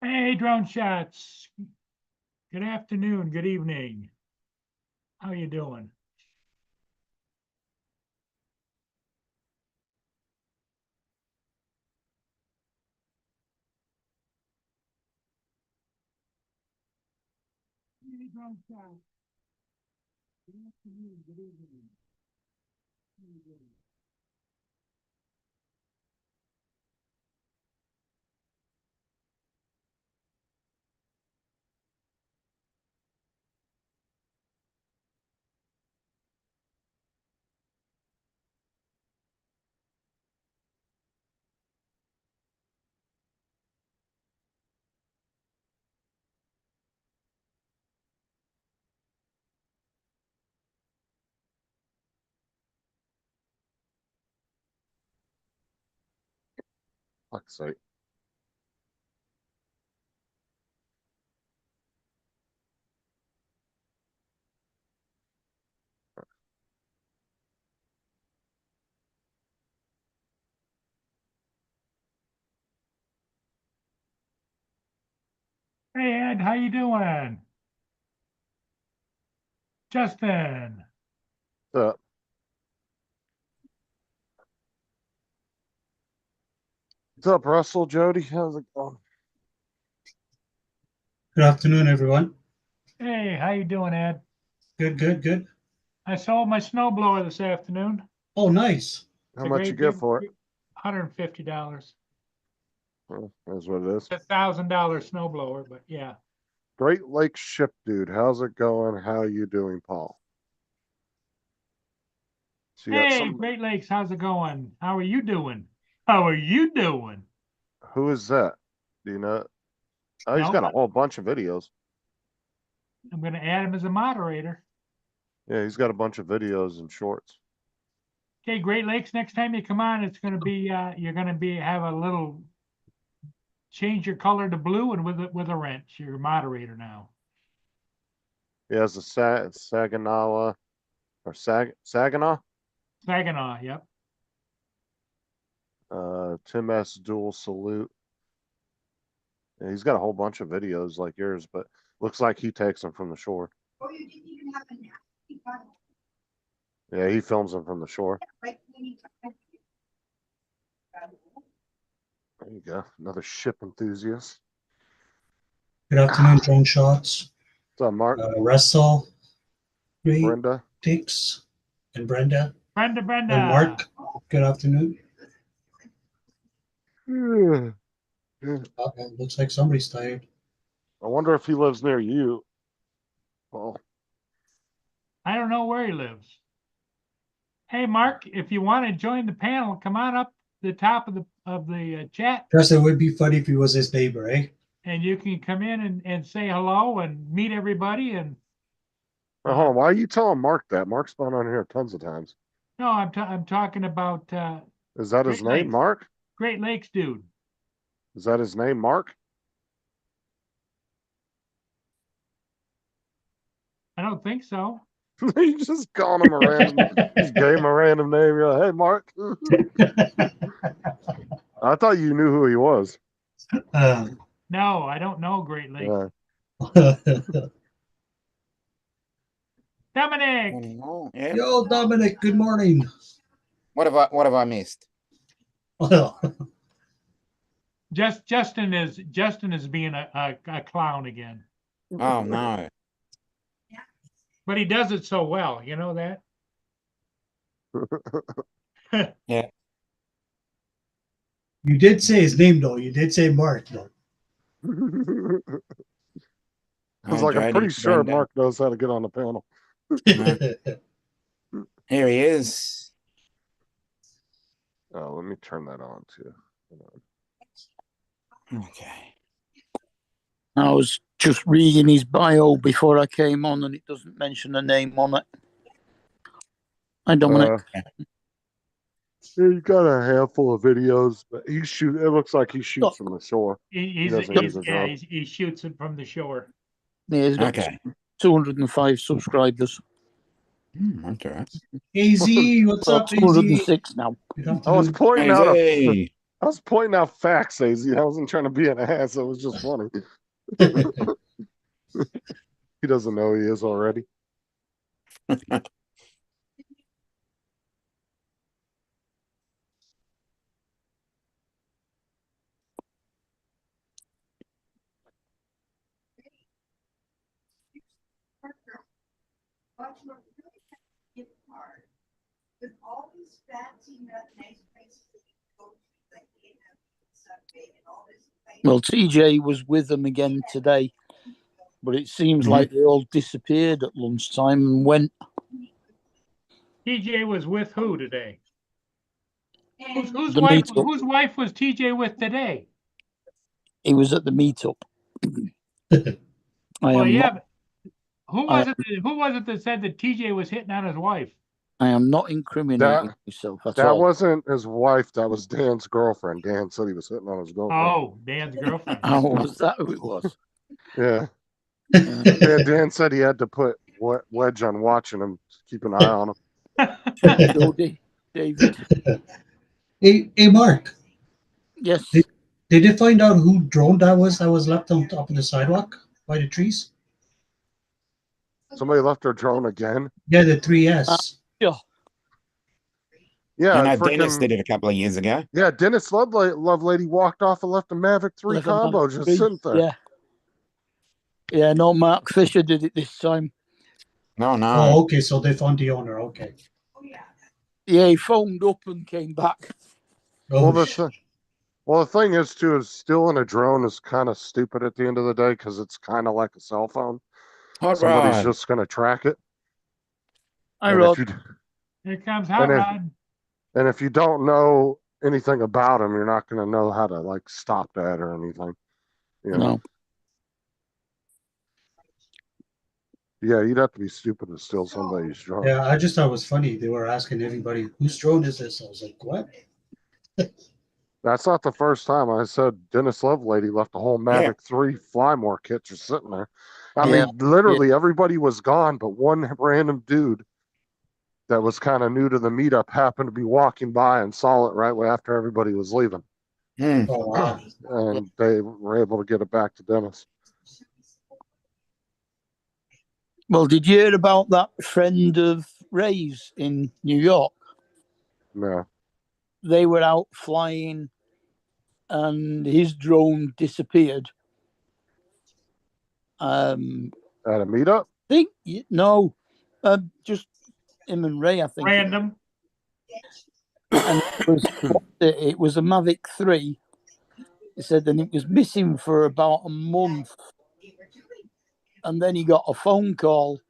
Hey, Drone Shots. Good afternoon, good evening. How you doing? Hey, Drone Shots. Good afternoon, good evening. How you doing? Fuck's sake. Hey, Ed, how you doing? Justin. Uh, what's up, Russell, Jody? How's it going? Good afternoon, everyone. Hey, how you doing, Ed? Good, good, good. I sold my snowblower this afternoon. Oh, nice. How It's a much you great get big for it? $150. Well, that's what it is. It's $1,000 snowblower, but yeah. Great Lakes Ship Dude. How's it going? How you doing, Paul? So you got Hey, some. Great Lakes, how's it going? How are you doing? How are you doing? Who is that? Do you know? Oh, he's No, got a whole bunch of videos. I'm going to add him as a moderator. Yeah, he's got a bunch of videos and shorts. Okay, Great Lakes, next time you come on, it's going to be, you're going to have a little, change your color to blue and with a wrench. You're a moderator now. He has a Saginaw or Saginaw. Saginaw, yep. Tim S. Dual Salute. Yeah, he's got a whole bunch of videos like yours, but looks like he takes them from the shore. Oh, you didn't even have a nap. You got it Yeah, he films them from the shore. right when you got it. There you go. Another ship enthusiast. Good afternoon, Drone Shots. What's up, Mark? Russell, Ray, Brenda? Dix, and Brenda, Brenda, and Mark. Good afternoon. Yeah. Looks like somebody's tired. I wonder if he lives near you. Well, I don't know where he lives. Hey, Mark, if you want to join the panel, come on up the top of the chat, Guess it would be funny if he was his neighbor, eh? and you can come in and say hello and meet everybody. And hold on. Why are you telling Mark that? Mark's been on here tons of times. no, I'm talking about Is that his Great name, Lakes. Mark? Great Lakes dude. Is that his name, Mark? I don't think so. You just calling him a random, just gave him a random name. You're like, hey, Mark. I thought you knew who he was. No, I don't know Great Lakes. Dominic. Oh, yeah. Yo, Dominic, good morning. What have I missed? Justin is being a clown again, Oh no. but he does it so well. You know that. Yeah. You did say his name, though. You did say Mark, though. I was like, I'm pretty sure Mark knows how to get on the panel. Here he is. Oh, let me turn that on too. Okay. I was just reading his bio before I came on, and it doesn't mention a name on it. Hi, Dominic. He's got a handful of videos, but it looks like he shoots from the shore. He shoots it from the shore. Yeah, he's got 205 subscribers. Okay. AZ, what's up, AZ? 206 now. I was pointing out I was pointing out facts, AZ. I wasn't trying to be an ass. It was just funny. He doesn't know he is already. Watch what really get hard. With all these fancy, nice places that you go to, like Subway and all this. Well, TJ was with them again today, but it seems Mhm. like they all disappeared at lunchtime and went. TJ was with who today? Whose, And whose The wife? meetup. Whose wife was TJ with today? He was at the meetup. I Well, am yeah. not. but Who was it? Who was it that said that TJ was hitting on his wife? I am not incriminating myself at That all. wasn't his wife. That was Dan's girlfriend. Dan said he was hitting on his girlfriend. Oh, Dan's girlfriend. How was that? Who it was? Yeah. Uh, Dan said he had to put Wedge on watching him, keep an eye on him. Jody, David. Hey, Mark, Yes. did you find out who drone that was left on top of the sidewalk by the trees? Somebody left their drone again. Yeah, the 3S. Sure. Yeah, I know Dennis freaking did it a couple of years ago. yeah. Dennis Lovelady walked off and left a Mavic 3 Left a Mavic combo just 3, sitting there. Yeah. Yeah, no, Mark Fisher did it this time. No, no. Oh, okay, so they found the owner. Okay. oh yeah, Yeah, he phoned up and came back. Oh, Well, the thing is, too, is stealing a drone is kind of stupid at the end of the day because it's kind of like a cell phone. Hot Somebody's rod. just going to track it. I And wrote. if you Here comes Hot if- Rod. and if you don't know anything about them, you're not going to know how to like stop that or anything. You know? No. Yeah, you'd have to be stupid to steal somebody's drone. yeah, I just thought it was funny. They were asking everybody, whose drone is this? I was like, what? That's not the first time I said Dennis Lovelady left a whole Yeah. Mavic 3 Flymore kit just sitting there. I Yeah. mean, literally everybody was gone, but one random dude that was kind of new to the meetup happened to be walking by and saw it right after everybody was leaving. Hmm. Oh, wow. And they were able to get it back to Dennis. Well, did you hear about that friend of Ray's in New York? No. They were out flying and his drone disappeared. At a meetup? No, just him and Ray, I think. Random. And it was a Mavic 3. He said, and it was missing for about a month. And then he got a phone call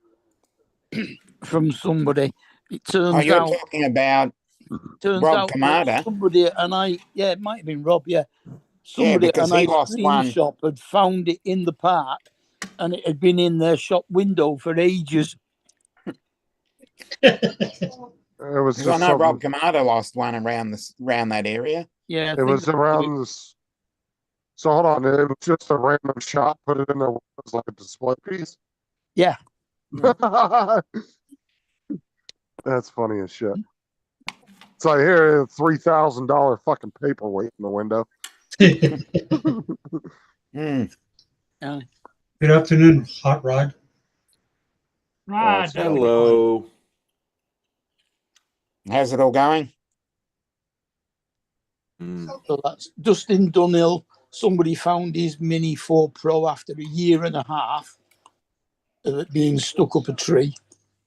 from somebody. It turns Oh, you're out, talking about Rob that Kamada? somebody, and it might have been Rob, yeah. Somebody because at an he ice lost cream one. shop had found it in the park, and it had been in their shop window for ages. It was Because just I know Rob something- Kamada lost one around that area. Yeah, I It think was around this. So hold on, it was just a random shot. Put it in there. It was like a display piece. Yeah. That's funny as shit. So I hear a $3,000 fucking paperweight in the window. Hmm. Good afternoon, Hot Rod. Rod. so- Hello. How's it all going? so. That's Dustin Dunhill. Somebody found his Mini 4 Pro after a year and a half of it being stuck up a tree.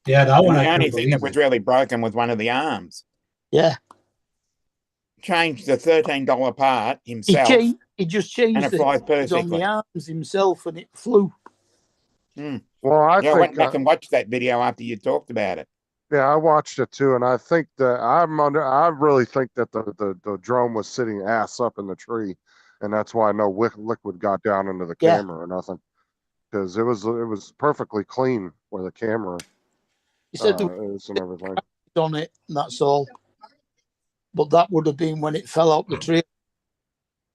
Yeah, that And one the I only couldn't thing that believe was it. really broken was one of the arms. Yeah, Changed the $13 part he himself, just and changed it the flies heads on perfectly. the arms himself, and it flew. Well, I I went think, back and watched that video after you talked about it. yeah, I watched it too, and I think that I really think that the drone was sitting ass up in the tree, and that's why no liquid got down into the Yeah. camera or nothing, because it was perfectly clean where the camera He said there is and everything. was on it, and that's all. But that would have been when it fell out the tree.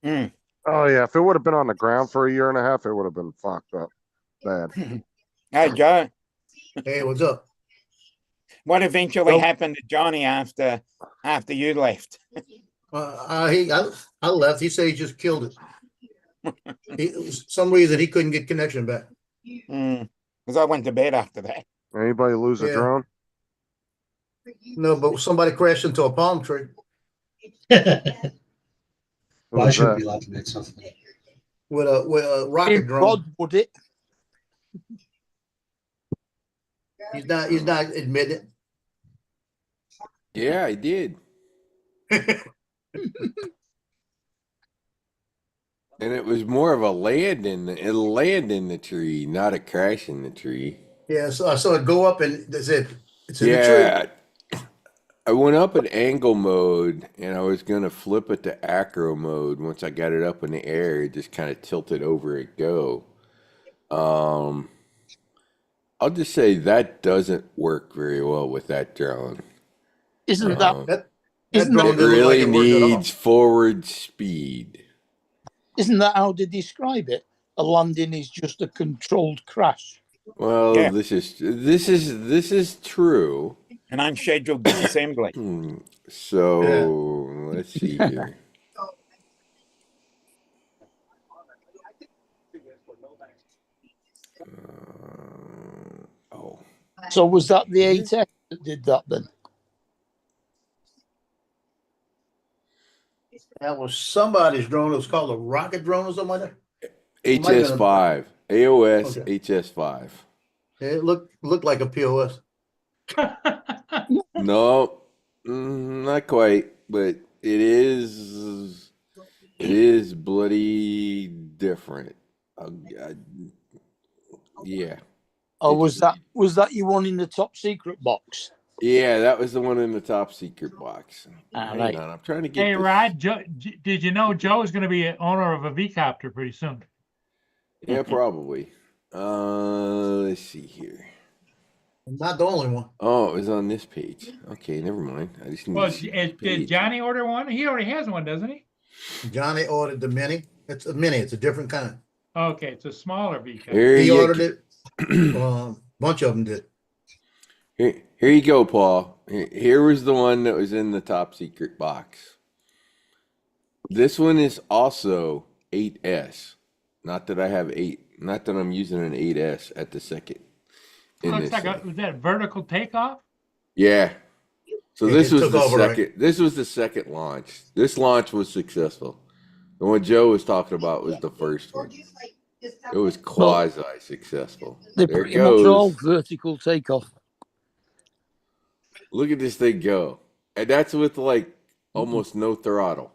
Hmm. Oh yeah, if it would have been on the ground for a year and a half, it would have been fucked up bad. Hey, Joe, Hey, what's up? what eventually Oh. happened to Johnny after you left? I left. He said he just killed it. Some reason he couldn't get connection back. Because I went to bed after that. Anybody lose a Yeah. drone? No, but somebody crashed into a palm tree Who Well, I was shouldn't that? be laughing at something. with a rocket In drone. Rod, would it? He's not admitting Yeah, I did. it. And it was more of a land in the tree, not a crash in the tree. Yeah, so I saw it go up and that's it. It's in the Yeah. I went up in angle mode and I was gonna flip it to acro mode once I got it up in the air, it just kind of tilted over at go. I'll just say that doesn't work very well with that drone. Isn't Um, That isn't drone It that didn't look like really it worked at all. needs forward speed. isn't that how they describe it? A landing is just a controlled crash. Well, Yeah. this is true. An unscheduled disassembly. So let's see here. Oh, So was that the 8S that did that then? That was somebody's drone. It was called a rocket drone or something like that. HS5, AOS Okay. HS5. It looked like a POS. No, not quite, but it is bloody different. Yeah, Or was that you one in the top secret box? yeah, that was the one in the top secret box. Ah, Hang right. on, I'm trying to get. Hey, this- Rod, did you know Joe is gonna be an owner of a V-copter pretty soon? Yeah, probably. Let's see here. Not the only one. Oh, it was on this page. Okay, never mind. I just need Well, to see this did page. Johnny order one? He already has one, doesn't he? Johnny ordered the mini. It's a mini. It's a different kind. Okay, it's a smaller V-copter. Here He you ordered it. Bunch of them did. Here you go, Paul. Here was the one that was in the top secret box. This one is also 8S. Not that I have 8, not that I'm using an 8S at the second. in Looks this like thing. was that vertical takeoff? Yeah. So It this was took the over, right? second. This was the second launch. This launch was successful. The one Joe was talking about was the first one. It was quasi successful. They're There it pretty much all goes. vertical takeoff. Look at this thing go. And that's with like almost no throttle.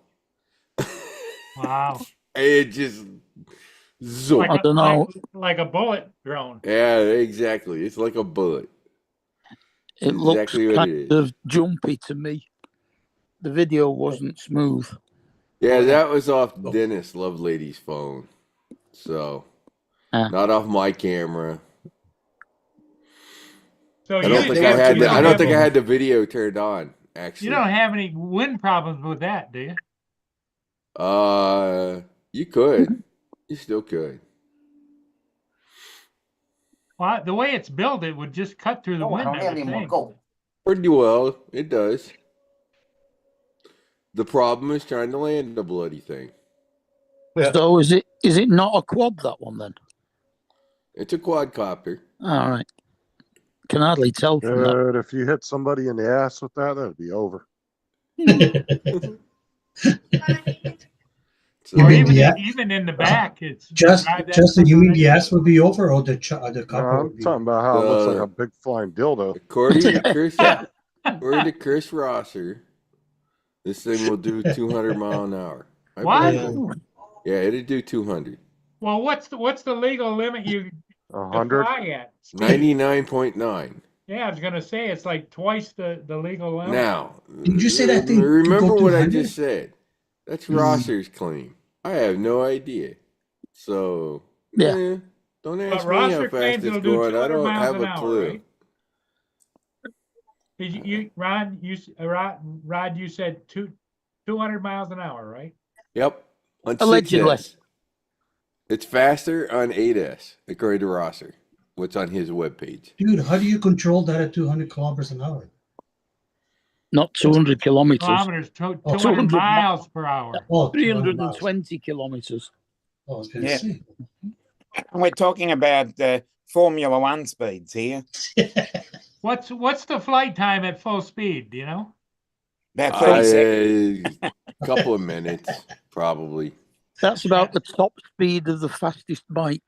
Wow. It just zoom. I don't know. Like a bullet drone. Yeah, exactly. It's like a bullet. It looks Exactly what it kind is. of jumpy to me. The video wasn't smooth. Yeah, that was off Dennis Lovelady's phone. So not off my camera. So I don't think I had the, I don't think I had the video turned on, actually. You don't have any wind problems with that, do you? You could. You still could. Well, the way it's built, it would just cut through the Oh, I wind. don't I have would any more think. gold. Pretty well, it does. The problem is trying to land the bloody thing. Yeah. So is it not a quad, that one then? It's a quadcopter. All right. Can hardly tell from that. Good. If you hit somebody in the ass with that, that'd be over. So, Or mean even, the a- even in the back, it's Just drive that the sucker you mean right- the ass would be over or the No, copper I'm would be talking about how it looks like Uh, a big flying dildo. according to Chris Rosser, this thing will do 200 mile an hour. I What? believe it. Yeah, it'll do 200. Well, what's the legal limit you 100. fly at? 99.9. Yeah, I was gonna say it's like twice the legal limit. Now, Didn't you say that thing could remember go what I 200? just said. That's Rosser's claim. I have no idea. So, Yeah. don't ask me Rosser how fast claims it's it'll do going. I 200 don't miles have an a hour, clue. right? Did you Ron, Rod, you said 200 miles an hour, right? Yep. On Allegedly. 6S. It's faster on 8S, according to Rosser. What's on his webpage. Dude, how do you control that at 200 kilometers an hour? not 200 kilometers, Kilometers, Oh, 200 200 miles per hour. Oh, 200 miles. 320 kilometers. I was gonna Yeah. say. And we're talking about Formula One speeds here. What's the flight time at full speed? Do you know? About 30 seconds. A couple of minutes, probably. That's about the top speed of the fastest bike.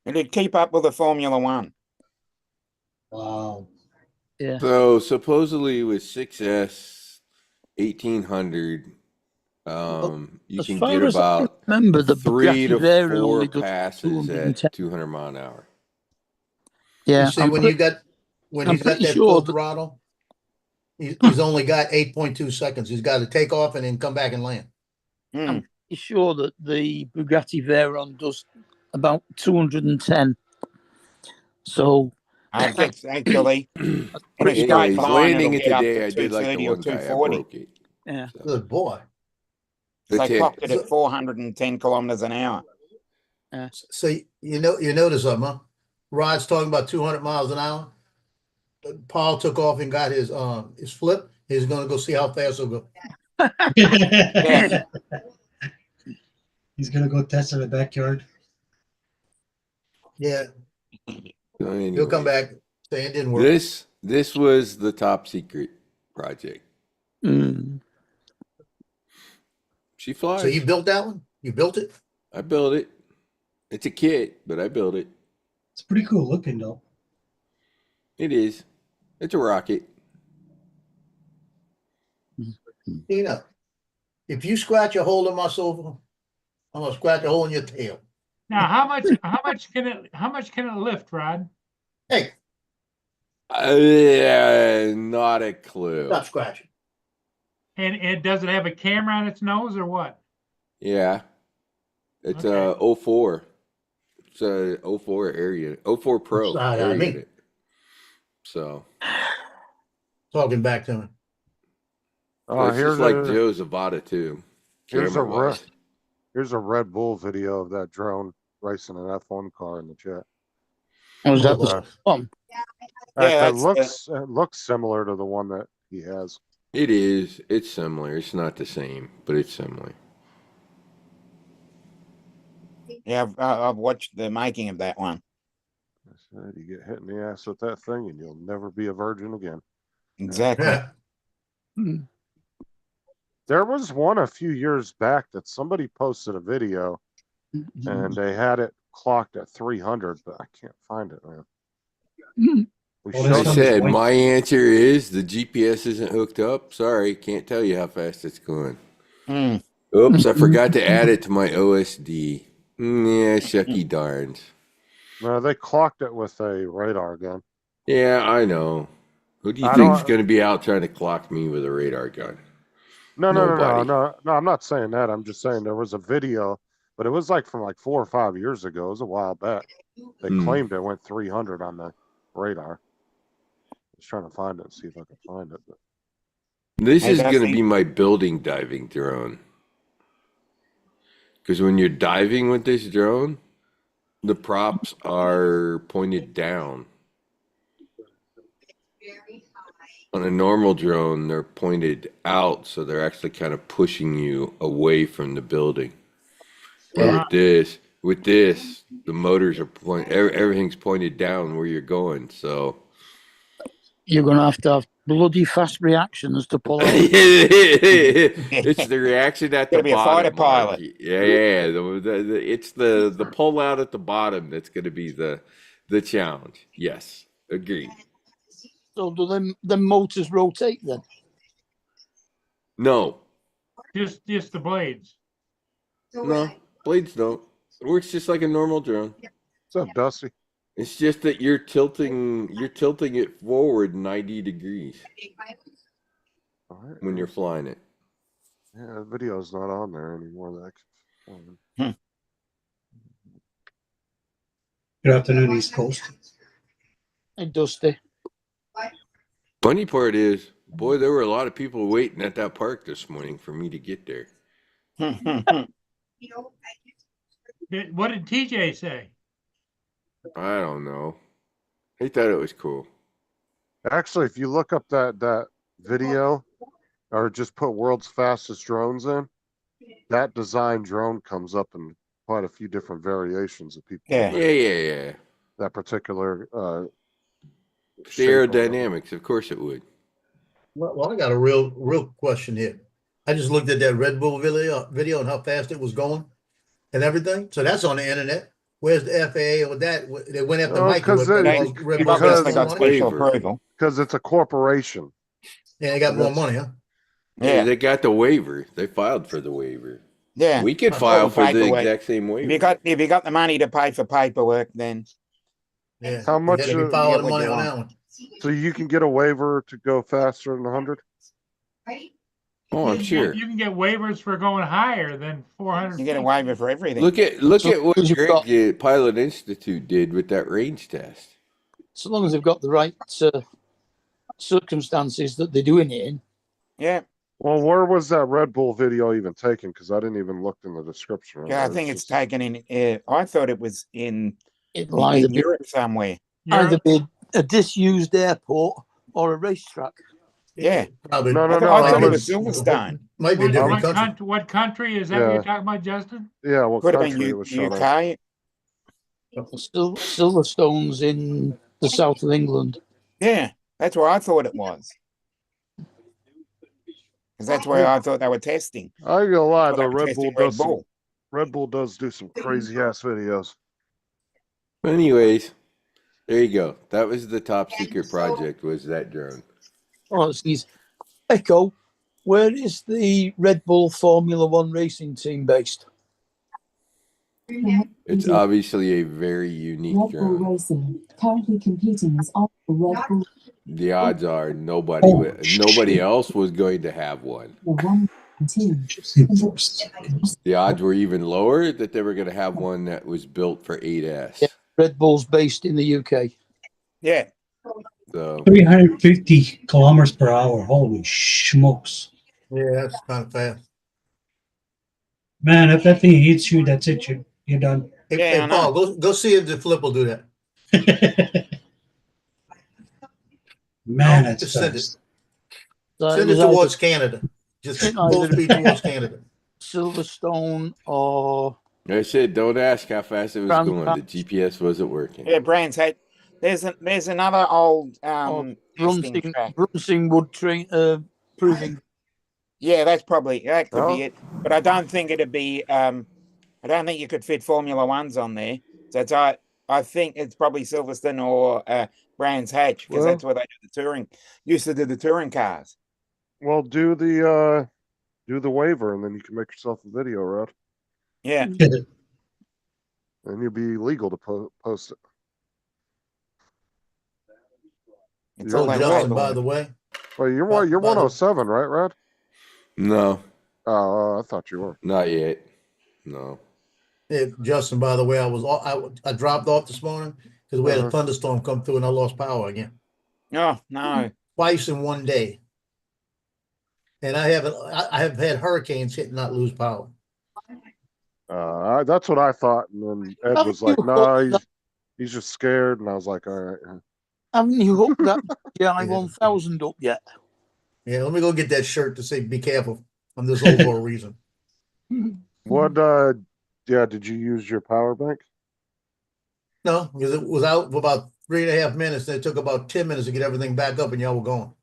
It'd keep up with the Formula One. Wow. Yeah. So supposedly with 6S 1800, you As can far get as I about remember, the 3 Bugatti to Veyron 4 only does passes 210. at 200 mile an hour. Yeah. You see, I'm when pre- you got, when I'm he's got pretty that sure full that- throttle, he's only got 8.2 seconds. He's got to take off and then come back and land. Hmm. pretty sure that the Bugatti Veyron does about 210. So I guess actually in a pretty straight Anyways, line, landing it'll it get up today, to I did like the 230 or one guy. I 240. broke it. yeah. So, Good boy. the They tip. clocked it at 410 kilometers an hour. So you notice something, huh? Rod's talking about 200 miles an hour. Paul took off and got his flip. He's gonna go see how fast he'll go. Yeah. He's gonna go test in the backyard. Yeah, So he'll come anyways, back. Say it didn't work. This was the top secret project. Mm. She flies. So you built that one? You built it? I built it. It's a kit, but I built it. It's pretty cool looking though. It is. It's a rocket. You know, if you scratch a hole in my sofa, I'm gonna scratch a hole in your tail. Now, how much can it lift, Rod? Hey, Not a clue. stop scratching. And does it have a camera on its nose or what? Yeah. It's Okay. 04. It's a 04 area. 04 Pro. That's not area me. unit. So Talking back to me. it's Here's just like a, Joe Zavada too. here's a camera-wise. here's a Red Bull video of that drone racing an F1 car in the chat. Was that the Uh, one? Yeah, it looks similar to the one that he has. It is. It's similar. It's not the same, but it's similar. Yeah, I've watched the making of that one. I said, you get hit in the ass with that thing and you'll never be a virgin again. Exactly. Yeah. Mm. There was one a few years back that somebody posted a video and they had it clocked at 300, but I can't find it, man. Mm. We Well, showed I there's them- some- said point. my answer is the GPS isn't hooked up. Sorry, can't tell you how fast it's going. Hmm. Oops, I forgot to add it to my OSD. Yeah, shucky darns. No, they clocked it with a radar gun. Yeah, I know. Who do you I think's don't- going to be out trying to clock me with a radar gun? No, Nobody. no, I'm not saying that. I'm just saying there was a video, but it was like from like 4 or 5 years ago. It was a while back. They Hmm. claimed it went 300 on the radar. I was trying to find it and see if I could find it. But This Hey, is going to Dusty. be my building diving drone. Because when you're diving with this drone, the props are pointed down. Very high. On a normal drone, they're pointed out, so they're actually kind of pushing you away from the building. But Yeah. with this, the motors are everything's pointed down where you're going. So You're going to have bloody fast reactions to pull out. it's the reaction at the Gotta be a bottom. fighter pilot. Marky. Yeah. It's the pull out at the bottom that's going to be the challenge. Yes, agreed. So do the motors rotate then? No, Just the blades. So no, blades don't. It works just like a normal drone. what's up, Dusty? It's just that you're tilting it forward 90 degrees All right. when you're flying it. Yeah, the video's not on there anymore. That I could find. Good afternoon, East Coast. Hey, Dusty. Funny part is, boy, there were a lot of people waiting at that park this morning for me to get there. You know, What did TJ say? I don't know. He thought it was cool. Actually, if you look up that video or just put world's fastest drones in, that design drone comes up in quite a few different variations of people. Yeah. Yeah. That particular It's shape or whatever. aerodynamics, of course it would. Well, I got a real question here. I just looked at that Red Bull video and how fast it was going and everything. So that's on the internet. Where's the FAA with that? They went after Oh, Mike. 'cause Red they- Bull's You've Because- obviously more got money. special Waiver. approval. Because it's a corporation. Yeah, they got more That's- money, huh? Yeah. They got the waiver. They filed for the waiver. Yeah. We could That's file all for the paperwork. exact same waiver. If you got the money to pay for paperwork, then Yeah. How much, You gotta be uh, following get the what money you on want. that one. So you can get a waiver to go faster than 100? Right? Oh, I'm sure. You can get waivers for going higher than 400. you get a waiver for everything. Look at So what you've Greg got- did, Pilot Institute did with that range test. So long as they've got the right circumstances that they're doing it in. Yeah. Well, where was that Red Bull video even taken? Because I didn't even look in the description. Yeah, I think it's taken in. I thought it was in It'll either be, Europe somewhere. either be a disused airport or a racetrack. Yeah. Probably. No, I thought I it was- was Silverstone. Might be a different country. What country is that what Yeah. you're talking about, Justin? Yeah, what Could have country it been was shot at. UK. Silverstone's in the south of England. Yeah, that's where I thought it was. Because that's where I thought they were testing. I ain't gonna lie, That's where though, they were Red Bull testing does some, Red Bull does do some crazy ass videos. But anyways, there you go. That was the top secret project. Was that drone? Oh, it's Echo. Where is the Red Bull Formula One racing team based? It's obviously a very unique Red Bull drone. Racing currently competing as on the Red Bull The odds are nobody else was going to have one. One team. The odds were even lower that they were going to have one that was built for 8S. Yeah. Red Bull's based in the UK. Yeah. So 350 kilometers per hour. Holy smokes. Yeah, that's kind of fast. Man, if that thing hits you, that's it. You're done. Hey, Yeah, I hey Paul, go see if the flip will do that. Man, No, that's just send fast. So Send it was either towards Canada. Just full speed towards Canada. Silverstone or like I said, don't ask how fast it was Brown going. The Fox. GPS wasn't working. Yeah, Brands had. There's another old testing track. Brunsing Wood train proving. Yeah, that could be Oh. it. But I don't think it'd be. I don't think you could fit Formula Ones on there. So it's, I think it's probably Silverstone or Brands Hatch because Well- that's where they do the touring. Used to do the touring cars. Well, do the waiver, and then you can make yourself a video, Rod, Yeah. and you'll be legal to post it. It's You're all that Johnson, paperwork. by the way. Well, you're By- you're by the- 107, right, Rod? No, Oh, I thought you were. not yet. No. Yeah, Justin, by the way, I dropped off this morning because we had a Uh-huh. thunderstorm come through and I lost power again. Oh no. Twice in one day. And I have had hurricanes hit and not lose power. That's what I thought, and then Ed was like, "No, he's just scared," and I was like, "All right." Haven't you hooked that GI 1000 up yet? Yeah, let me go get that shirt to say "Be careful." I'm this old for a reason. What? Yeah. Did you use your power bank? No, because it was out for about 3.5 minutes. And it took about 10 minutes to get everything back up, and y'all were going.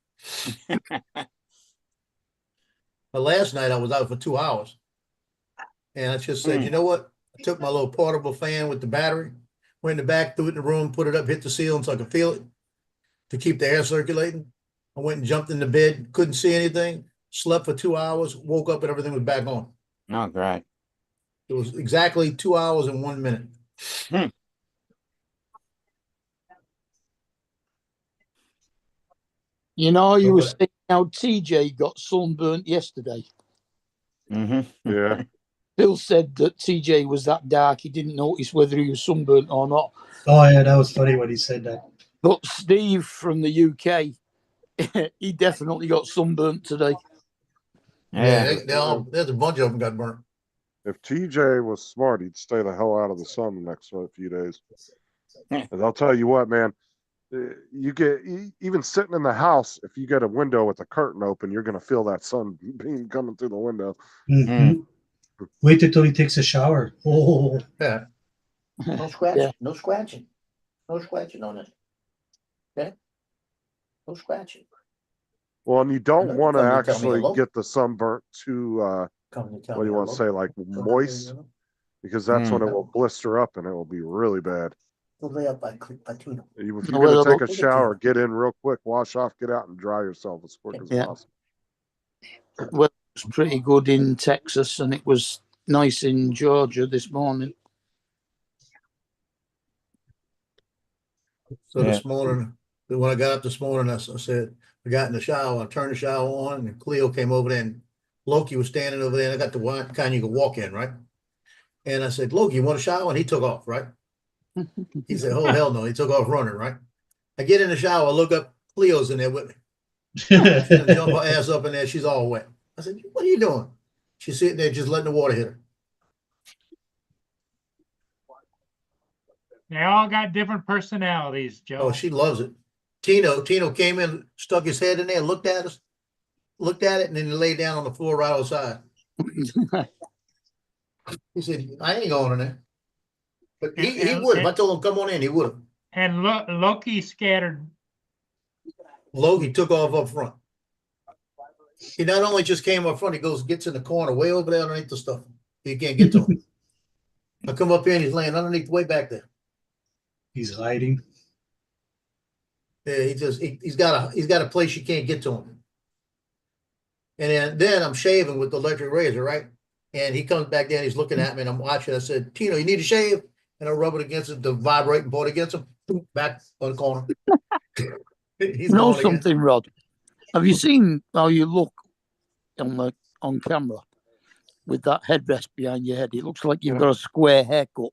But last night I was out for 2 hours, and I just said, you know what? I took my little portable fan with the battery, went in the back, threw it in the room, put it up, hit the ceiling so I could feel it to keep the air circulating. I went and jumped in the bed, couldn't see anything, slept for 2 hours, woke up, and everything was back on. Oh great. It was exactly 2 hours and 1 minute. You know, you were Okay. saying how TJ got sunburnt yesterday. Mm-hmm. Yeah. Bill said that TJ was that dark, he didn't notice whether he was sunburnt or not. Oh, yeah, that was funny when he said that. But Steve from the UK, he definitely got sunburnt today. Yeah. There's a bunch of them got burnt. If TJ was smart, he'd stay the hell out of the sun the next few days. Yeah. And I'll tell you what, man, You get even sitting in the house, if you get a window with a curtain open, you're gonna feel that sun beam coming through the window. Mhm. Wait until he takes a shower. Oh, Yeah. No scratching, Yeah. no scratching, no scratching on it. Okay? No scratching. Well, and you don't know you want to come to tell me actually hello. get the sunburnt too Come to tell what do me you want to hello. say, like Come to moist, tell me because that's when it Mm. will blister up and it will be really bad. hello. Go lay up by Tino. If you're Well, gonna look, take a look at shower, you. get in real quick, wash off, get out and dry yourself as quick as Yeah. possible. well, it was pretty good in Texas, and it was nice in Georgia this morning. So Yeah. this morning, when I got up this morning, I said, I got in the shower, I turned the shower on, and Cleo came over there, and Loki was standing over there, and I got the one kind you can walk in, right? And I said, Loki, you want a shower? And he took off, right? He said, oh, hell no. He took off running, right? I get in the shower, I look up, Cleo's in there with me. She's gonna jump her ass up in there, she's all wet. I said, what are you doing? She's sitting there just letting the water hit her. They all got different personalities, Joe. Oh, she loves it. Tino came in, stuck his head in there, looked at us, looked at it, and then he laid down on the floor right outside. He said, I ain't going in there. But he And- would have. I told him, come on in, he would have. And Loki scattered. Logie took off up front. He not only just came up front, he gets in the corner way over there underneath the stuff. You can't get to him. I come up here and he's laying underneath, way back there. he's hiding. Yeah, he's got a place you can't get to him. And then I'm shaving with the electric razor, right? And he comes back there and he's looking at me and I'm watching. I said, Tino, you need to shave? And I rub it against it, the vibrating part against him, boom, back on the corner. He's You know gone again. something, Rod? Have you seen how you look on camera with that headrest behind your head? It looks like you've got a square haircut.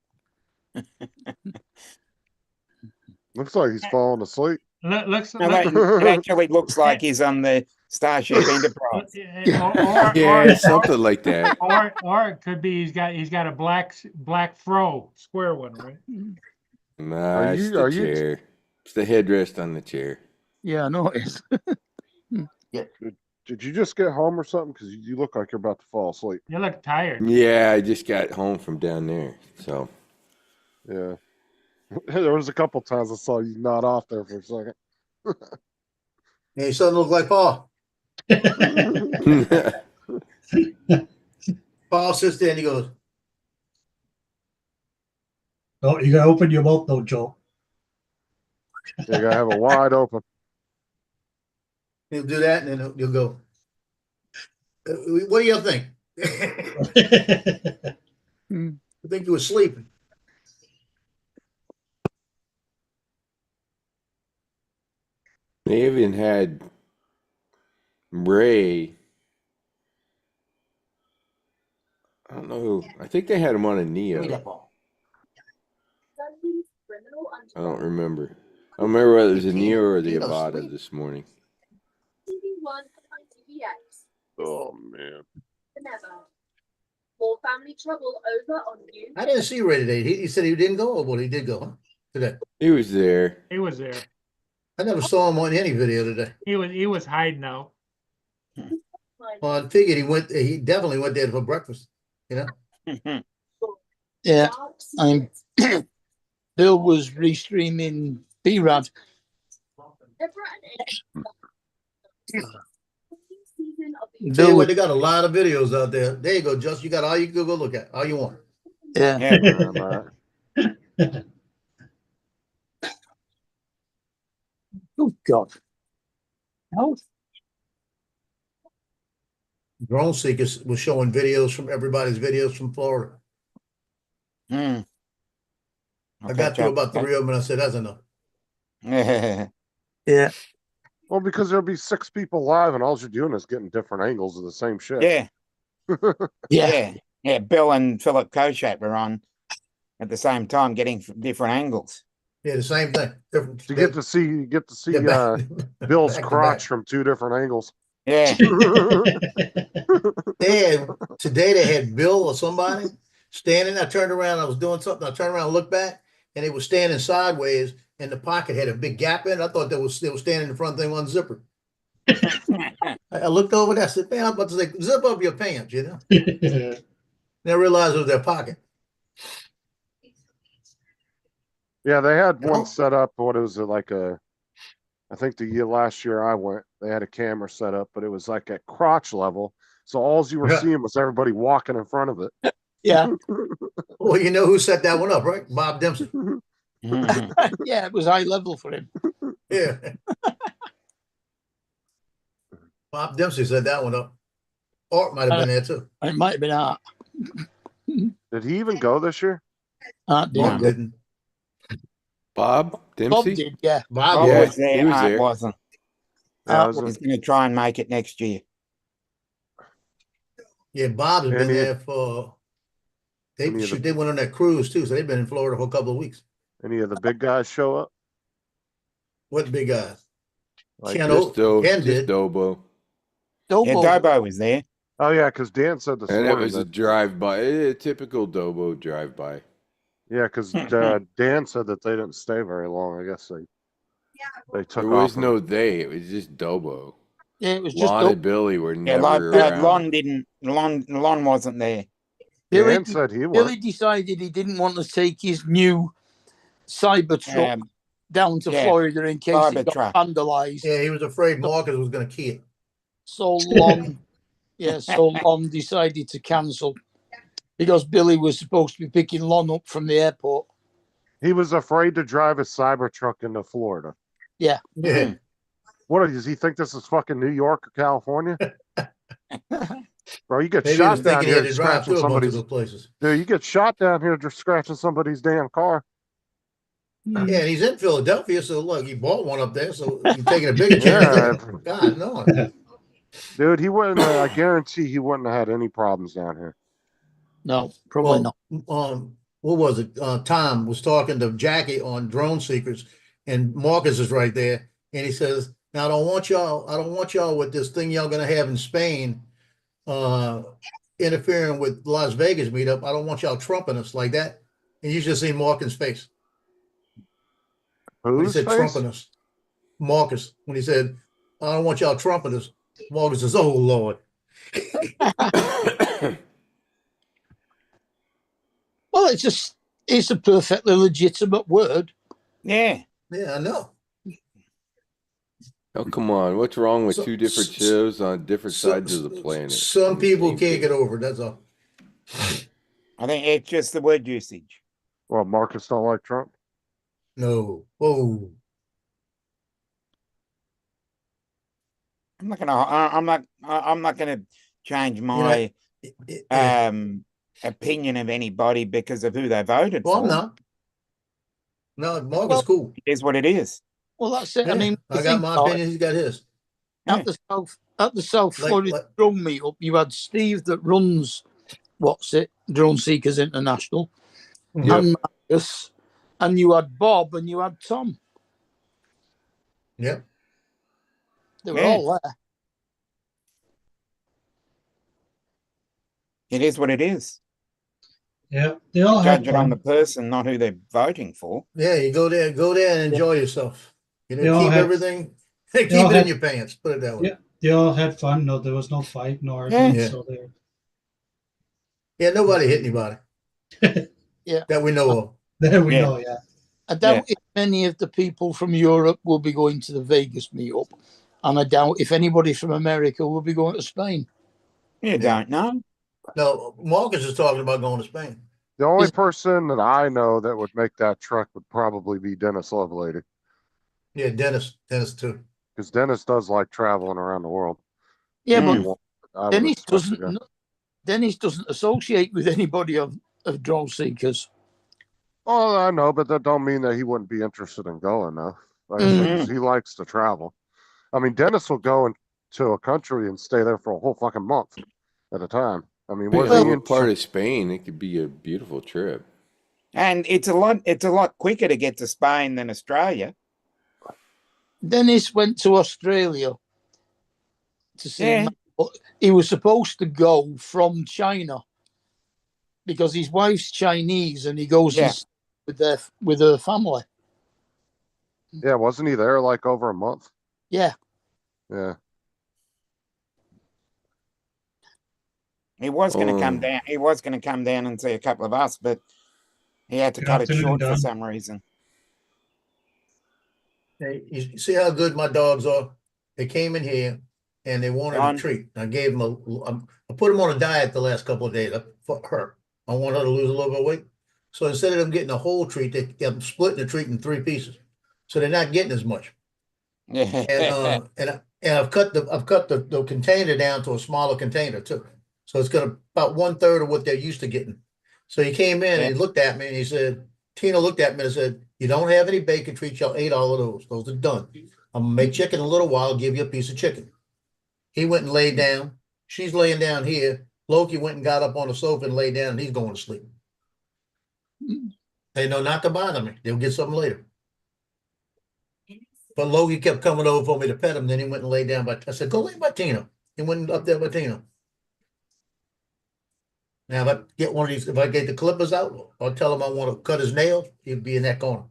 Looks like he's falling asleep. Looks No, it actually looks like he's on the Starship Enterprise. Yeah, something like that. Or it could be he's got a black fro, square one, right? Nah, Are it's you- the are you- chair. It's the headrest on the chair. Yeah, I know it is. Did you just get home or something? Because you look like you're about to fall asleep. You look tired. Yeah, I just got home from down there. So Yeah. There was a couple times I saw you nod off there for a second. Yeah, he doesn't look like Paul. Paul sits there and he goes, Oh, you gotta open your mouth though, Joe. You gotta have it wide open. he'll do that and then he'll go, what do you think? I think you were sleeping. they even had Ray. I don't know who. I think they had him on a Give me Neo. that ball. I don't remember. I don't remember whether it was a Neo or the He knows Avada sleep. this morning. Oh man. More family trouble over on you. I didn't see Ray today. He said he didn't go, but he did go, huh? Today. He was there. He was there. I never saw him on any video today. He was hiding out. Well, I figured he definitely went there for breakfast, you know? Yeah, Bill was restreaming B-Rad. Tell you what, Bill, they got a lot of videos out there. There you go, Just. You got all you can go look at, all you want. yeah. Yeah. Oh God. Oh, Drone Seekers was showing videos from everybody's videos from Florida. Hmm. I got through about 3 of them and I said, that's enough. yeah. Well, because there'll be 6 people live and all you're doing is getting different angles of the same shit. Yeah, Yeah. yeah. Bill and Philip Koshat were on at the same time, getting different angles. Yeah, the same thing. Different. You get to see Yeah, back- Bill's back to crotch back. from 2 different angles. Yeah. Today they had Bill or somebody standing. I turned around. I was doing something. I turned around, and looked back, and they were standing sideways, and the pocket had a big gap in it. I thought they were standing in the front thing unzippered. I looked over there. I said, "Man, I'm about to say, zip up your pants," you know. Then I realized it was their pocket. Yeah, they had Oh. one set up. What was it like I think last year I went, they had a camera set up, but it was like at crotch level. So all you were Yeah. seeing was everybody walking in front of it. Yeah. Well, you know who set that one up, right? Bob Dempsey. Yeah, it was high level for him. Yeah. Bob Dempsey set that one up. Art might have been there too. It might have been Art. Did he even go this year? Art did. Art didn't. Bob Bob Dempsey? did, yeah. Bob Bob Yeah, was there. he was Art there. wasn't. Yeah, Art was He's it- going to try and make it next year. Yeah, Bob's been Any- there for. They Any of the- they went on that cruise too, so they've been in Florida for a couple of weeks. Any of the big guys show up? What big guys? Like, Ken Just, Ken just did. Dobo. Yeah, Dobo. Dobo was there. oh yeah, because Dan said this And it morning was a that, drive-by, a typical Dobo drive-by. yeah, because Dan said that they didn't stay very long. I guess they took There was off. no they, it was just Dobo. Yeah, it was just Lon Dobo. and Billy were Yeah, never around. Lon didn't. Lon wasn't there. Billy, Dan said he Billy went. decided he didn't want to take his new Cybertruck down to yeah, Florida in case it Cybertruck. got vandalized. Yeah, he was afraid Marcus was going to key it. So Lon, so Lon decided to cancel because Billy was supposed to be picking Lon up from the airport. He was afraid to drive his Cybertruck into Florida. Yeah. What does he think this is fucking New York or California? Bro, you get Maybe he shot was down thinking he here had to drive scratching through a bunch of somebody's. those places. Dude, you get shot down here just scratching somebody's damn car. Yeah, and he's in Philadelphia, so look, he bought one up there, so he's taking a bigger chance. Yeah. God, no. Dude, he wouldn't. I guarantee he wouldn't have had any problems down here. No, probably not. What was it? Tom was talking to Jackie on Drone Secrets, and Marcus is right there, and he says, "Now I don't want y'all with this thing y'all gonna have in Spain, interfering with Las Vegas meetup. I don't want y'all trumping us like that." And you should see Marcus' face when he Whose said face? trumping us. Marcus, when he said, "I don't want y'all trumping us," Marcus says, "Oh Lord." Well, it's a perfectly legitimate word. Yeah. Yeah, I know. Oh, come on. What's wrong with So- two different so- shows on different sides of the planet? Some people Same can't thing. get over it. That's all. I think it's just the word usage. Well, Marcus don't like Trump. No. Whoa. I'm not gonna change my opinion of anybody because of who they voted Well, for. I'm not. No, Marcus Well- cool. It is what it is. Well, that's it. Yeah, I mean, I you got think my about it, opinion. He's got his. at the South Like- Florida like- drone meetup, you had Steve that runs Drone Seekers International, Yep. and Marcus, and you had Bob and you had Tom. Yep. They were Yeah. all there. It is what it is. Yeah, they all had Judge it on fun. the person, not who they're voting for. Yeah, you go there and enjoy yourself. You They know, all keep had- everything. Keep all it had- in your pants. Put it that way. Yeah, they all had fun. No, there was no fight, no argument. Yeah. So they Yeah, nobody hit anybody. Yeah. That we know of. there we Yeah. know. Yeah, I doubt if many of the people from Europe will be going to the Vegas meetup, and I doubt if anybody from America will be going to Spain. You don't know. No, Marcus is talking about going to Spain. The only Is- person that I know that would make that truck would probably be Dennis Lovelady, Yeah, Dennis too. because Dennis does like traveling around the world. Yeah, He but won't- I would Dennis expect doesn't. to go. Dennis doesn't associate with anybody of Drone Seekers. Oh, I know, but that don't mean that he wouldn't be interested in going though. Like I Mm-hmm. said, 'cause he likes to travel. I mean, Dennis will go into a country and stay there for a whole fucking month at a time. I mean, what Yeah, is he what in? part of Spain? It could be a beautiful trip. And it's a lot quicker to get to Spain than Australia. Dennis went to Australia to see. Yeah. But he was supposed to go from China because his wife's Chinese, and he goes Yeah. and stays with her family. Yeah, wasn't he there like over a month? Yeah. Yeah. He was going to come Oh. down. He was going to come down and see a couple of us, but he had to Good cut it afternoon, short for Don. some reason. Hey, you see how good my dogs are? They came in here and they wanted Don? a treat. I gave them I put them on a diet the last couple of days for her. I want her to lose a little bit of weight. So instead of them getting a whole treat, they I'm splitting the treat in 3 pieces. So they're not getting as much. And I've cut the container down to a smaller container too. So it's got about 1/3 of what they're used to getting. So he came in and he looked at me and he said, Tina looked at me and said, "You don't have any bacon treats. Y'all ate all of those. Those are done. I'm gonna make chicken in a little while, give you a piece of chicken." He went and laid down. She's laying down here. Loki went and got up on the sofa and laid down and he's going to sleep. They know not to bother me. They'll get something later. But Logie kept coming over for me to pet him. Then he went and laid down. But I said, "Go lay by Tina." He went up there by Tina. Now, if I get one of these, if I get the clippers out, I'll tell him I want to cut his nails. He'll be in that corner.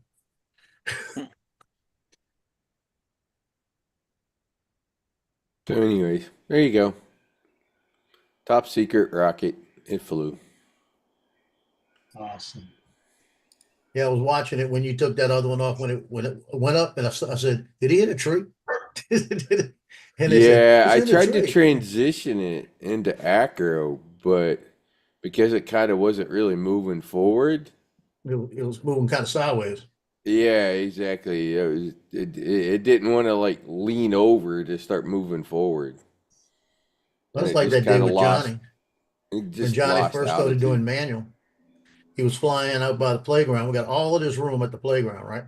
So, anyways, there you go. Top secret rocket. It flew. Awesome. Yeah, I was watching it when you took that other one off when it went up, and I said, "Did he hit a tree?" And they Yeah, I "It's in a tried to tree." transition it into acro, but because it kind of wasn't really moving forward. It was moving kind of sideways. Yeah, exactly. It didn't want to like lean over to start moving forward. That's It like just that day kinda with lost- Johnny. It When just Johnny lost first started altitude. doing manual, he was flying out by the playground. We got all of this room at the playground, right?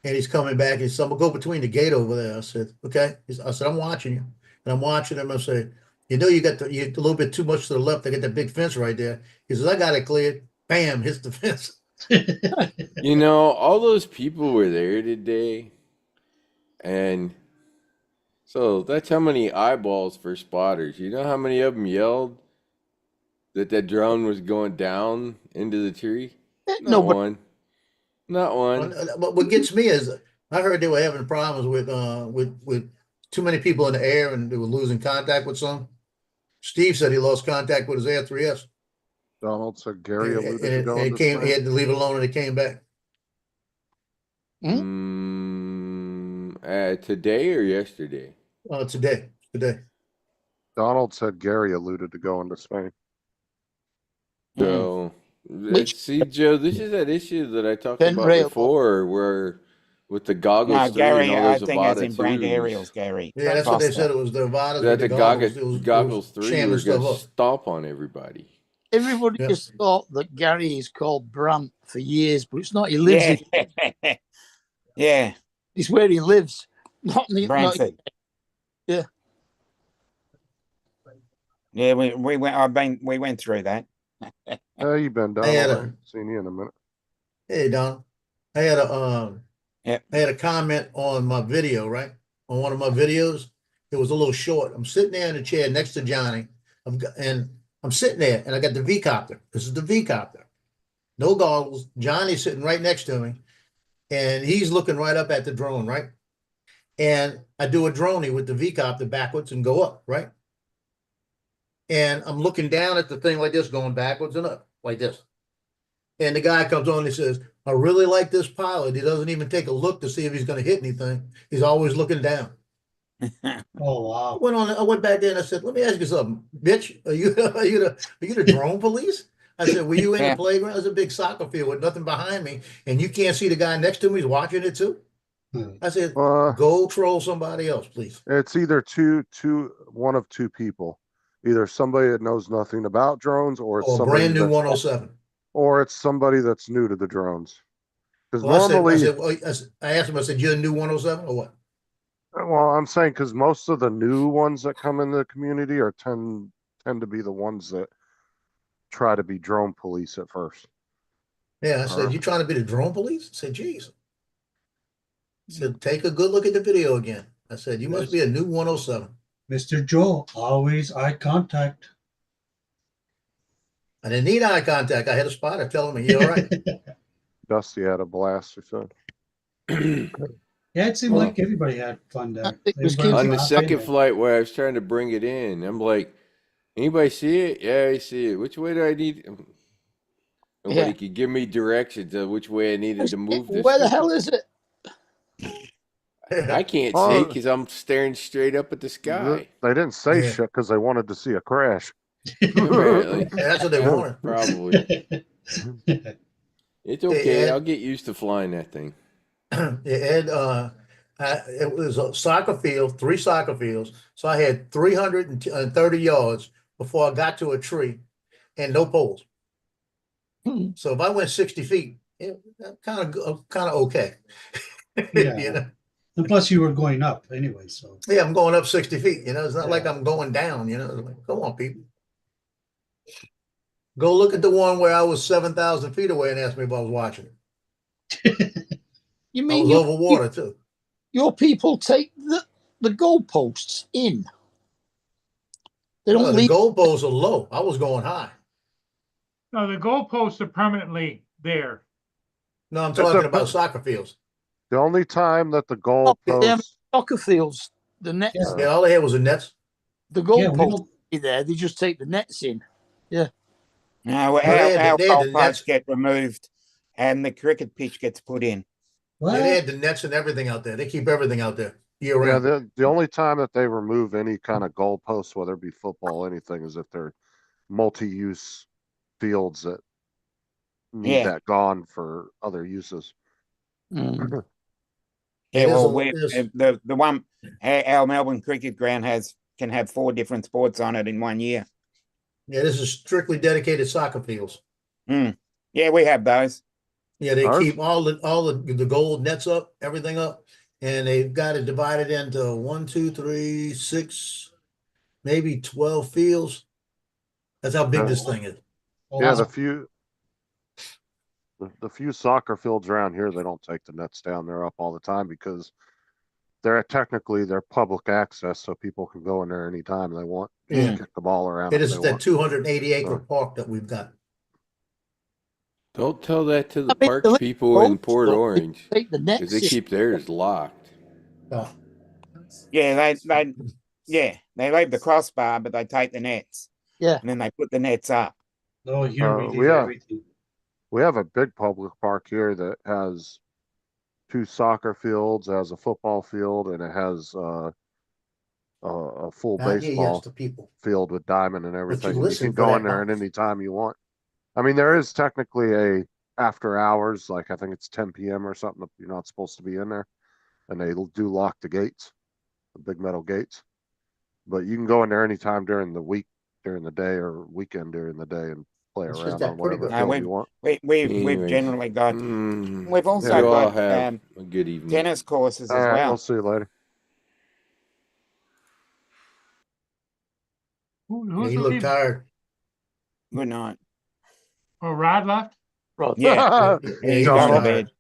And he's coming back. He said, "I'm gonna go between the gate over there." I said, "Okay." I said, "I'm watching you," and I'm watching him. I said, "You know, you're a little bit too much to the left. I got that big fence right there." He says, "I got it cleared." Bam! Hits the fence. You know, all those people were there today, and so that's how many eyeballs for spotters. You know how many of them yelled that drone was going down into the tree? Not Nobody. one. Not one. But what gets me is I heard they were having problems with too many people in the air and they were losing contact with some. Steve said he lost contact with his Air 3S. Donald said Gary And alluded to it going to came, he Spain. had to leave it alone and it came back. Today or yesterday? Today. Donald said Gary alluded to going to Spain. So, see, Joe, this is that issue that I talked Ben about Rail- before, where with the goggles No, 3 Gary, and all I those think as Avata in brand 2s. aerials, Gary. Yeah, that's what they Costa. said. It was the Avadas That with the the goggles. It was goggles 3 shamming were stuff going up. to stomp on everybody. Everybody Yeah. just thought that Gary is called Brant for years, but it's not. He lives in. Yeah, It's where he lives. Not Brantford. Yeah. Yeah, we went through that. How you been, Donald? I had I a- ain't seen you in a minute. Hey, Don. I had a Yep. I had a comment on my video, right? On one of my videos. It was a little short. I'm sitting there in a chair next to Johnny. And I'm sitting there and I got the V-copter. This is the V-copter. No goggles. Johnny's sitting right next to me. And he's looking right up at the drone, right? And I do a droney with the V-copter backwards and go up, right? And I'm looking down at the thing like this, going backwards and up like this. And the guy comes on and he says, "I really like this pilot. He doesn't even take a look to see if he's going to hit anything. He's always looking down." Oh wow. I went back there and I said, "Let me ask you something, bitch. Are you the drone police?" I said, "Were you in the playground? There's a big soccer field with nothing behind me, and you can't see the guy next to me. He's watching it too." I said, "Go troll somebody else, please." It's either one of two people. Either somebody that knows nothing about drones, or it's Or a somebody brand new that- 107. or it's somebody that's new to the drones. Because Well, normally, I asked him, I said, "You're a new 107 or what?" well, I'm saying because most of the new ones that come in the community tend to be the ones that try to be drone police at first. Yeah, I said, "You trying to be the drone police?" I said, "Geez." I said, "Take a good look at the video again." I said, "You must be a new 107. Mr. Joe, always eye contact. I didn't need eye contact. I had a spotter telling me, "You're all right." Dusty had a blast or something. Yeah, it seemed Well, like everybody had fun there. it was Everybody on the laughing. second flight where I was trying to bring it in, I'm like, anybody see it? Yeah, I see it. Which way do I need? Nobody Yeah. could give me directions of which way I needed to move this. Where the stupid- hell is it? I can't see Oh. because I'm staring straight up at the sky. They didn't say Yeah. shit because they wanted to see a crash. Apparently, Yeah, that's what they wanted. probably. It's okay. Ed. I'll get used to flying that thing. Yeah, Ed, it was a soccer field, 3 soccer fields. So I had 330 yards before I got to a tree and no poles. So if I went 60 feet, it kind of okay. Yeah. You know? And plus, you were going up anyway, so. Yeah, I'm going up 60 feet. You know, it's not like Yeah. I'm going down. You know, it's like, come on, people. Go look at the one where I was 7,000 feet away and ask me if I was watching it. You I mean was over water too. your people take the goalposts in? They don't No, the leave. goalposts are low. I was going high. No, the goalposts are permanently there. No, I'm It's a- talking about soccer fields. The only time that the Oh, them goalposts, soccer fields, the nets, Yeah. Yeah, all they had was a nets. the Yeah, we goalposts don't, be there. They just take the nets in. No, they our had the goalposts nets. get removed and the cricket pitch gets put in. what? They had the nets and everything out there. They keep everything out there year yeah, round. the only time that they remove any kind of goalposts, whether it be football, anything, is if they're multi-use fields that need Yeah. that gone for other uses. Mm. Yeah, There's well, there's- the one our Melbourne Cricket Ground can have 4 different sports on it in 1 year. Yeah, this is strictly dedicated soccer fields. Yeah, we have those. Yeah, they Ours? keep all the gold nets up, everything up, and they've got it divided into 1, 2, 3, 6, maybe 12 fields. That's how big this thing is. Oh, Yeah, wow. the few soccer fields around here, they don't take the nets down. They're up all the time because they're public access, so people can go in there anytime they want. Yeah. Kick the ball around. It if is they that want. 280 acre park that we've got. Don't tell that to the I mean, parks the people in boats Port don't Orange take the because nets they in. keep theirs locked. Oh, Yeah, they leave the crossbar, but they take the nets. Yeah. And then they put the nets up. No, here we we leave have- everything. We have a big public park here that has 2 soccer fields, has a football field, and it has a full not here, yes, baseball to people. field with diamond and everything. And you listen can for go that in there at box. any time you want. I mean, there is technically a after hours, like I think it's 10 p.m. or something. You're not supposed to be in there, and they do lock the gates, the big metal gates. But you can go in there anytime during the week, during the day, or weekend during the day, and play It's just around that on pretty whatever good. field we- you want. We've Anyways. generally got. Mm, We've also you all got have a good evening. tennis courses All as right, well. we'll see you later. Who, Yeah, who's he looked leaving? tired. Good night. Oh, Rod left? Right. Yeah, Yeah, he's he going to was bed. tired.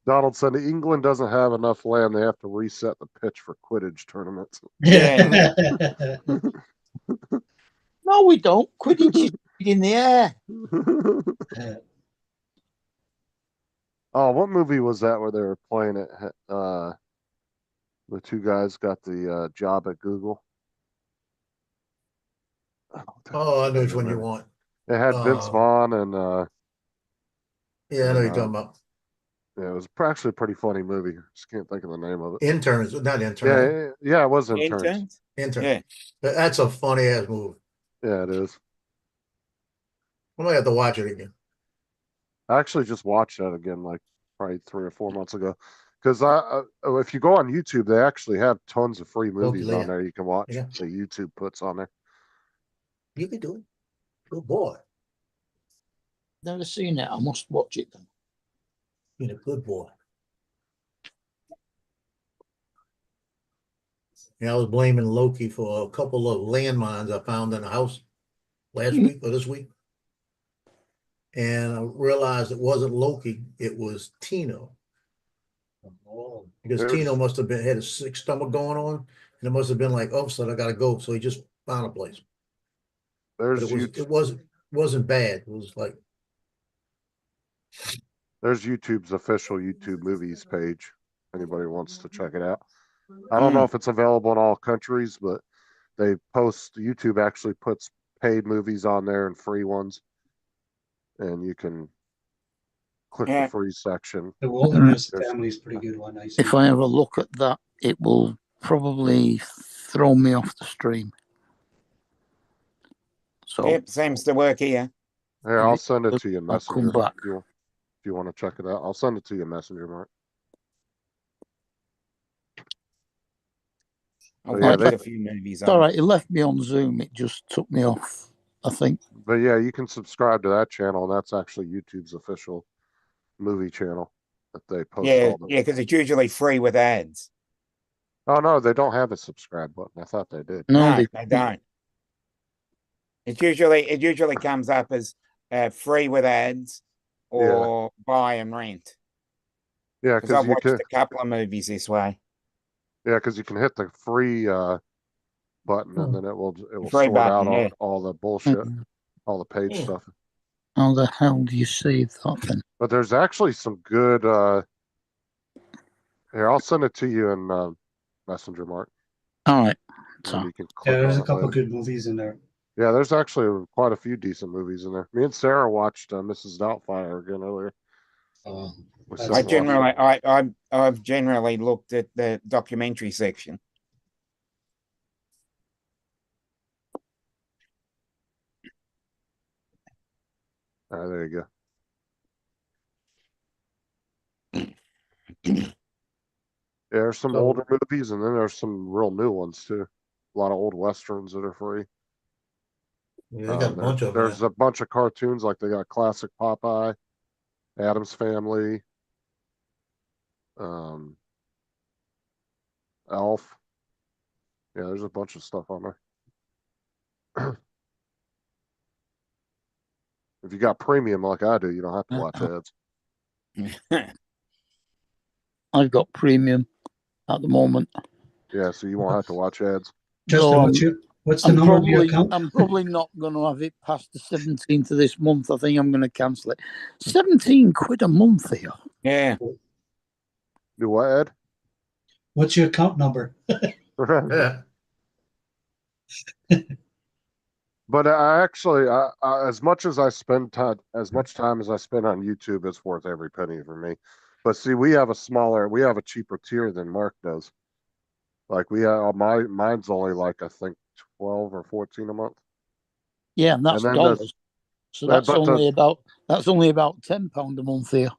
Donald said England doesn't have enough land. They have to reset the pitch for Quidditch tournaments. Yeah. No, we don't. Quidditch is in the air. Oh, what movie was that where they were playing it? The 2 guys got the job at Google. Oh, I know which one you want. It had Vince Uh, Vaughn and Yeah, I know you're talking about. yeah, it was actually a pretty funny movie. Just can't think of the name of it. Interns, not interns. Yeah, it was Interns. Interns? Intern. Yeah. That's a funny ass movie. Yeah, it is. I might have to watch it again. I actually just watched that again, like probably 3 or 4 months ago. Because if you go on YouTube, they actually have tons of free movies yeah. on there you can watch. Yeah. That YouTube puts on there. You can do it. Good boy. Never seen it. I must watch it then. Being a good boy. Yeah, I was blaming Loki for a couple of landmines I found in the house last week or this week. And I realized it wasn't Loki, it was Tino. Because There's- Tino must have had a sick stomach going on. And it must have been like, oh, so I gotta go. So he just found a place. But There's it wasn't bad. It was like, there's YouTube's official YouTube movies page, anybody wants to check it out. I don't know if it's available in all countries, but they post, YouTube actually puts paid movies on there and free ones. And you can click Yeah. the free section. The Wilderness There's- Family is a pretty good one. I see. If I have a look at that, it will probably throw me off the stream. So Yep, seems to work here. Here, I'll send it to you in I'll come Messenger. back. If you want to check it out, I'll send it to you in Messenger, Mark. I'll Oh, yeah, watch they- a few movies it's all on. right. It left me on Zoom. It just took me off, I think. But yeah, you can subscribe to that channel. And that's actually YouTube's official movie channel that they post Yeah, all the. yeah, because it's usually free with ads. Oh no, they don't have a subscribe button. I thought they did. No, No, they don't. It usually comes up as free with ads or buy and rent. Yeah, Because I've because you watched can. a couple of movies this way. Yeah, because you can hit the free button and then it will Free sort button, out yeah. all the bullshit, Mhm. all the page Yeah. stuff. How the hell do you save that then? But there's actually some good. Here, I'll send it to you in Messenger, Mark. All right. And So you can click Yeah, there's on a it couple later. good movies in there. Yeah, there's actually quite a few decent movies in there. Me and Sarah watched Mrs. Doubtfire again earlier. We That's sat I and generally, watched it. I've generally looked at the documentary section. There you go. Yeah, there's some So- older movies and then there's some real new ones too. A lot of old westerns that are free. Yeah, they got a There- bunch of them. There's a bunch of cartoons like they got classic Popeye, Addams Family, Elf. Yeah, there's a bunch of stuff on there. If you got premium like I do, you don't have to watch ads. I've got premium at the moment. Yeah, so you won't have to watch ads. Justin, So, what's the number of your account? I'm probably not going to have it past the 17th of this month. I think I'm going to cancel it. 17 quid a month here. Yeah. Do what, Ed? What's your account number? Yeah. But I actually, as much as I spend time, as much time as I spend on YouTube, it's worth every penny for me. But see, we have a cheaper tier than Mark does. Like mine's only like I think 12 or 14 a month. Yeah, and that's then dollars. So but that's only about £10 a month here.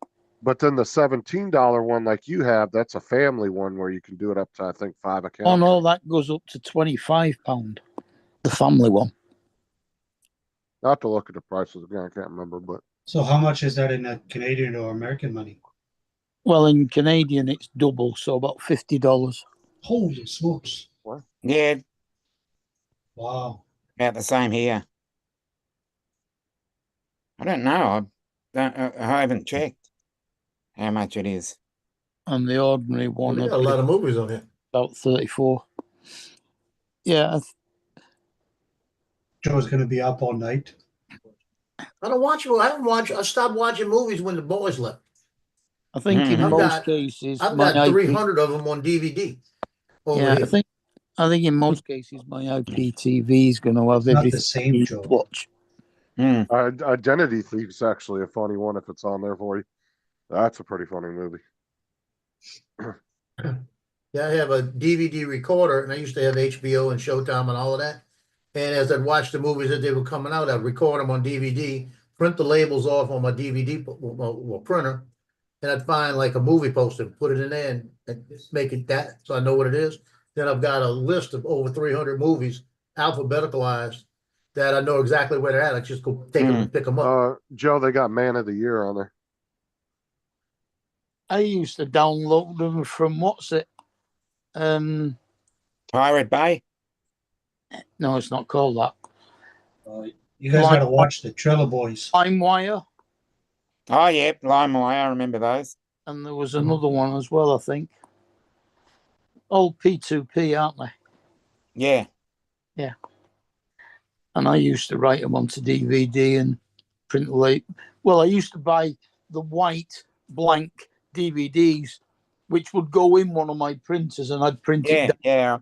But then the $17 one, like you have, that's a family one where you can do it up to I think 5 accounts. Oh no, that goes up to £25. The family one. I have to look at the prices again. I can't remember, but So how much is that in Canadian or American money? Well, in Canadian, it's double, so about $50. Holy smokes! Yeah, Wow. about the same here. I don't know. I haven't checked how much it is. And the ordinary Well, one they would got a be lot of movies on here. about 34. Yeah, Joe's gonna be up all night. I don't watch. I stopped watching movies when the boys left. I think in I've most got- cases, I've my got IP 300 of them on DVD. Over Yeah, here. I think in most cases, my IPTV is going to have Not the everything same, you Joe. watch. Identity Thief is actually a funny one if it's on there for you. That's a pretty funny movie. Yeah, I have a DVD recorder, and I used to have HBO and Showtime and all of that. And as I'd watch the movies that they were coming out, I'd record them on DVD, print the labels off on my DVD printer, and I'd find like a movie poster, put it in there, and make it that so I know what it is. Then I've got a list of over 300 movies, alphabeticalized, that I know exactly where they're at. I just go take them and pick them up. Joe, they got Man of the Year on there. I used to download them from Pirate Bay? No, it's not called that. You guys gotta watch the Trailer Boys. LimeWire, Oh, yeah, LimeWire. I remember those. and there was another one as well, I think. Old P2P, aren't they? Yeah. Yeah. And I used to write them onto DVD and print late. Well, I used to buy the white blank DVDs which would go in one of my printers, and I'd print it Yeah, down. yeah.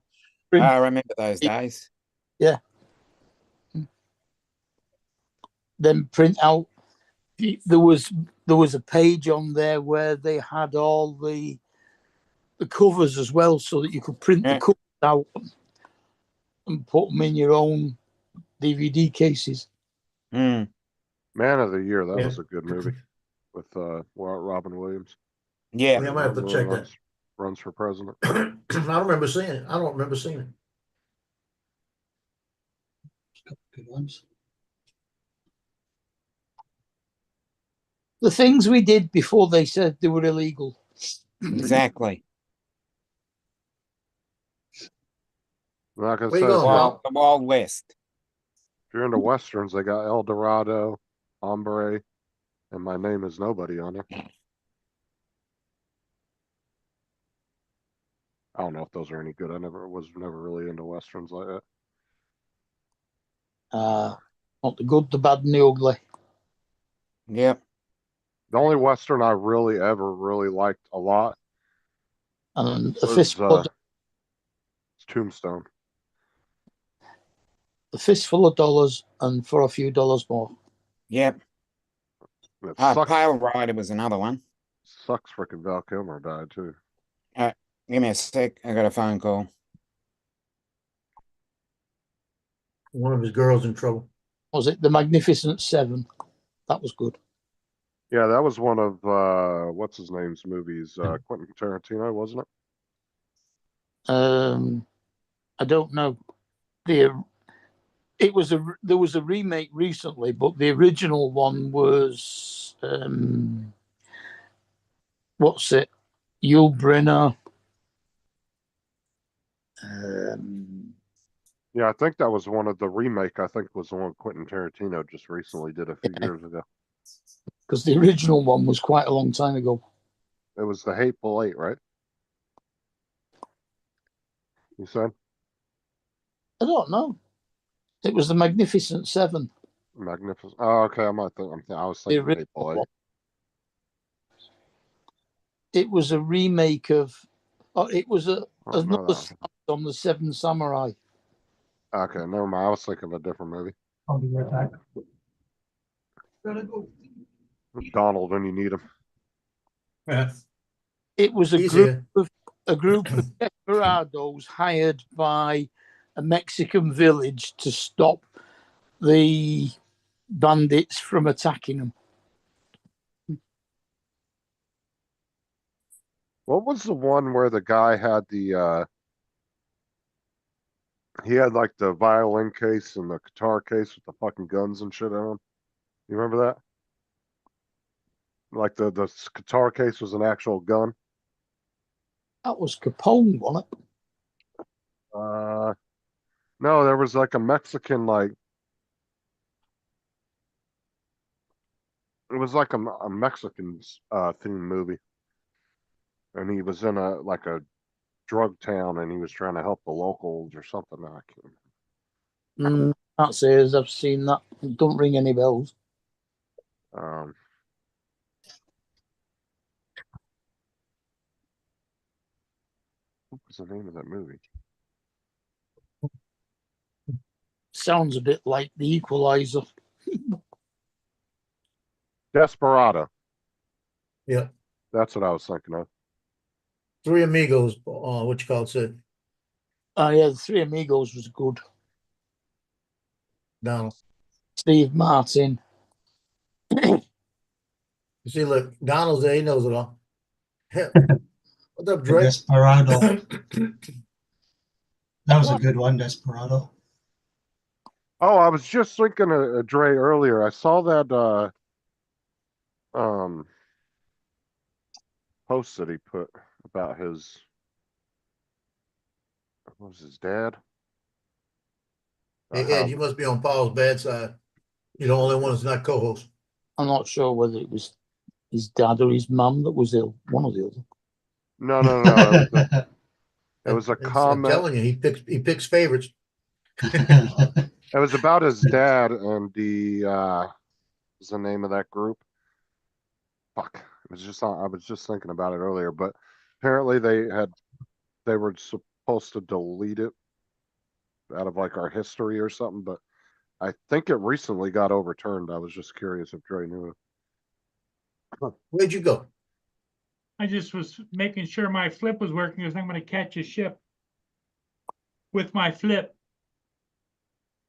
Print- I remember those days. Then print out. There was a page on there where they had all the covers as well, so that you could print Yeah. the covers out and put them in your own DVD cases. Mm. Man of the Year, that Yeah. was a good movie with Robin Williams. Yeah. Yeah, I might have to check that. Runs for president. I don't remember seeing it. I don't remember seeing it. Good ones. The things we did before they said they were illegal. Exactly. Like I Where said, you going, Bob? The Wild West. if you're into westerns, they got El Dorado, Hombre, and My Name Is Nobody on there. I don't know if those are any good. I was never really into westerns like that. Not the good, the bad, and the ugly. Yep. The only western I really ever really liked a lot And a was fistful, Tombstone. a fistful of dollars, and for a few dollars more. Yep. It sucks. Pale Rider was another one. Sucks freaking Val Kilmer died too. Give me a sec. I got a phone call. One of his girls in trouble. Was it The Magnificent Seven? That was good. Yeah, that was one of what's his name's movies, Quentin Tarantino, wasn't it? I don't know. There was a remake recently, but the original one was what's it? Yul Brynner. Yeah, I think that was one of the remake. I think was the one Quentin Tarantino just recently did a few years ago. Because the original one was quite a long time ago. It was The Hateful Eight, right? You said I don't know. It was The Magnificent Seven. Magnificent. Oh, okay. I was The thinking original Hateful Eight. one. It was a remake of. It was Oh, no, another that- on the Seven Samurai. Okay, never mind. I was thinking of a different movie. I'll be right back. Donald when you need him. Yeah. It was He's here. a group of desperados hired by a Mexican village to stop the bandits from attacking them. What was the one where the guy had he had like the violin case and the guitar case with the fucking guns and shit on them? You remember that? Like the guitar case was an actual gun? That was Capone, wasn't it? No, there was like a Mexican like it was like a Mexican themed movie. And he was in a drug town and he was trying to help the locals or something. I can't Can't say as I've seen that. It don't ring any bells. What was the name of that movie? Sounds a bit like The Equalizer. Desperado. Yeah. That's what I was thinking of. Three Amigos, what you call it, said Oh yeah, The Three Amigos was good. Donald. Steve Martin. You see, look, Donald's there, he knows it all. Hell, what's up, Dre? Desperado. That was a good one, Desperado. Oh, I was just thinking of Dre earlier. I saw that post that he put about his what was his dad? Hey, Ed, you must be on Paul's bad side. You're the only one that's not co-host. I'm not sure whether it was his dad or his mum that was ill. One or the other. No. It was a I'm comment. telling you, he picks favorites. It was about his dad and the what's the name of that group? Fuck. I was just thinking about it earlier, but apparently they were supposed to delete it out of like our history or something, but I think it recently got overturned. I was just curious if Dre knew it. Where'd you go? I just was making sure my flip was working because I'm gonna catch a ship with my flip.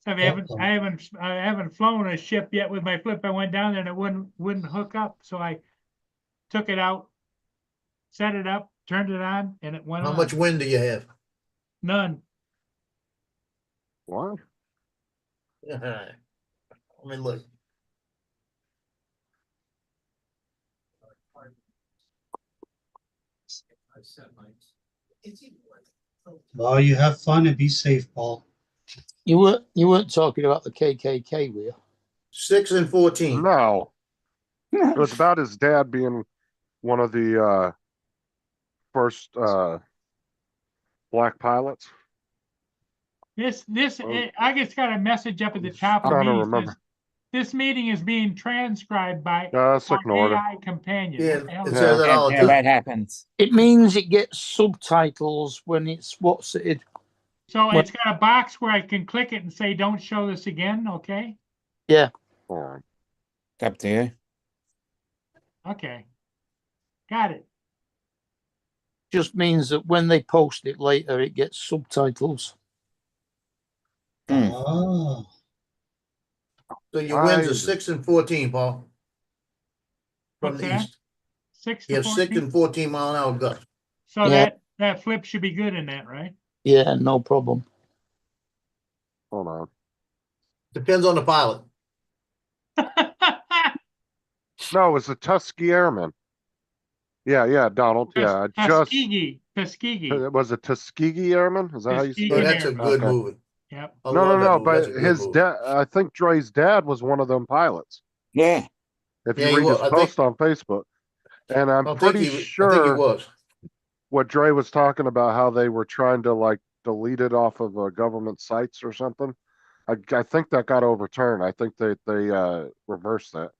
So I haven't flown a ship yet with my flip. I went down there and it wouldn't hook up. So I took it out, set it up, turned it on, and it went How on. much wind do you have? None. What? I mean, look. Well, you have fun and be safe, Paul. You weren't talking about the KKK, were you? 6 and 14. No, it was about his dad being one of the first black pilots. I just got a message up at the top of Trying to me. It remember. says, this meeting is being transcribed by Let's our ignore it. AI companion. Yeah, What the hell it is says that? that all the Yeah, time. that happens. It means it gets subtitles when it's what's it. So it's got a box where I can click it and say, don't show this again, okay? Yeah. Hold on. It's up to you. Okay. Got it. Just means that when they post it later, it gets subtitles. Oh, So your winds are Why? 6 and 14, Paul. From What's the that? east. 6 You to have 6 14. and 14 mile an hour gusts. So Yeah. that flip should be good in that, right? Yeah, no problem. Hold on. Depends on the pilot. No, it was the Tuskegee Airmen. Yeah, Donald. Yeah, I just Tuskegee. it was a Tuskegee Airman. Is that how you Tuskegee. spell Oh, it? that's a good Okay. movie. Yep. I No, love that movie. but That's a good his movie. dad. I think Dre's dad was one of them pilots. Yeah. If Yeah, you he read his was. I post on Facebook, and I'm I think pretty he, I think he sure was. what Dre was talking about, how they were trying to like delete it off of government sites or something. I think that got overturned. I think they reversed that.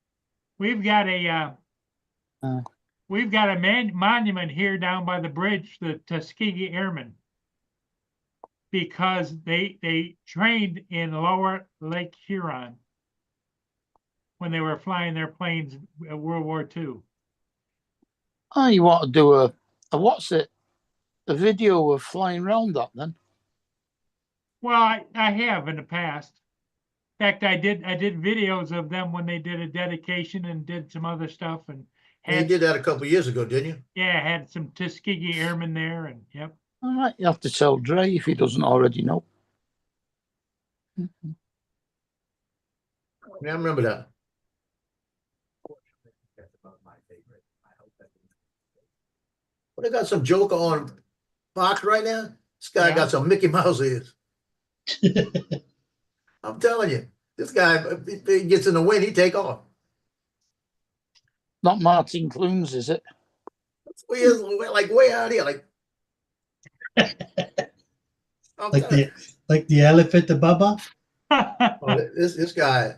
We've got a Uh. monument here down by the bridge, the Tuskegee Airmen, because they trained in Lower Lake Huron when they were flying their planes in World War II. Oh, you want to do a what's it? A video of flying around that then? Well, I have in the past. In fact, I did videos of them when they did a dedication and did some other stuff and And you did that a couple of years ago, didn't you? Yeah, had some Tuskegee Airmen there and yep. All right, you have to tell Dre if he doesn't already know. Yeah, I remember that. Well, they got some Joker on Fox right now. This guy Yeah. got some Mickey Mouse ears. I'm telling you, this guy, if he gets in the wind, he take off. Not Martin Clunes, is it? He is like way out here, like. I'm telling you. like the elephant, the Bubba. Oh, this guy,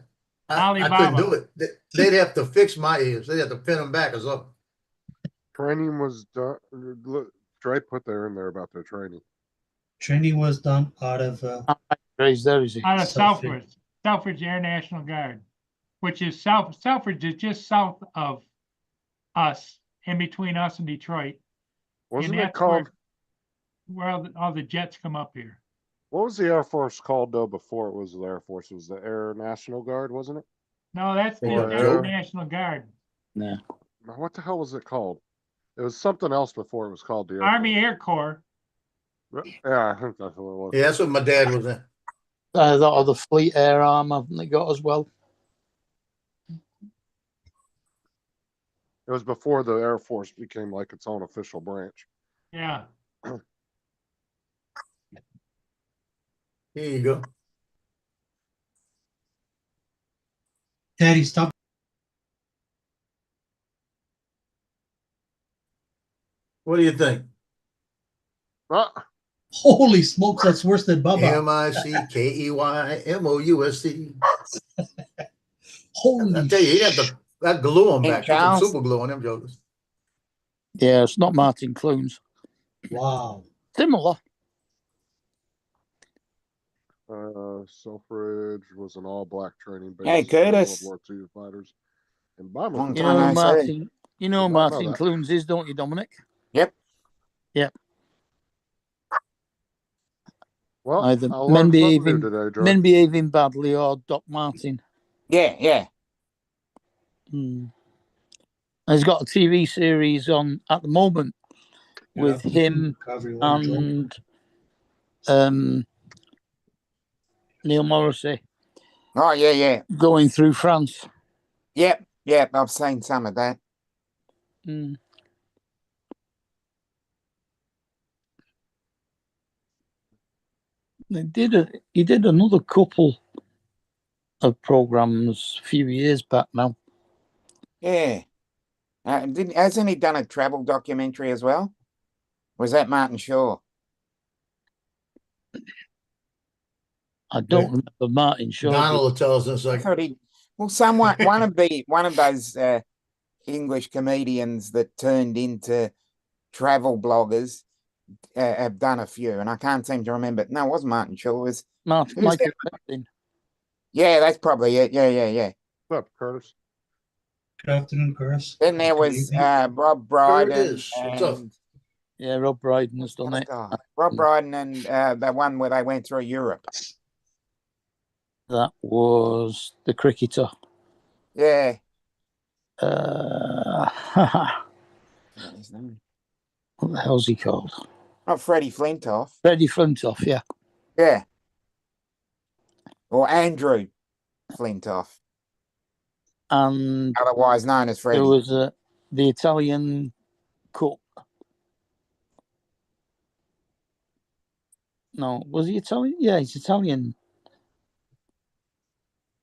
I Alibaba. couldn't do it. They'd have to fix my ears. They'd have to pin them back or something. Training was done. Look, Dre put there in there about their training. Training was done out of Dre's there, is he? Out of Selfridge. Selfridge Air National Guard, which is Selfridge is just south of us, in between us and Detroit. Wasn't And it that's called? where all the jets come up here? What was the Air Force called though before it was the Air Force? It was the Air National Guard, wasn't it? No, that's the Or Air Joe. National Guard. Yeah. What the hell was it called? It was something else before it was called the Air Army Force. Air Corps. Yeah, I think that's what it was. Yeah, that's what my dad was in. That or the Fleet Air Arm, haven't they got as well? It was before the Air Force became like its own official branch. Yeah. Here you go. Daddy, stop. What do you think? Ah, Holy smokes, that's worse than Bubba. MICKEYMOUSC. Holy I tell you, he had that glue on King back. Put some Charles. super glue on them jokers. Yeah, it's not Martin Clunes. Wow. Similar. Selfridge was an all-black training base. Hey, for World Curtis. War II fighters. In Birmingham. Long You time know no see. Martin. You know Did not know Martin that. Clunes is, don't you, Dominic? Yep. Well, Either I men learned something new behaving today, George. men behaving badly or Doc Martin. Yeah, yeah. Hmm. And he's got a TV series on at the moment with him and Neil Morrissey Oh, yeah, yeah. going through France. Yep, yep. I've seen some of that. Hmm. He did another couple of programs a few years back now. Yeah. Hasn't he done a travel documentary as well? Was that Martin Shaw? I don't remember Martin Shaw. Donald will tell us in a I second. thought he. Well, one of those English comedians that turned into travel bloggers have done a few, and I can't seem to remember. No, it wasn't Martin Shaw. It was who's Michael that? Repton. Yeah, that's probably it. Yeah. What's up, Curtis? Good afternoon, Chris. Then there Good was evening. Rob Brydon Curtis, what's up? and Yeah, Rob Brydon has done other it. guy. Rob Brydon and the one where they went through Europe. That was the cricketer. Yeah. What Forgot his name. the hell's he called? Not Freddie Flintoff. Freddie Flintoff, yeah. Yeah. Or Andrew Flintoff, And otherwise known as Freddie. there was the Italian cook. No, was he Italian? Yeah, he's Italian.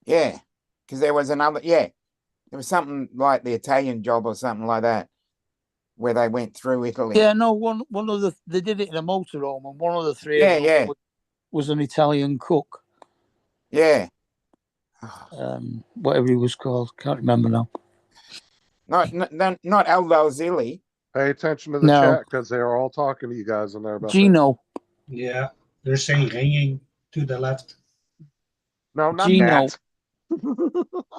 Yeah, because there was another. Yeah, there was something like the Italian Job or something like that, where they went through Italy. Yeah, no, one of the they did it in a motorhome, and one of the three of them Yeah. was an Italian cook. Yeah. Whatever he was called, can't remember now. Not Aldo Zilli. Pay attention to the No. chat because they are all talking to you guys in there about that. Gino. Yeah, they're saying ringing to the left. No, not Gino. that.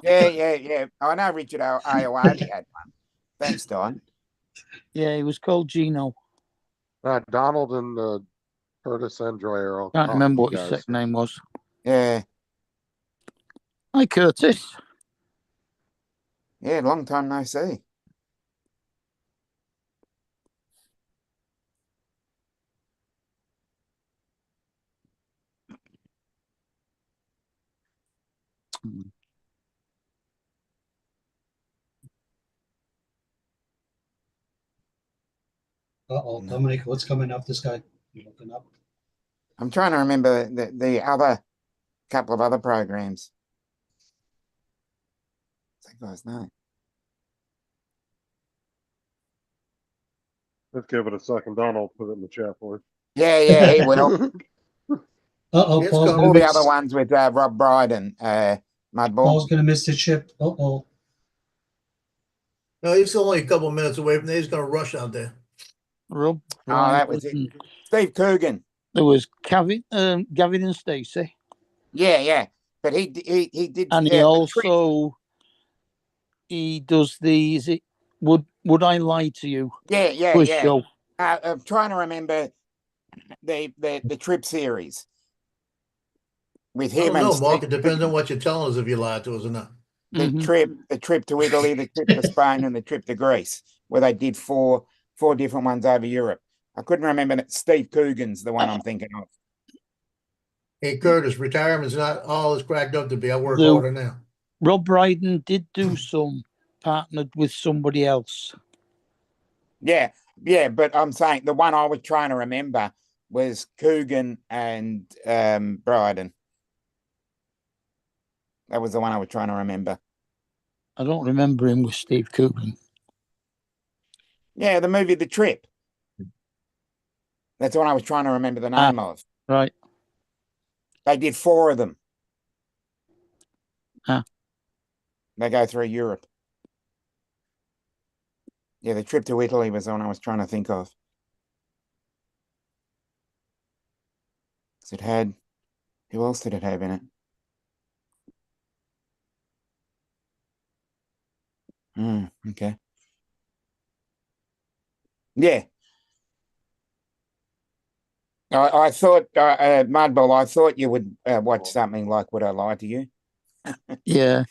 Yeah. I know Richard Ayoade had one. Thanks, Don. Yeah, he was called Gino. Donald and Curtis and Joy are all Can't talking remember to what you his guys. second name was. Yeah. Hi, Curtis. Yeah, long time no see. Uh-oh, Dominic, what's coming up this guy? You looking up? I'm trying to remember the other couple of other programs. What's that guy's name? Let's give it a second. Donald put it in the chat for us. Yeah, he will. Uh-oh, Yes, Paul's go. gonna All the miss. other ones with Rob Brydon, Mudball. Paul's gonna miss the chip. Uh-oh. No, he's only a couple minutes away from there. He's going to rush out there. Rob. Oh, that was it. Brydon. Steve Coogan. There was Gavin and Stacey, Yeah. But he did. and he the also he does the. Is it Would I Lie to You? Yeah. Quiz show. I'm trying to remember the trip series with I him don't and know, Mark. Steve It depends on Coogan. what you're telling us if you lied to us or not. The Mhm. trip to Italy, the trip to Spain, and the trip to Greece, where they did four different ones over Europe. I couldn't remember that. Steve Coogan's the one I'm thinking of. Hey, Curtis, retirement's not all it's cracked up to be. I work No. harder now. Rob Brydon did do some partnered with somebody else. Yeah, but I'm saying the one I was trying to remember was Coogan and Brydon. That was the one I was trying to remember. I don't remember him with Steve Coogan. Yeah, the movie The Trip. That's the one I was trying to remember the name of. Right. They did 4 of them. Ah. They go through Europe. Yeah, the trip to Italy was the one I was trying to think of. 'Cause it had, who else did it have in it? Okay. Yeah. I thought, Mudball, I thought you would watch something like Would I Lie to You? Yeah.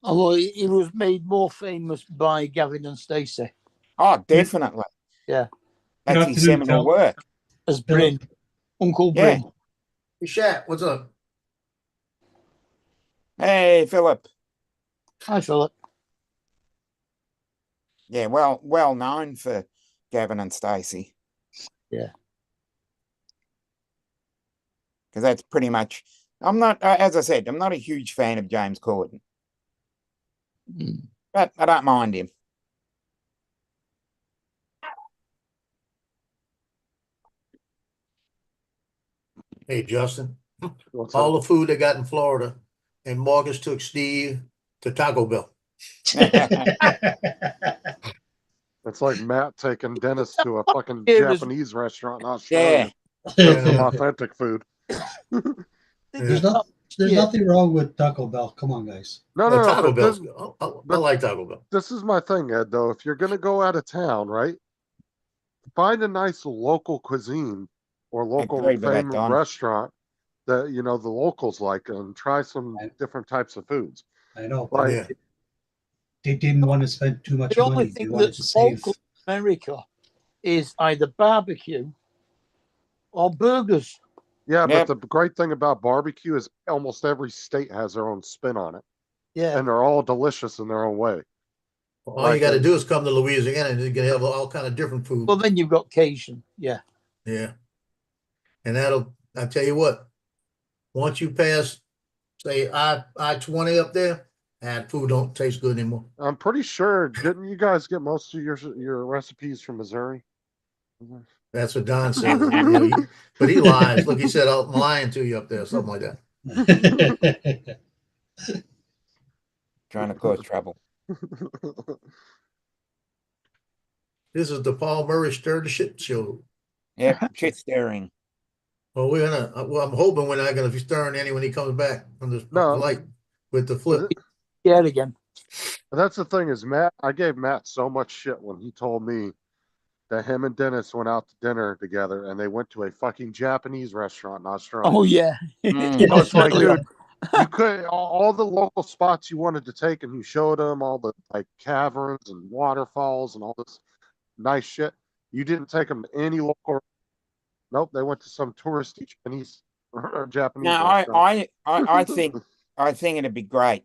Although it was made more famous by Gavin and Stacey Oh, definitely. Yeah. That's his afternoon, seminal Phil. work. as Bryn, Uncle Yeah. Bryn. Hey, Shat, what's up? Hey, Philip. Hi, Philip. Yeah, well known for Gavin and Stacey. Yeah. Because that's pretty much. I'm not, as I said, I'm not a huge fan of James Corden, Mm. but I don't mind him. Hey, Justin, What's all up? the food they got in Florida, and Marcus took Steve to Taco Bell. It's like Matt taking Dennis to a fucking Here is- Japanese restaurant in Australia. Yeah. For some authentic food. There's not, there's Yeah. nothing wrong with Taco Bell. Come on, guys. No, No, no, Taco no, but Bell's this, good. I like Taco Bell. this is my thing, Ed, though. If you're going to go out of town, right? Find a nice local cuisine or local agree with that, favorite Don. restaurant that, you know, the locals like and try some Right. different types of foods. I know. Like, Yeah. They didn't want to spend too much The only money. They thing wanted to that's save. local in America is either barbecue or burgers. yeah, Yep. but the great thing about barbecue is almost every state has their own spin on it. Yeah. And they're all delicious in their own way. All Like you got to a- do is come to Louisiana and you can have all kind of different food. Well, then you've got Cajun. Yeah. Yeah. And I tell you what, once you pass, say, I-20 up there, that food don't taste good anymore. I'm pretty sure, didn't you guys get most of your recipes from Missouri? That's what Don says. You know, but he lies. Look, he said, I'm lying to you up there, something like that. Trying to cause trouble. This is the Paul Murray Stir the Shit Show. Yep, shit stirring. Well, I'm hoping we're not going to be stirring any when he comes back from the No. light with the flip. Yeah, again. That's the thing is I gave Matt so much shit when he told me that him and Dennis went out to dinner together and they went to a fucking Japanese restaurant in Australia. Oh, yeah. Mm. Yeah, It's like, early on. dude, you could all the local spots you wanted to take, and you showed them all the like caverns and waterfalls and all this nice shit. You didn't take them to any local. Nope, they went to some touristy Chinese or Japanese No, restaurant. I think it'd be great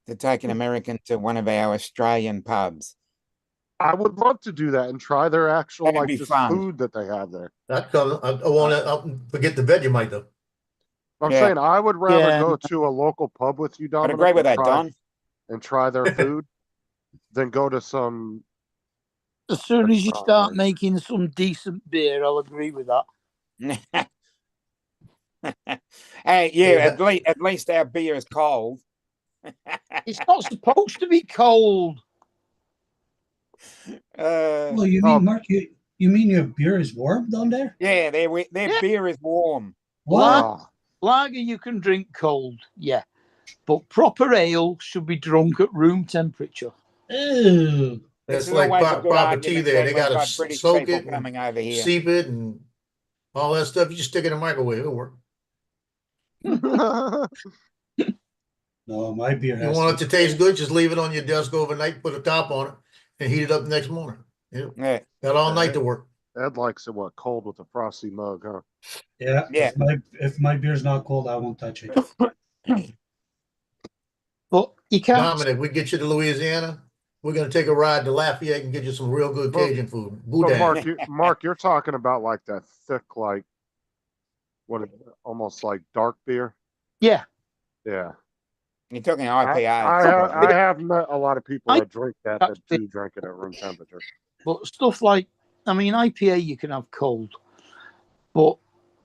to take an American to one of our Australian pubs. I would love to do that and try their actual That'd like be just fun. food that they have there. I want to forget the Vegemite though. I'm Yeah. saying I would rather Yeah. go to a local pub with you, I'd Dominic, agree with and that, Don. and try their food than go to some. As soon as you Right. start making some decent beer, I'll agree with that. Hey, Yeah. yeah, at least our beer is cold. It's not supposed to be cold. Well, you mean, Mark, you mean your beer is warm down there? Yeah, their Yeah. beer is warm. What? Oh, Lager you can drink cold, yeah. But proper ale should be drunk at room temperature. Ew. It's This is like always a good proper tea argument there. They when got we've to British soak people it and coming over here. seep it and all that stuff. You just stick it in the microwave. It'll work. No, my beer You has want it be to taste good, just leave it on your desk overnight, put a top on it, and heat it up the next morning. You Yeah, got all night to work. Ed likes it cold with a frosty mug, huh? Yeah. Yeah. If my beer's not cold, I won't touch it. But you can't. Dominic, we get you to Louisiana. We're gonna take a ride to Lafayette and get you some real good Well, Cajun food. So Boudin. Mark, you're talking about like that thick, like almost like dark beer. Yeah. Yeah, you're talking I IPA. have met a lot of people I- that drink that do drink it at room temperature. But stuff like, I mean, IPA you can have cold, but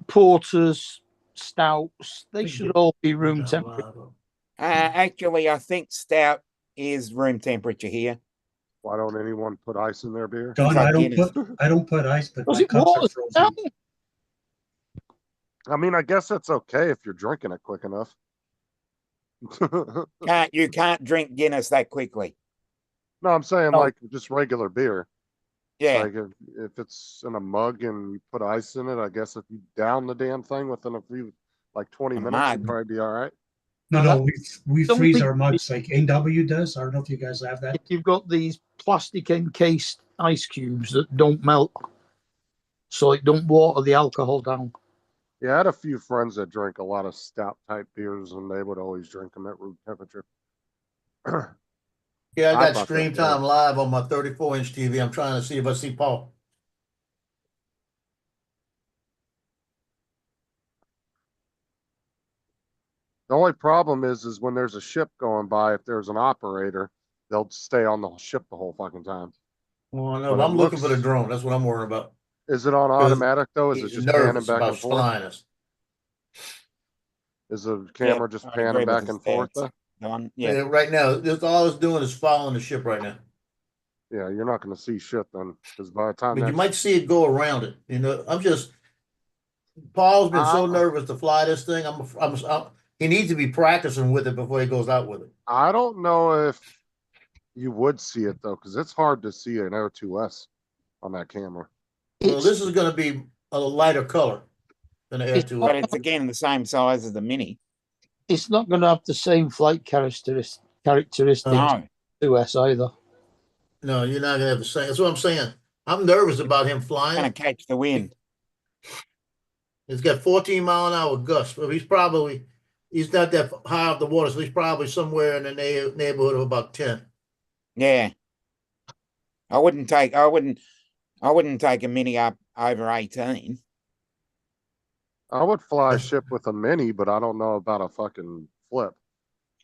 porters, stouts, they should all be room temperature. Actually, I think stout is room temperature here. Why don't anyone put ice in their beer? John, like I don't Guinness. put ice, but Was my it cups are watered frozen. down? I mean, I guess that's okay if you're drinking it quick enough. No, You can't drink Guinness that quickly. I'm saying No. like just regular beer. Yeah. Like if it's in a mug and you put ice in it, I guess if you down the damn thing within a few, like 20 A minutes, you'd mug? probably be all right. No, we Don't freeze think- our mugs like NW does. I don't know if you guys have that. If you've got these plastic encased ice cubes that don't melt, so it don't water the alcohol down. Yeah, I had a few friends that drink a lot of stout type beers, and they would always drink them at room temperature. Yeah, I I got thought Stream that, Time live on my 34-inch TV. I'm trying to see if I see Paul. The only problem is when there's a ship going by, if there's an operator, they'll stay on the ship the whole fucking time. Well, no, But it I'm looking for the looks- drone. That's what I'm worried about. Is it on automatic though? Is it He's just panning nervous back about and forth? flying us. Is the camera just I panning agree with back the and forth stats. though? Don. Yeah. Yeah. Right now, all it's doing is following the ship right now. Yeah, you're not going to see shit then, because by the time But you that might see it go around it. You know, Paul's been so Uh, nervous to fly this thing. He needs to be practicing with it before he goes out with it. I don't know if you would see it though, because it's hard to see an Air 2S on that camera. Well, this is going to be a lighter color than the Air It's 2. But it's again the same size as the Mini. It's not going to have the same flight characteristics No. to us either. No, you're not going to have the same. That's what I'm saying. I'm nervous about him Gonna flying. catch the wind. He's got 14-mile-an-hour gusts, but he's not that high off the water, so he's probably somewhere in the neighborhood of about 10. Yeah. I wouldn't take a Mini up over 18. I would fly a ship with a Mini, but I don't know about a fucking flip.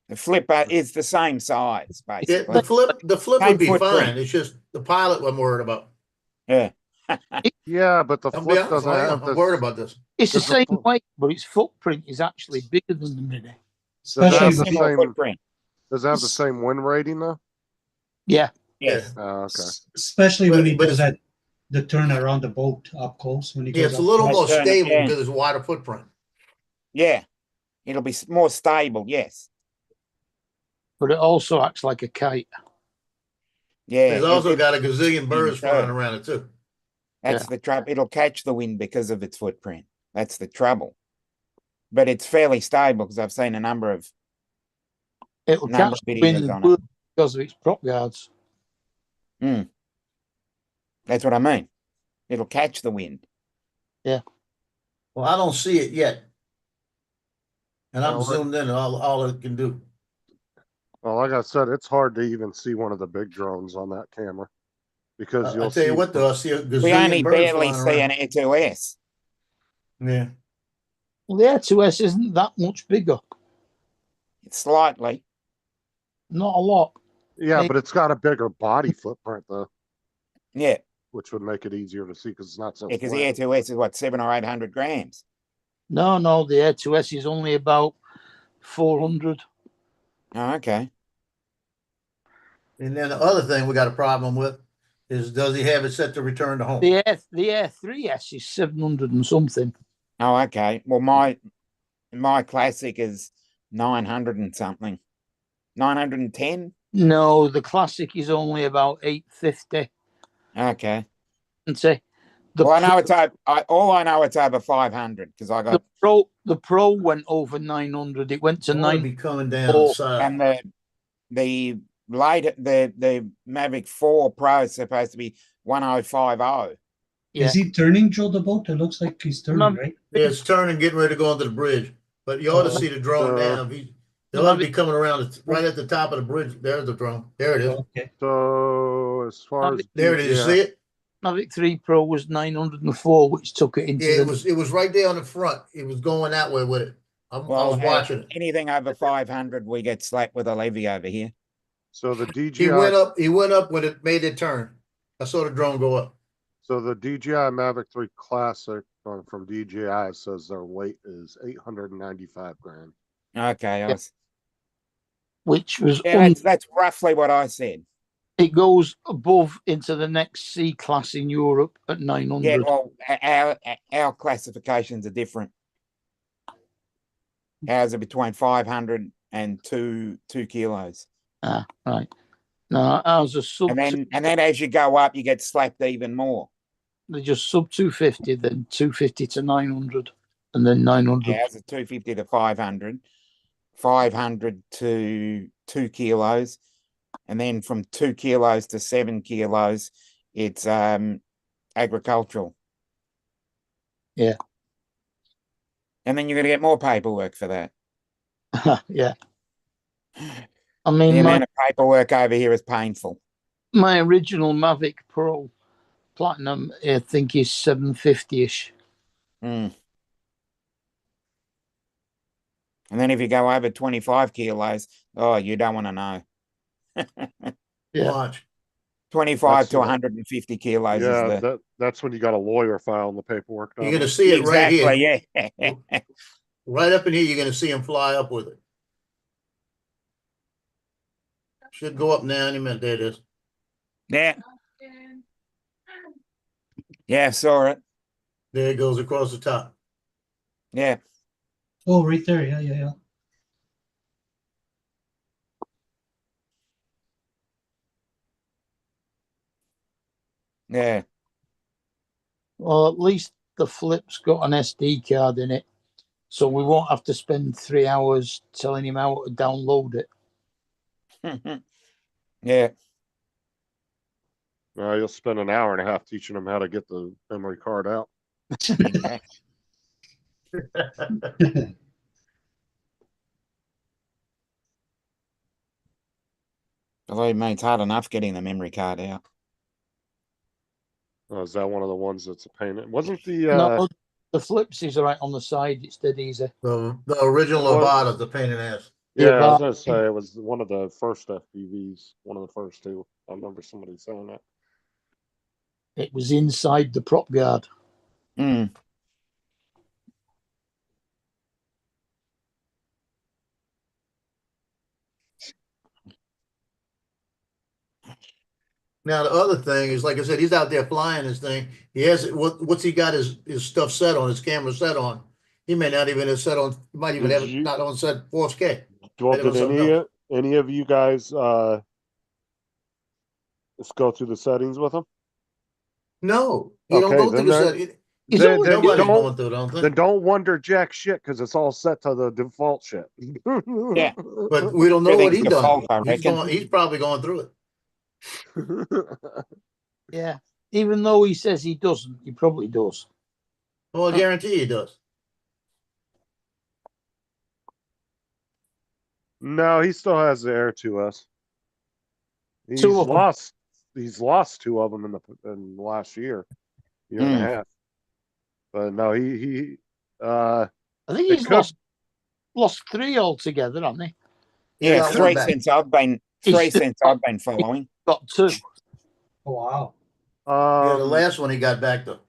The flipper is the same size, Yeah, basically. the flip Same would be footprint. fine. It's just the pilot I'm worried about. Yeah. Yeah, but the I'm flip honest, doesn't have I'm worried this. about this. It's the Does the same fl- weight, but its footprint is actually bigger than the Mini. Does it have Especially the Similar same? footprint. Does it have the same wind rating though? Yeah, Yes. Oh, okay. Especially when he But does the turn around the boat up close when he Yeah, goes it's a up. little Nice more turn, stable yeah. because it's a wider footprint. Yeah. It'll be more stable. Yes. but it also acts like a kite. Yeah. It's also got a gazillion birds Yeah. flying around it too. That's the trouble. It'll catch the wind because of its footprint. That's the trouble. But it's fairly stable because I've seen a number of It'll Number catch the videos wind on it. because of its prop guards. That's what I mean. It'll catch the wind. Well, I don't see it yet. And I'm Well, zoomed in all it can do. Well, like I said, it's hard to even see one of the big drones on that camera because I you'll tell see. you what though, I see a We only gazillion birds barely flying see around. an Air 2S. Yeah. Well, the Air 2S isn't that much bigger. It's slightly. Not a lot. Yeah, but it's got a bigger body footprint though, Yeah. which would make it easier to see because it's not so Because the Air flat. 2S is what, 700 or 800 grams. No, the Air 2S is only about 400. Oh, okay. And then the other thing we got a problem with is does he have it set to return to home? The Air 3S is 700 and something. Oh, okay. Well, my classic is 900 and something. 910? No, the Classic is only about 850. Okay. And say the Well, I know it's over, all I know it's over 500 because I got, the Pro went over 900. It went to It's gonna 9. be coming down the Oh, side. and the Mavic 4 Pro is supposed to be 1050. Yeah. Is he turning, Joe, the boat? It looks like he's turning, Mum- right? Yeah, it's turning, getting ready to go onto the bridge. But you ought to see the drone now. They'll ought to be coming around right at the top of the bridge. There's the drone. There it is. Okay. So as far as There it is. You yeah, see it? Mavic 3 Pro was 904, which took it into Yeah, the. it was right there on the front. It was going that way with it. I Well, was watching it. anything over 500, we get slapped with a levy over here. so the He DJI went up when it made it turn. I saw the drone go up. so the DJI Mavic 3 Classic from DJI says their weight is 895 grams. Okay. Which was That's roughly what I said. It goes above into the next C class in Europe at 900. Yeah, well, our classifications are different. Ours are between 500 and 2 kilos. Ah, right. No, ours are sub. And then as you go up, you get slapped even more. They're just sub 250, then 250 to 900, and then 900. Ours are 250 to 500, 500 to 2 kilos, and then from 2 kilos to 7 kilos, it's agricultural. Yeah. And then you're going to get more paperwork for that. Yeah. I The mean, amount of paperwork over here is painful. my original Mavic Pro Platinum, I think, is 750-ish. Mm. And then if you go over 25 kilos, oh, you don't want to know. Yeah. Watch. 25 That's to 150 kilos Yeah, is the that's when you got a lawyer filing the paperwork. You're gonna see it exactly, right here. yeah. Right up in here, you're gonna see him fly up with it. Should go up now any minute. There it is. Yeah. Yeah, I saw it. There it goes across the top. Yeah. Oh, right there. Yeah, yeah, yeah. Yeah. Well, at least the Flip's got an SD card in it, so we won't have to spend 3 hours telling him how to download it. Yeah. You'll spend an hour and a half teaching them how to get the memory card out. Believe me, it's hard enough getting the memory card out. Is that one of the ones that's a pain? Wasn't the No, the Flips is right on the side. It's dead easy. The original Well- Avada's the pain in the ass. yeah, I was but- gonna say it was one of the first FPVs, one of the first two. I remember somebody saying that. It was inside the prop guard. Mm. Now the other thing is, like I said, he's out there flying his thing. He has what's he got his stuff set on, his camera set on. He may not even have set on. He might even have it not on set Force K. Well, Maybe it was did something any of you guys let's go through the settings with them? No, you don't Okay, go then through the there- set. He's Then, always then Nobody's don't, going through it, I don't then think. don't wonder jack shit because it's all set to the default shit. Yeah. But we don't know what Everything's he's done. default, I reckon. He's probably going through it. Yeah. Even though he says he doesn't, he probably does. Well, I guarantee he does. No, he still has the Air 2S. He's Two of 'em. lost two of them in the last year and a half. But no, I think It he's could- lost 3 altogether, hasn't he? Yeah, got one three back. since I've been following. Got 2. Oh, wow. Yeah, the last one he got back though.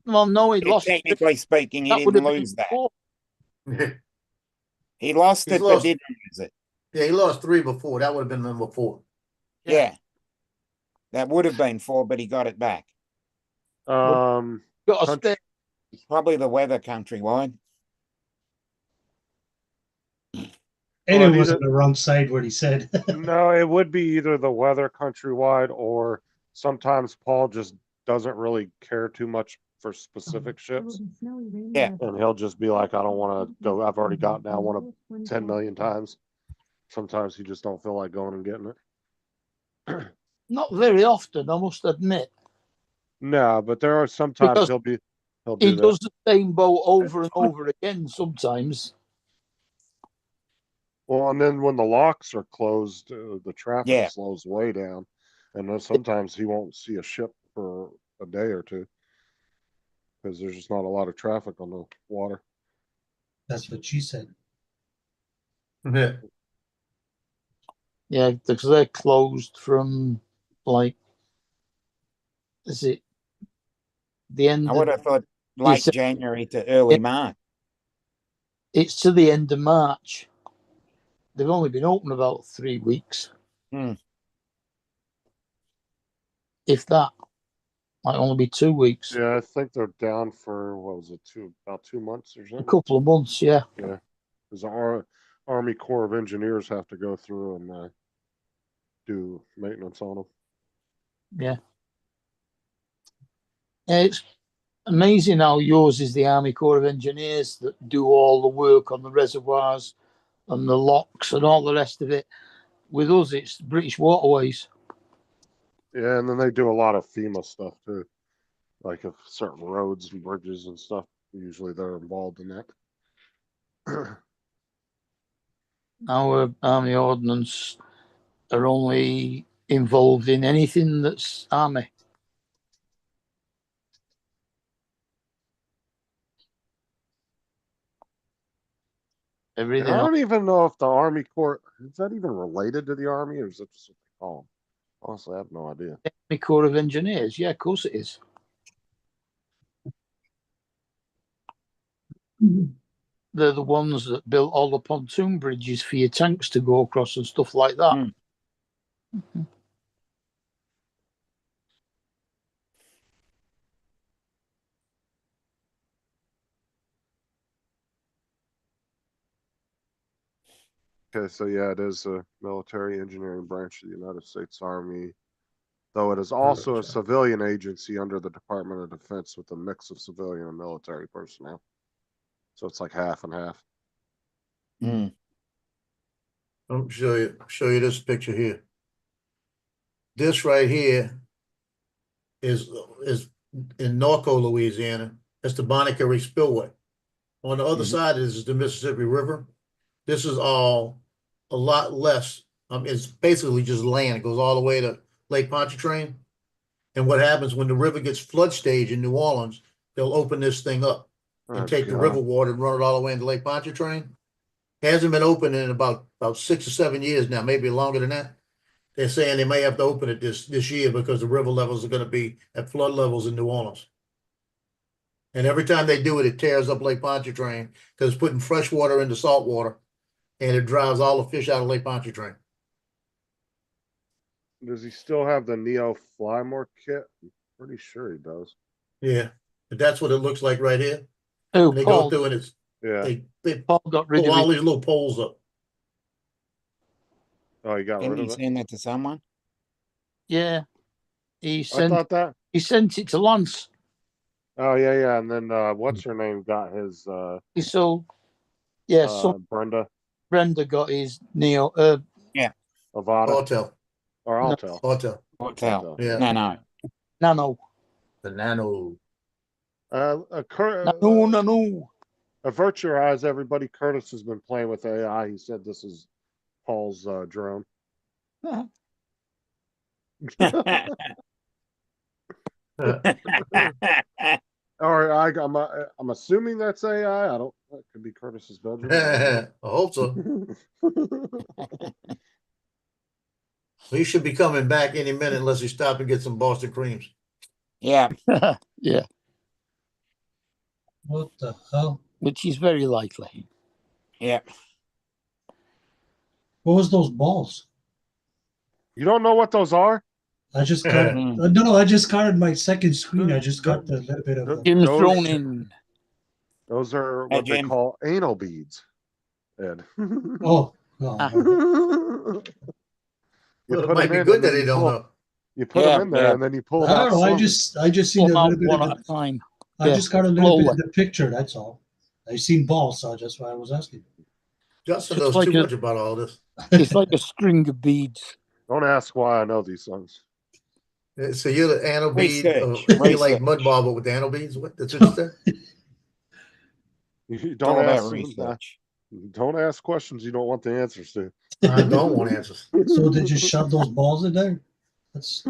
Well, no, he lost. Technically speaking, he That would didn't have been lose that. 4. He lost He's it, lost- but didn't lose it. Yeah, he lost 3 before. That would have been number 4. Yeah. That would have been 4, but he got it back. Got a Country- spare. Probably the weather countrywide. And Well, it was either- on the wrong side what he said. no, it would be either the weather countrywide or sometimes Paul just doesn't really care too much for specific ships. Yeah. And he'll just be like, I don't want to go. I've already gotten that one of 10 million times. Sometimes you just don't feel like going and getting it. Not very often, I must admit. No, but there are sometimes Because he'll do He that. does the same boat over and over again sometimes. Well, and then when the locks are closed, the traffic Yeah. slows way down. And then sometimes he won't see a ship for a day or two because there's just not a lot of traffic on the water. That's what she said. Yeah. Yeah, because they're closed from like, is it the end? I would have thought late said- January to early Yeah. March. It's to the end of March. They've only been open about 3 weeks. Hmm. if that. Might only be 2 weeks. Yeah, I think they're down for, what was it, about 2 months or A something? couple of months, yeah. Yeah, because our Army Corps of Engineers have to go through and do maintenance on them. Yeah. It's amazing how yours is the Army Corps of Engineers that do all the work on the reservoirs and the locks and all the rest of it. With us, it's British Waterways. Yeah, and then they do a lot of FEMA stuff too, like if certain roads and bridges and stuff. Usually they're involved in that. Our Army Ordnance are only involved in anything that's Army. Everything I else. don't even know if the Army Corps is that even related to the Army, or is that just what they call them? Honestly, I have no idea. Army Corps of Engineers. Yeah, of course it is. They're the ones that built all the pontoon bridges for your tanks to go across and stuff like that. Okay, so yeah, it is a military engineering branch of the United States Army, though it is also a civilian agency under the Department of Defense with a mix of civilian and military personnel. So it's like half and half. Mm. I'll show you this picture here. This right here is in Norco, Louisiana. That's the Bonnet Creek Spillway. On the other side is the Mississippi River. This is all a lot less. It's basically just land. It goes all the way to Lake Pontchartrain. And what happens when the river gets flood stage in New Orleans, they'll open this thing up and Oh, take the God. river water and run it all the way into Lake Pontchartrain. Hasn't been open in about 6 or 7 years now, maybe longer than that. They're saying they may have to open it this year because the river levels are going to be at flood levels in New Orleans. And every time they do it, it tears up Lake Pontchartrain because it's putting fresh water into salt water, and it drives all the fish out of Lake Pontchartrain. Does he still have the Neo Flymore kit? I'm pretty sure he does. Yeah, but that's what it looks like right here. Oh, And they go Paul, through and it's Yeah. they Paul got rid pull of all it. these little poles up. Oh, he got Didn't rid he of it. send that to someone? Yeah, he I sent thought that. he sent it to Lance. Oh yeah, yeah. And then what's her name got his He sold. Yeah, so Brenda Brenda got his Neo. Avada Hotel. or No. Altel. Hotel. Yeah. No. Nano. The Nano. No. Virtualize everybody. Curtis has been playing with AI. He said this is Paul's drone. Or I'm assuming that's AI. I don't. That could be Curtis's bedroom. I hope so. He should be coming back any minute unless he stop and get some Boston creams. Yeah. Yeah, What the hell? which is very likely. Yeah. What was those balls? You don't know what those are? I just got no. I just got my second screen. I just got the little bit of the. Jim's Those- thrown in. Those are Hey, what they Jim. call anal beads. Ed. Oh, You Well, it put might them be in good and that then they you don't pull- know. You put them in there Yeah. and then you pull I them out. don't know. I slowly. just seen Pull a out little bit one of at a time. I Yeah, just got a little bit slowly. of the picture. That's all. I seen balls, so that's why I was asking. Justin Just knows like too a- much about all this. It's like a string of beads. Don't ask why I know these things. So you're the anal bead. Research. You're like Research. mud bobble with the anal beads. What? That's what you said? You It's all don't about ask. research. Don't ask questions you don't want the answers to. I don't want answers. So did you shove those balls in there? That's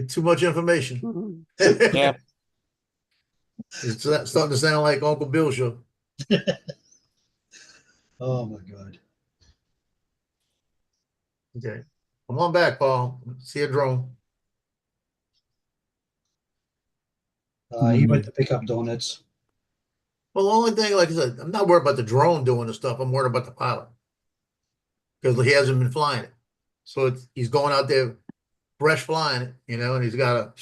Too much information. Yeah. It's starting to sound like Uncle Bill show. oh my god. Okay. Come on back, Paul. See a drone. He went to pick up donuts. Well, the only thing, like I said, I'm not worried about the drone doing the stuff. I'm worried about the pilot because he hasn't been flying it. So he's going out there fresh flying it, you know, and he's got to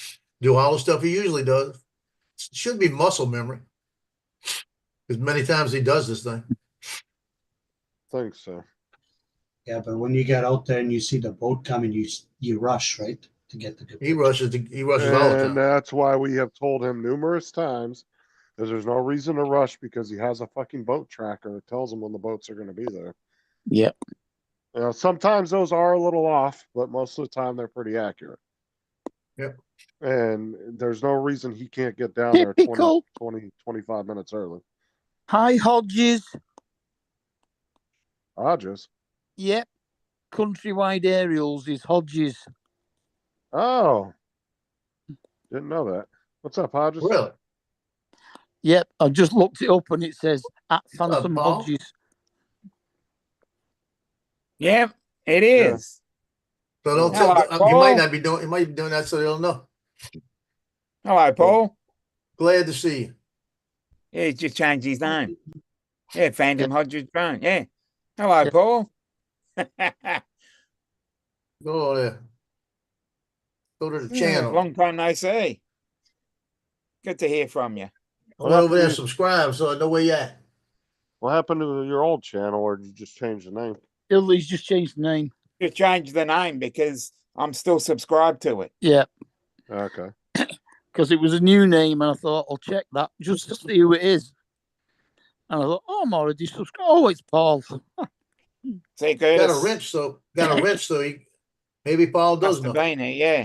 do all the stuff he usually does. Should be muscle memory. Because many times he does this thing. Think so. Yeah, but when you get out there and you see the boat coming, you rush, right, to get the good He picture. he rushes all the And time. that's why we have told him numerous times that there's no reason to rush because he has a fucking boat tracker that tells him when the boats are going to be there. Yep. You know, sometimes those are a little off, but most of the time they're pretty accurate. Yep. And there's no reason he can't get down there Typical. 25 minutes early. Hi, Hodges. Hodges. Yep. Countrywide Aerials is Hodges. Oh. Didn't know that. What's up, Hodges? Really? Yep. I've just looked it up and it says at up, Phantom Paul? Hodges. Yep, it is. So don't Hello, tell. He Paul. might not be doing. He might be doing that so they don't know. Hello, Paul. Glad to see you. Yeah, he's just changed his name. Yeah, Phantom Hodges Brown. Yeah. Hello, Paul. Go there. Go to the channel. Long time no see. Good to hear from you. Go over there and subscribe so I know where you at. What happened to your old channel, or did you just change the name? He's just changed the name. Just changed the name because I'm still subscribed to it. Yeah. Okay. Because it was a new name and I thought I'll check that just to see who it is. And I thought, oh, I'm already subscribed. Oh, it's Paul. See, Curtis. Got a wrench so he maybe Paul does Must have know. been it, yeah.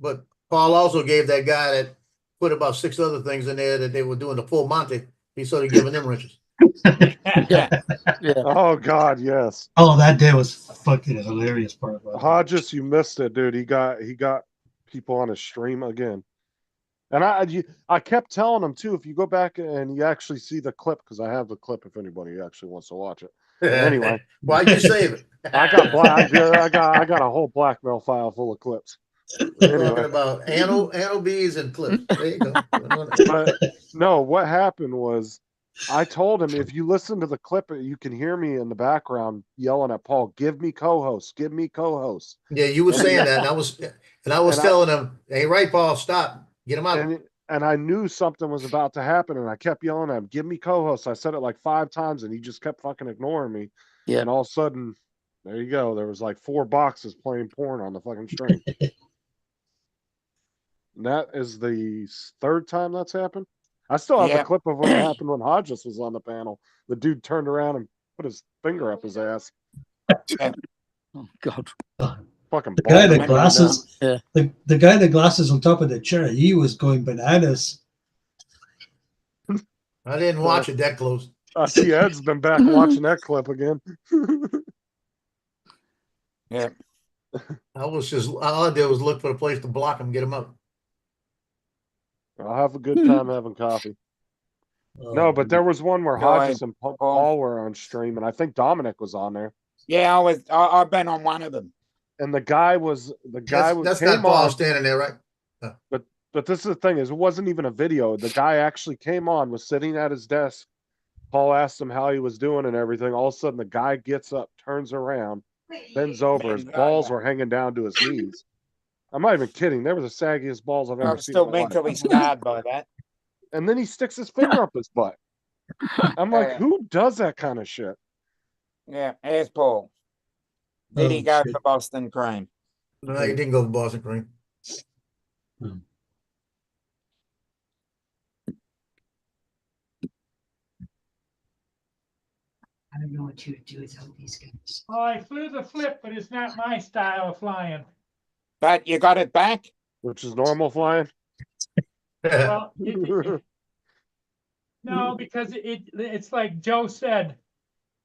But Paul also gave that guy that put about 6 other things in there that they were doing the full Monty. He started giving them wrenches. Yeah. Oh God, yes. Oh, that day was fucking hilarious part about it. Hodges, you missed it, dude. He got people on his stream again. And I kept telling him too, if you go back and you actually see the clip, because I have the clip if anybody actually wants to watch it. Anyway. Why'd you save it? I got a whole blackmail file full of clips. Talking about anal bees and clips. There you go. But no, what happened was I told him, if you listen to the clip, you can hear me in the background yelling at Paul, give me co-host, give me co-host. Yeah, you were saying that, and I was telling him, hey, right, Paul, stop. Get him out. And I knew something was about to happen, and I kept yelling at him, give me co-host. I said it like 5 times, and he just kept fucking ignoring me. Yeah. And all of a sudden, there you go. There was like 4 boxes playing porn on the fucking stream. That is the 3rd time that's happened. I still have the clip of what happened when Hodges was on the panel. The dude turned around and put his finger up his ass. Oh God. Fucking The guy that bald. glasses, the guy that glasses on top of the chair, he was going bananas. I didn't watch it that close. I see Ed's been back watching that clip again. Yeah. All I did was look for a place to block him, get him out. I'll have a good time having coffee. No, but there was one where Hodges and Paul were on stream, and I think Dominic was on there. Yeah, I've been on one of them. And the guy That's not Paul standing there, right? But this is the thing, is it wasn't even a video. The guy actually came on, was sitting at his desk. Paul asked him how he was doing and everything. All of a sudden the guy gets up, turns around, bends over, his balls were hanging down to his knees. I'm not even kidding. They were the saggiest balls I've ever I'm seen. still in my life. mentally scarred by that. And then he sticks his finger up his butt. I'm like, who does that kind of shit? Yeah, here's Paul. Did he go for Boston Cream? No, he didn't go to Boston Cream. I don't know what you would do without these guys. Oh, I flew the flip, but it's not my style of flying. But you got it back? Which is normal flying? Well, no, because it's like Joe said,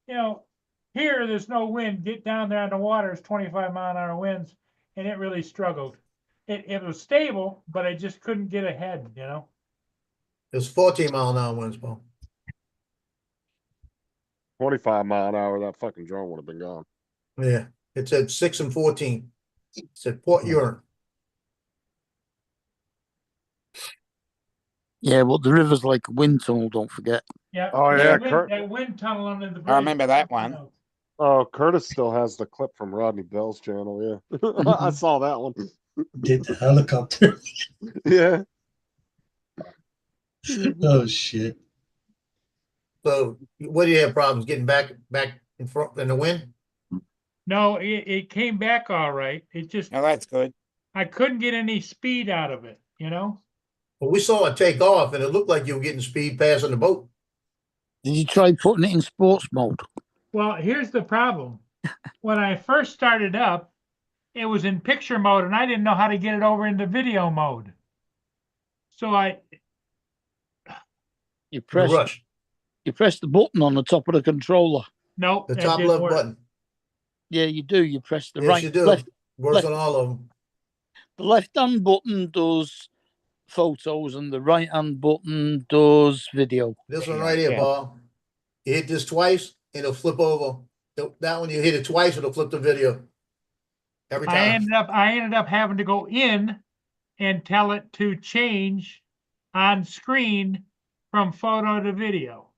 here there's no wind. Get down there on the water, it's 25-mile-an-hour winds, and it really struggled. It was stable, but I just couldn't get ahead, It was 14-mile-an-hour winds, Paul. 25-mile-an-hour, that fucking drone would have been gone. Yeah, it said 6 and 14. It said Port Huron. Yeah, but the river's like a wind tunnel, don't forget. Yeah. Oh, yeah, That wind tunnel under the bridge. I remember that one. Oh, Curtis still has the clip from Rodney Bell's channel. Yeah, I saw that one. Did the helicopter. Yeah. Oh shit. So what do you have problems getting back in front in the wind? No, it came back all right. It just, Oh, that's good. I couldn't get any speed out of it, you know? Well, we saw it take off and it looked like you were getting speed passing the boat. Did you try putting it in sports mode? Well, here's the problem. When I first started up, it was in picture mode and I didn't know how to get it over into video mode. So You The press rush, the button on the top of the controller. nope, the that top didn't left work. button. Yeah, you do. You press the Yes, right you do. left. Works left- on all of them. The left hand button does photos, and the right hand button does video. This one right here, Yeah. Paul. You hit this twice, and it'll flip over. That one you hit it twice, it'll flip the video. Every I time. ended up having to go in and tell it to change on screen from photo to video.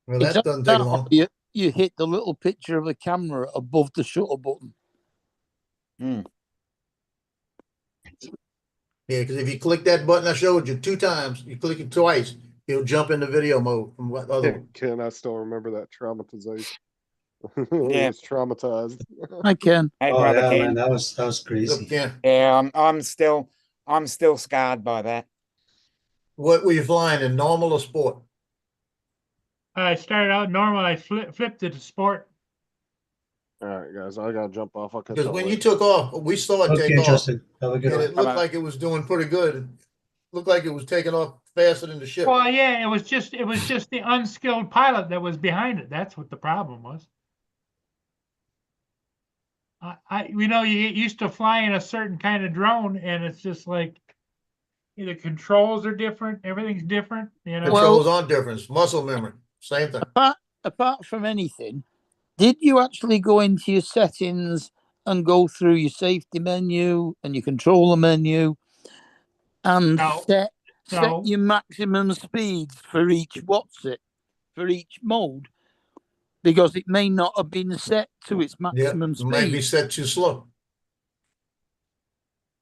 Well, that Exactly doesn't take that, long. you hit the little picture of the camera above the shutter button. Yeah, because if you click that button I showed you 2 times, you click it twice, it'll jump into video mode from what other Yeah, one. Ken, I still remember that traumatization. Yeah. He was traumatized. I can. Hey, Oh brother yeah, Ken. man, that was Look, crazy. Ken, Yeah, I'm still scarred by that. what were you flying in, normal or sport? I started out normal, I flipped it to sport. All right, guys, I gotta jump off. I'll catch Because up when you later. took off, we saw it Okay, take off, Justin. Have a good and one. it looked Bye-bye. like it was doing pretty good. Looked like it was taking off faster than the ship. Well, yeah, it was just the unskilled pilot that was behind it. That's what the problem was. You know, you get used to flying a certain kind of drone, and it's just like the controls are different, everything's different, you know. Controls aren't different, it's muscle memory, same thing. Apart from anything, did you actually go into your settings and go through your safety menu and your controller menu and No. set No. your maximum speeds for each for each mode? Because it may not have been set to its Yeah, maximum it might be speed. set too slow.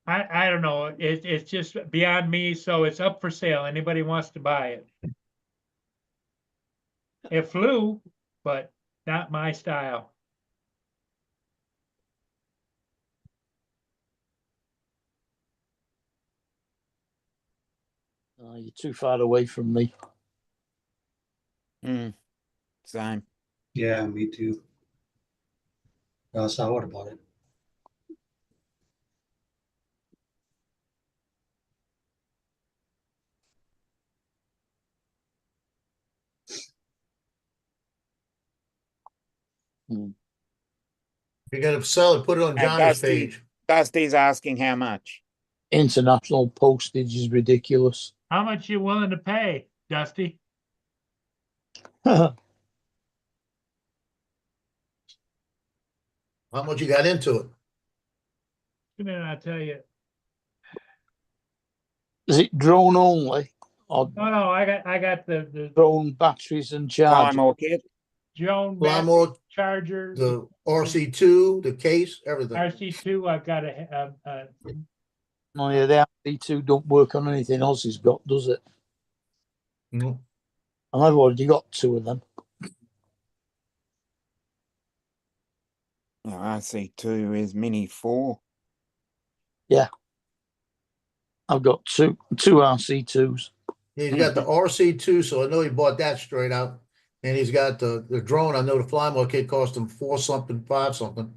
I don't know. It's just beyond me, so it's up for sale. Anybody wants to buy it. It flew, but not my style. You're too far away from me. Same. Yeah, me too. So what about it? If you're gonna sell it, put it on Hey, Johnny's Dusty. page. Dusty's asking how much. International postage is ridiculous. How much you willing to pay, Dusty? How much you got into it? Come in, I'll tell you. Is it drone only, or No, I got the drone batteries and Fly chargers? more kit. Joan Fly battery more, charger, the RC2, the case, everything. RC2. I've got a Oh yeah, the RC2 don't work on anything else he's got, does it? No. And I've already got 2 of them. Oh, RC2 is Mini 4. I've got two RC2s. Yeah, he's got the RC2, so I know he bought that straight out. And he's got the drone. I know the fly more kit cost him 4 something, 5 something.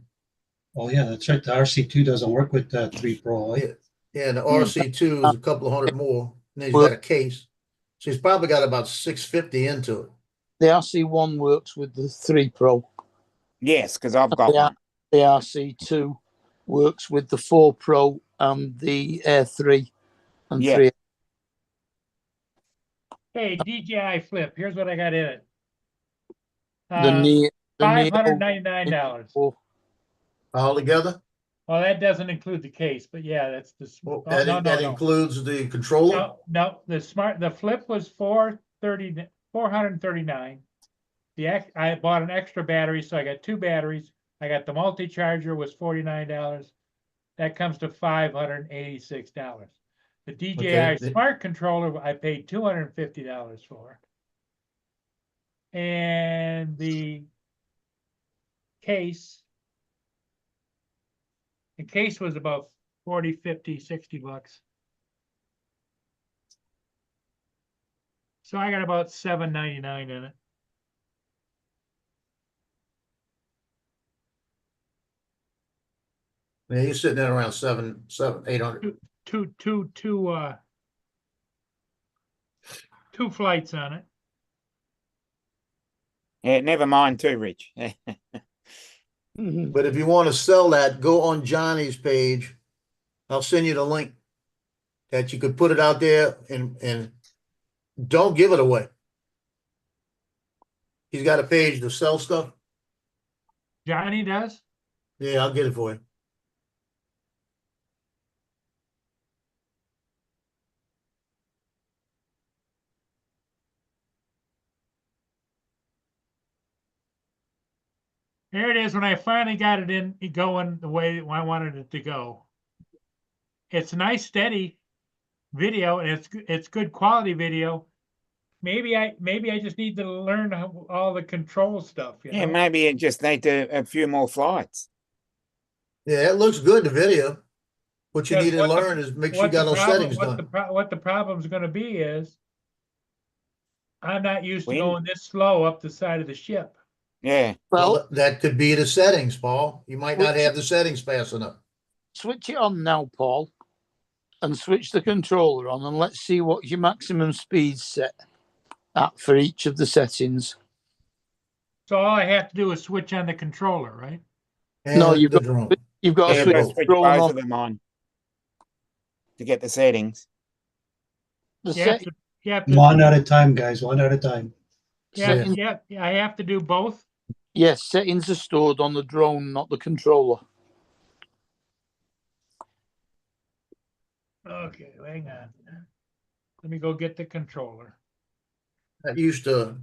Oh yeah, that's right. The RC2 doesn't work with the 3 Pro. Yeah. Yeah, and the RC2 is a couple of hundred more. And then he's got a case. So he's probably got about $650 into it. The RC1 works with the 3 Pro. Yes, because I've got one. The RC2 works with the 4 Pro and the Air 3 and Yeah. 3. Hey, DJI Flip. Here's what I got in it. The Neo. $599. All together? Well, that doesn't include the case, but yeah, that's the. Well, Oh, that includes the controller? No, the Flip was 439. I bought an extra battery, so I got two batteries. I got the multi-charger was $49. That comes to $586. The DJI the- smart controller, I paid $250 for. And the case was about 40, 50, 60 bucks. So I got about $7.99 in it. Yeah, you're sitting at around 800. Two flights on it. Yeah, never mind too, Rich. But if you want to sell that, go on Johnny's page. I'll send you the link that you could put it out there and don't give it away. He's got a page to sell stuff. Johnny does? Yeah, I'll get it for you. There it is. When I finally got it in going the way I wanted it to go. It's a nice, steady video, and it's good quality video. Maybe I just need to learn all the control stuff. You Yeah, know? maybe you just need a few more flights. Yeah, it looks good, the video. What you Because need to what the- learn is make sure you What got the those problem- settings what done. what the problem's going to be is I'm not used to Wind. going this slow up the side of the ship. Yeah. Well, that could be the settings, Paul. You might not Which- have the settings fast enough. Switch it on now, Paul, and switch the controller on, and let's see what your maximum speed set at for each of the settings. So all I have to do is switch on the controller, right? No, And you've the got- drone. You've got to Yeah, Yeah, switch but both. the switch drone both on. of them on to get the settings. The You have set, to, you have to, One at a time, guys, one at a time. yeah, I have to do both. yes, settings are stored on the drone, not the controller. Okay, hang on. Let me go get the controller. That used to.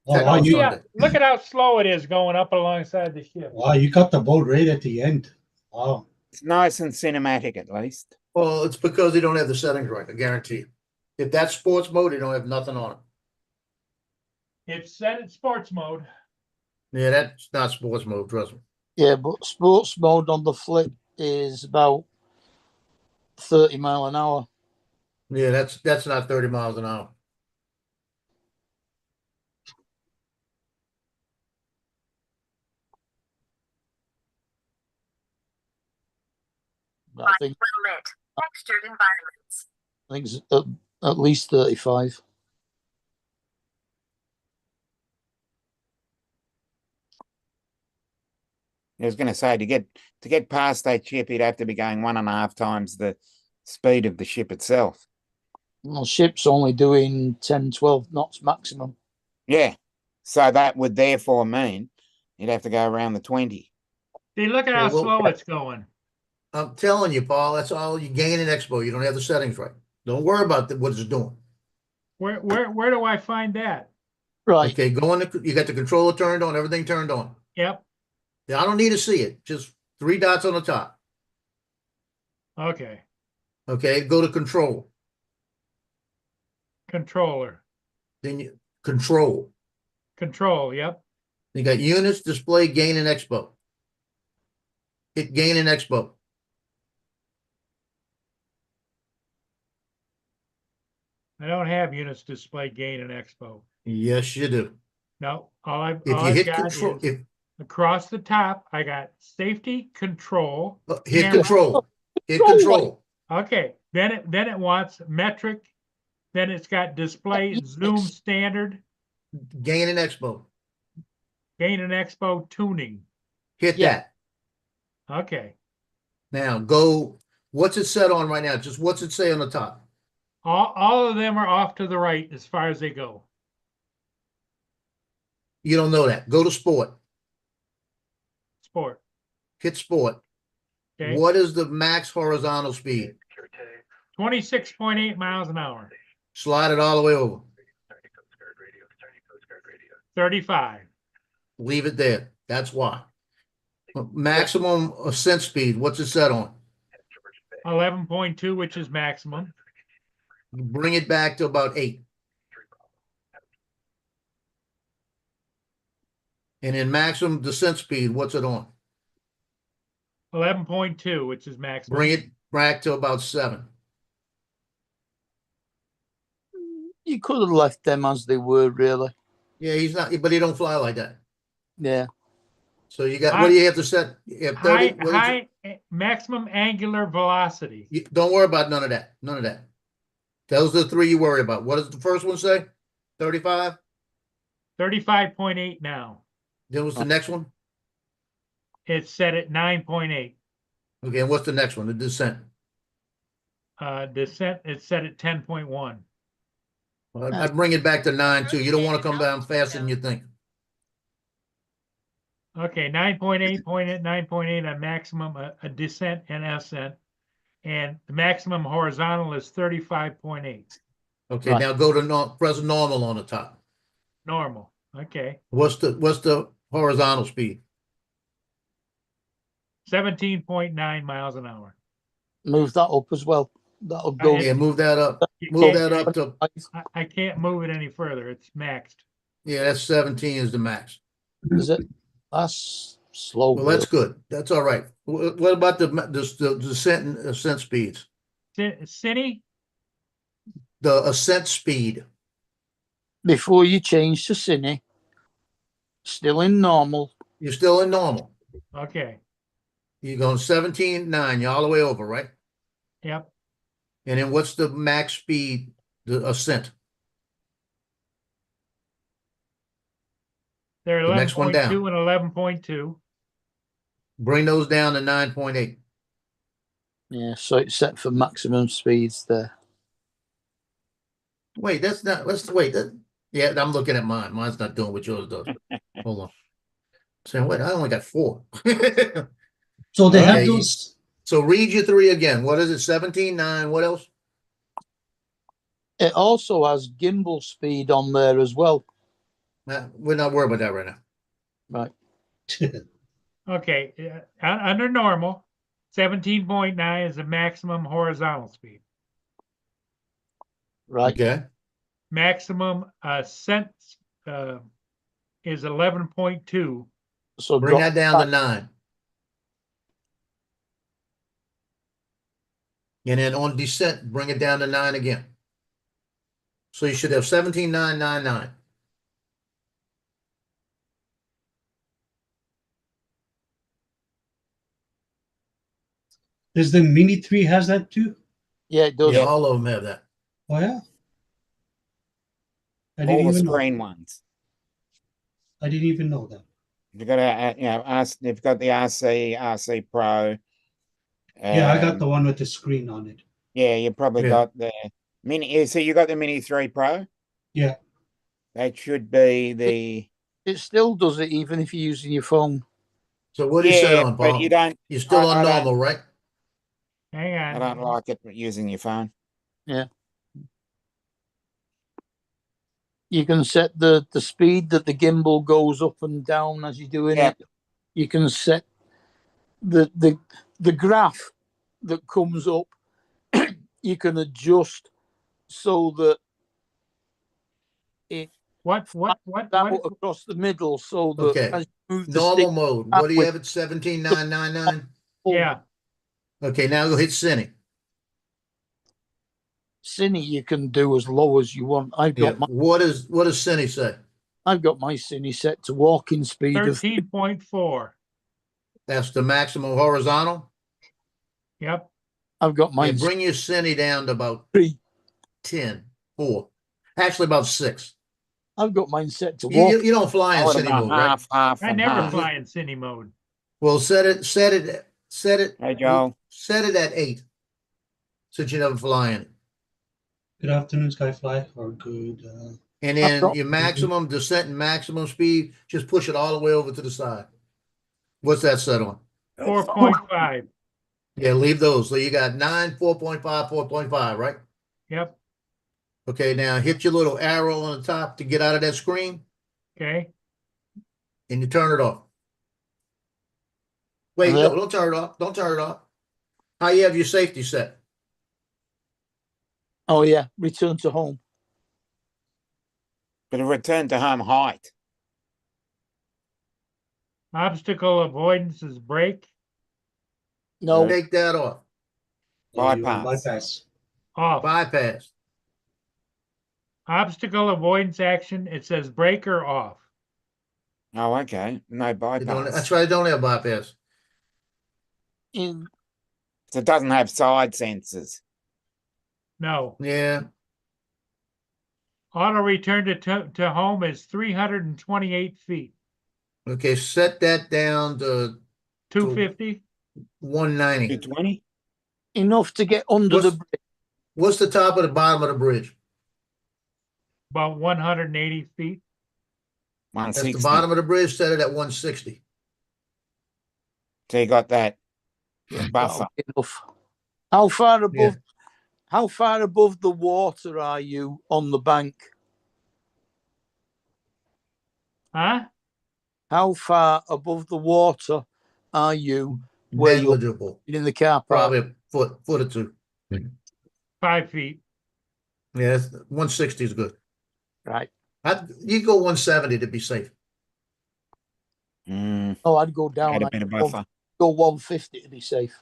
Oh, Check wow, on you, Yeah, Sunday. look at how slow it is going up alongside the ship. wow, you got the boat right at the end. Wow. It's nice and cinematic at least. Well, it's because they don't have the settings right, I guarantee you. If that's sports mode, they don't have nothing on it. It's set in sports mode. Yeah, that's not sports mode, trust me. Yeah, but sports mode on the flip is about 30 mile an hour. Yeah, that's not 30 miles an hour. I think it's at least 35. I was going to say to get past that ship, you'd have to be going 1.5 times the speed of the ship itself. Well, ship's only doing 10, 12 knots maximum. Yeah. So that would therefore mean you'd have to go around the 20. See, look at Yeah, how well- slow it's going. I'm telling you, Paul, that's all you gain in Expo. You don't have the settings right. Don't worry about what it's doing. Where do I find that? Right. Okay, go in, you got the controller turned on, everything turned on. Yep. Yeah, I don't need to see it. Just 3 dots on the top. Okay. Okay, go to control. Controller. Then you control. Control. Yep. You got units, display, gain, and expo. Hit gain and expo. I don't have units display gain and expo. Yes, you do. No, all If you I've hit got control, is across the top, I got safety control. hit Yeah. control, hit Control. control. Okay, then it wants metric. Then it's got display zoom standard, Gain and expo. gain and expo tuning. Hit Yeah. that. Okay, Now go, what's it set on right now? Just what's it say on the top? all of them are off to the right as far as they go. You don't know that. Go to sport. Sport. Hit sport. Okay, What is the max horizontal speed? 26.8 miles an hour. Slide it all the way over. 35. Leave it there. That's why. Maximum ascent speed, what's it set on? 11.2, which is maximum. Bring it back to about 8. And in maximum descent speed, what's it on? 11.2, which is maximum. Bring it back to about 7. You could have left them as they were, really. Yeah, he's not, but he don't fly like that. Yeah. So you got, what do you have to set? You have 30, what is it? High maximum angular velocity. Don't worry about none of that. None of that. Those are the 3 you worry about. What does the first one say? 35? 35.8 now. Then what's the next one? It's set at 9.8. Okay, and what's the next one? The descent. Descent, it's set at 10.1. Well, I'd bring it back to 9 too. You don't want to come down faster than you think. Okay, 9.8 on maximum, a descent and ascent. And the maximum horizontal is 35.8. Okay, Right. now go to press normal on the top. Normal. Okay. What's the horizontal speed? 17.9 miles an hour. Move that up as well. That'll go. Yeah, move that up. You Move can't- that up to, I can't move it any further. It's maxed. yeah, that's 17 is the max. Is it? That's slow. Well, that's good. That's all right. What about the descent and ascent speeds? Cine, The ascent speed. Before you change to Cine, still in normal. You're still in normal. okay, You're going 17.9. You're all the way over, right? yep. And then what's the max speed, the ascent? They're The next one 11.2 and 11.2. Bring those down to 9.8. Yeah, so it's set for maximum speeds there. Wait, that's not, let's wait. Yeah, I'm looking at mine. Mine's not doing what yours does. Hold on. Saying, wait, I only got 4. So they have Okay. those. So read your 3 again. What is it? 17.9. What else? It also has gimbal speed on there as well. We're not worried about that right now. Right. Okay, under normal, 17.9 is the maximum horizontal speed. Right. Okay. Maximum ascent is 11.2. So Bring drop that down to 9. And then on descent, bring it down to 9 again. So you should have 17.999. Does the Mini 3 has that too? Yeah, it does. Yeah, all of them have that. Oh yeah. I All didn't the even know. screen ones. I didn't even know that. You've got you've got the RC Pro. Yeah, I got um, the one with the screen on it. Yeah, you probably Yeah. got the Mini. So you got the Mini 3 Pro? Yeah. That should be the. It still does it even if you're using your phone. So what do you set Yeah, on, but Paul? you don't. You're still I on don't- normal, right? Hang I on. don't like it using your phone. You can set the speed that the gimbal goes up and down as you're doing Yeah. it. You can set the graph that comes up. You can adjust so that it What out across the middle, so that Okay. as you move the Normal stick mode. What do you with- have at 17.999? yeah, Okay, now go hit Cine. Cine you can do as low as you want. Yeah. What does Cine say? I've got my Cine set to walking speed of 13.4. That's the maximum horizontal. Yep. I've got And mine bring your Cine down to about 3. 10, 4. Actually about 6. I've got mine set to You, walk. you don't fly in I would Cine about mode, right? half. I and never half. fly in cine mode. Well, set it Hey, Joel. set it at 8. Since you never fly in it. Good afternoon, Skyfly, or good. And then your maximum descent and maximum speed, just push it all the way over to the side. What's that set on? 4.5. Yeah, leave those. So you got 9, 4.5, 4.5, right? Yep. Okay, now hit your little arrow on the top to get out of that screen. Okay. and you turn it off. Wait, And no, then- don't turn it off. Don't turn it off. How you have your safety set? Oh yeah, return to home. But a return to home height. Obstacle avoidance is brake No, Take that off. Oh, you want Bypass. bypass. off. Bypass. Obstacle avoidance action, it says brake or off. Oh, okay. No They don't, bypass. that's why I don't have bypass. in So it doesn't have side sensors. No. Yeah, Auto return to home is 328 feet. okay, set that down to 250? 190. 220? enough to get under What's- the bridge. What's the top of the bottom of the bridge? About 180 feet. That's the 160. bottom of the bridge, set it at 160. So you got that That'll buffer. be enough. How far above? Yeah. How far above the water are you on the bank? Huh? How far above the water are you where you're Negligible, in the car park? probably a foot or two. 5 feet. Yeah, 160 is good. Right. You go 170 to be safe. Mm, Oh, I'd go down. had a I'd bit of go, buffer. go 150 to be safe.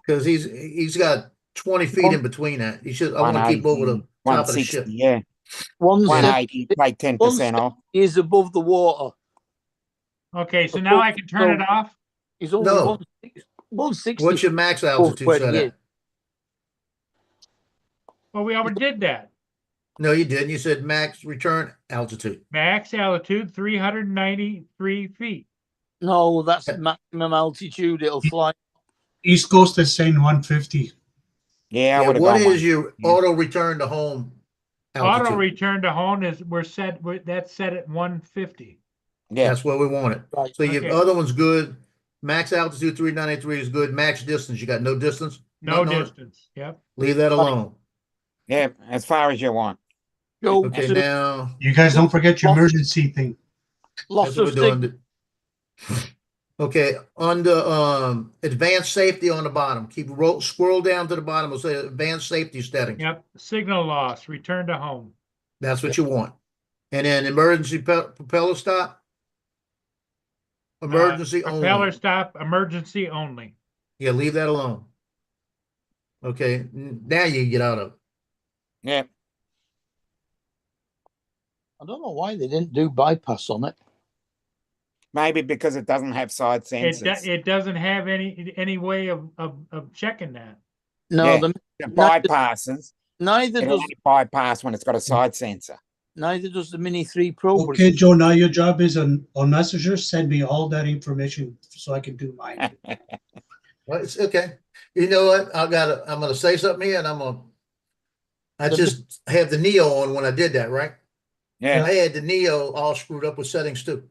Because he's got 20 feet in between that. I want to keep over the 180, top of the 160, ship. yeah. 170 180, take 10% off. is above the water. Okay, so now I can turn it off? He's only No. 160. What's your max altitude where set he at? is. Well, we already did that. No, you didn't. You said max return altitude. Max altitude 393 feet. No, that's maximum altitude. It'll fly. East Coast is saying 150. Yeah, I Yeah, would have what gone is your yeah. auto return to home Auto altitude? return to home is that's set at 150. Yeah, That's where we want it. Right. So your Okay. other one's good. Max altitude 393 is good. Max distance, you got no distance? No Nothing on it? distance. Yep. Leave that alone. yeah, as far as you want. Go Okay, to now You guys don't forget your emergency thing. loss that's what of we're signal. doing. Okay, under advanced safety on the bottom, scroll down to the bottom. It'll say advanced safety settings. Yep. Signal loss. Return to home. That's what you want. And then emergency propeller stop. Emergency Propeller only. stop. Emergency only. Yeah, leave that alone. Okay, now you can get out of it. Yeah, I don't know why they didn't do bypass on it. maybe because it doesn't have side sensors. It doesn't have any way of checking that. No, Yeah. the, It neither, bypasses. neither It'll does only bypass when it's got a side sensor. neither does the Mini 3 Pro. Okay, Joe, now your job is on Messenger. Send me all that information so I can do mine. Well, it's okay. You know what? I'm gonna say something here, and I just have the Neo on when I did that, right? Yeah. I had the Neo all screwed up with settings too.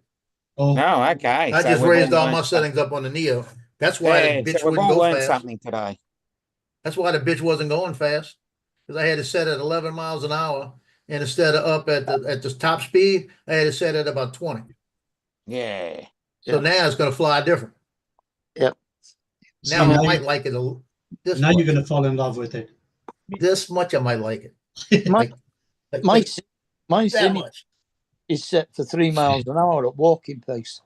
Oh, Oh, okay. I So just we've raised all learned my something. settings up on the Neo. That's why Yeah, the bitch so we've wouldn't all go learned fast. something today. That's why the bitch wasn't going fast. Because I had it set at 11 miles an hour. And instead of up at the top speed, I had it set at about 20. Yeah. So now it's gonna fly different. Yep. Now See, I now might you- like it this now much. you're gonna fall in love with it. This much I might like it. My, Like my, my that Cine much. is set for 3 miles an hour at walking pace.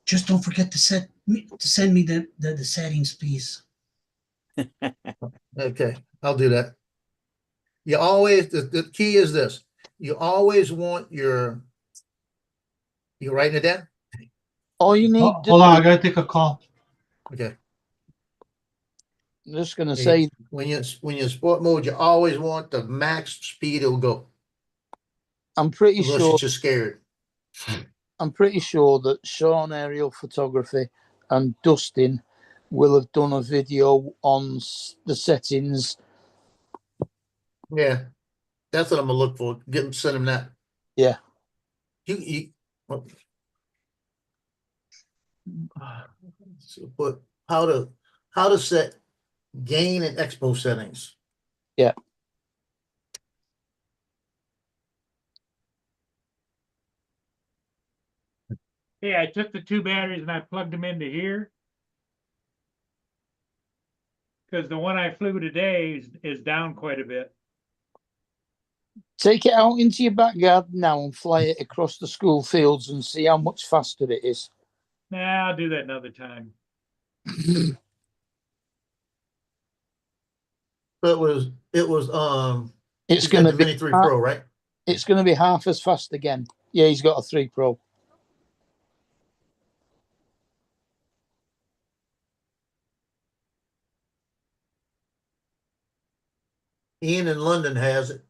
Just don't forget to send me the settings, please. Okay, I'll do that. You always, the key is this. You always want you writing it down? All you need Oh, to hold on, I do, gotta take a call. Okay. I'm just going to Yeah. say, When you're in sport mode, you always want the max speed it'll go. I'm pretty Unless sure you're just scared. that Sean Aerial Photography and Dustin will have done a video on the settings. Yeah. That's what I'm gonna look for. Send him that. Yeah. Well, so, but how to set gain and expo settings. Yeah. Hey, I took the two batteries and I plugged them into here. Cause the one I flew today is down quite a bit. Take it out into your back garden now and fly it across the school fields and see how much faster it is. Nah, I'll do that another time. But it was, It's he's got going the to be Mini 3 Pro, right? it's going to be half as fast again. Yeah, he's got a 3 Pro. Ian in London has it.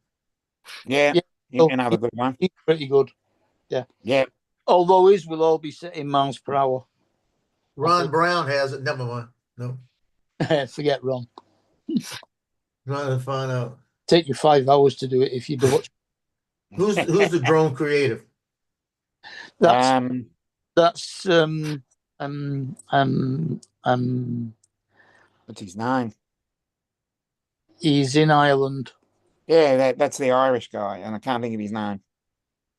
Yeah, Yeah, you another good one. He's pretty good. Yeah. Yeah. Although his will all be set in miles per hour. Ron Brown has it. Never mind. No, Forget Ron. trying to find out Take you 5 hours to do it if you do it. who's the drone creative. That's What's his name? he's in Ireland. Yeah, that's the Irish guy, and I can't think of his name.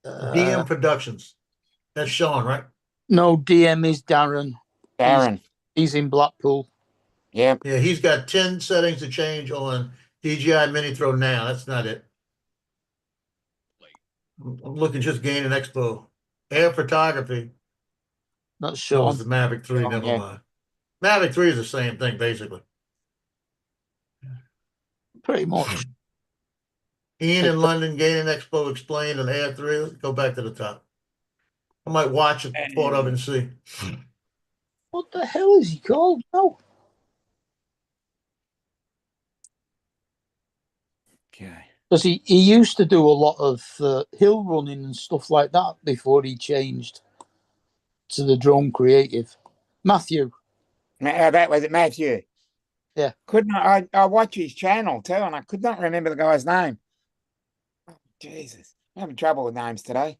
DM Productions. That's Sean, right? No, DM is Darren. Darren. He's in Blackpool. Yeah. Yeah, he's got 10 settings to change on DJI Mini Throw now. That's not it. I'm looking just gaining expo. Air photography. That's No, Sean. it's the Mavic 3. Never mind. Mavic 3 is the same thing, basically. Pretty much. Ian in London, Gaining Expo explained on Air 3. Let's go back to the top. I might watch it, part of it and see. What the hell is he called now? Okay. Because he used to do a lot of hill running and stuff like that before he changed to the drone creative. Matthew. That was it, Matthew. Yeah. I watch his channel too, and I could not remember the guy's name. Oh, Jesus. I'm having trouble with names today.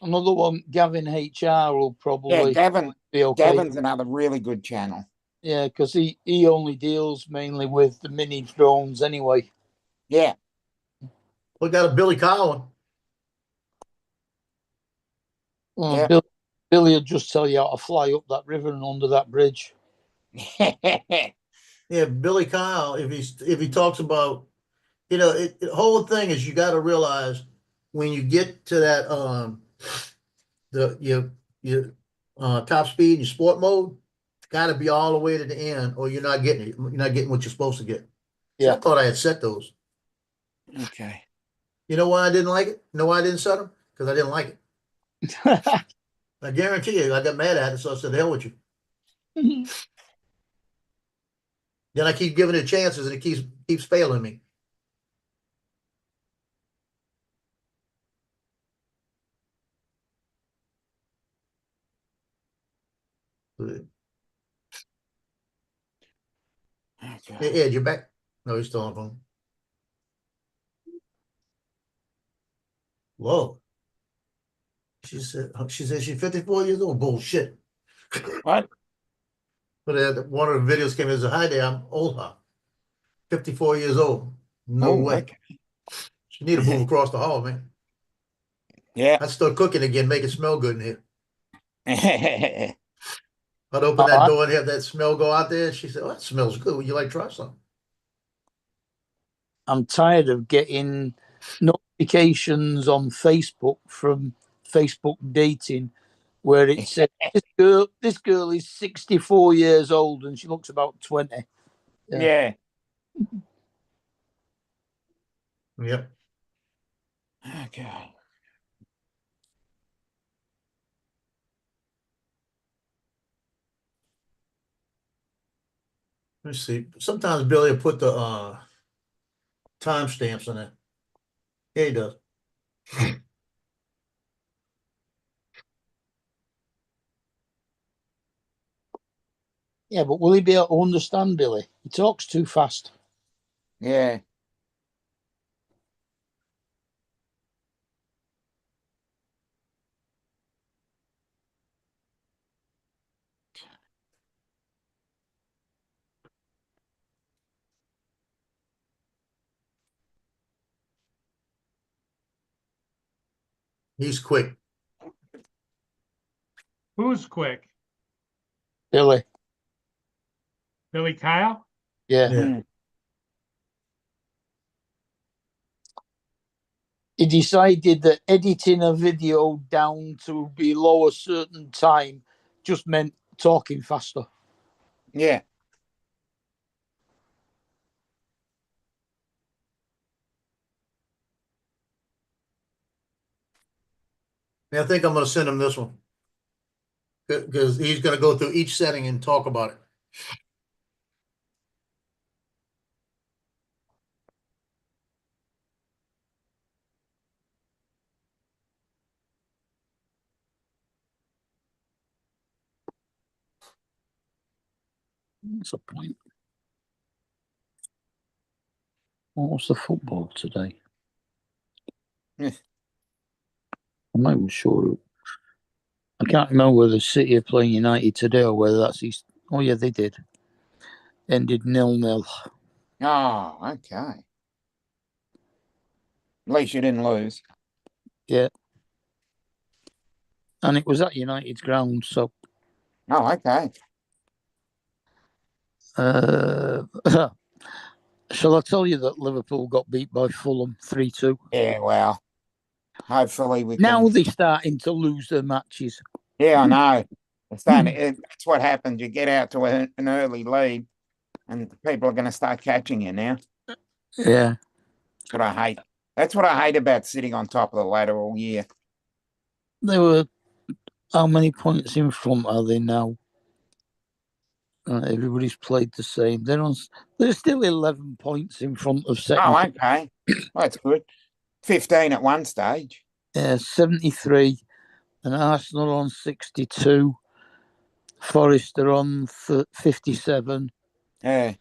Another one, Gavin HR will probably be okay. Gavin's another really good channel. Yeah, because he only deals mainly with the mini drones anyway. Yeah. We got a Billy Collin. Well, Yeah. Billy will just tell you how to fly up that river and under that bridge. Yeah, Billy Kyle, if he talks about, the whole thing is you got to realize when you get to that your top speed and your sport mode, got to be all the way to the end, or you're not getting it. You're not getting what you're supposed to get. Yeah. I thought I had set those. Okay. You know why I didn't like it? You know why I didn't set them? Because I didn't like it. I guarantee you, I got mad at it, so I said, "The hell with you." Then I keep giving it chances, and it keeps failing me. Okay. Hey, Ed, you're back. No, he's still on phone. Whoa. She said she's 54 years old. Bullshit. What? But one of the videos came in as a hi there, I'm older. 54 years old. No way. Okay. She need to move across the hall, man. Yeah. I'd start cooking again, make it smell good in here. Yeah. I'd open that door and have that smell go out there. She said, "Oh, that smells good. Would you like to try something?" I'm tired of getting notifications on Facebook from Facebook dating where it said this girl is 64 years old and she looks about 20. Yeah. Yep. Okay. Let's see. Sometimes Billy will put the timestamps in it. Yeah, he does. Yeah, but will he be able to understand Billy? He talks too fast. Yeah. He's quick. Who's quick? Billy. Billy Kyle? Yeah. Mm. He decided that editing a video down to below a certain time just meant talking faster. Yeah. I think I'm gonna send him this one. Because he's gonna go through each setting and talk about it. What's the point? What was the football today? Yeah. I'm not even sure. I can't remember whether City are playing United today or whether that's East. Oh, yeah, they did. Ended 0-0. Oh, okay. At least you didn't lose. Yeah. And it was at United's ground, so. Oh, okay. Shall I tell you that Liverpool got beat by Fulham 3-2? Yeah, well, hopefully we Now can. they're starting to lose their matches. Yeah, I know. That's what happens. You get out to an early lead, and people are going to start catching you now. Yeah. That's what I hate. That's what I hate about sitting on top of the ladder all year. They were, how many points in front are they now? Everybody's played the same. They're still 11 points in front of second. Oh, okay. Well, that's good. 15 at one stage. 73, and Arsenal on 62. Forest are on 57. Yeah.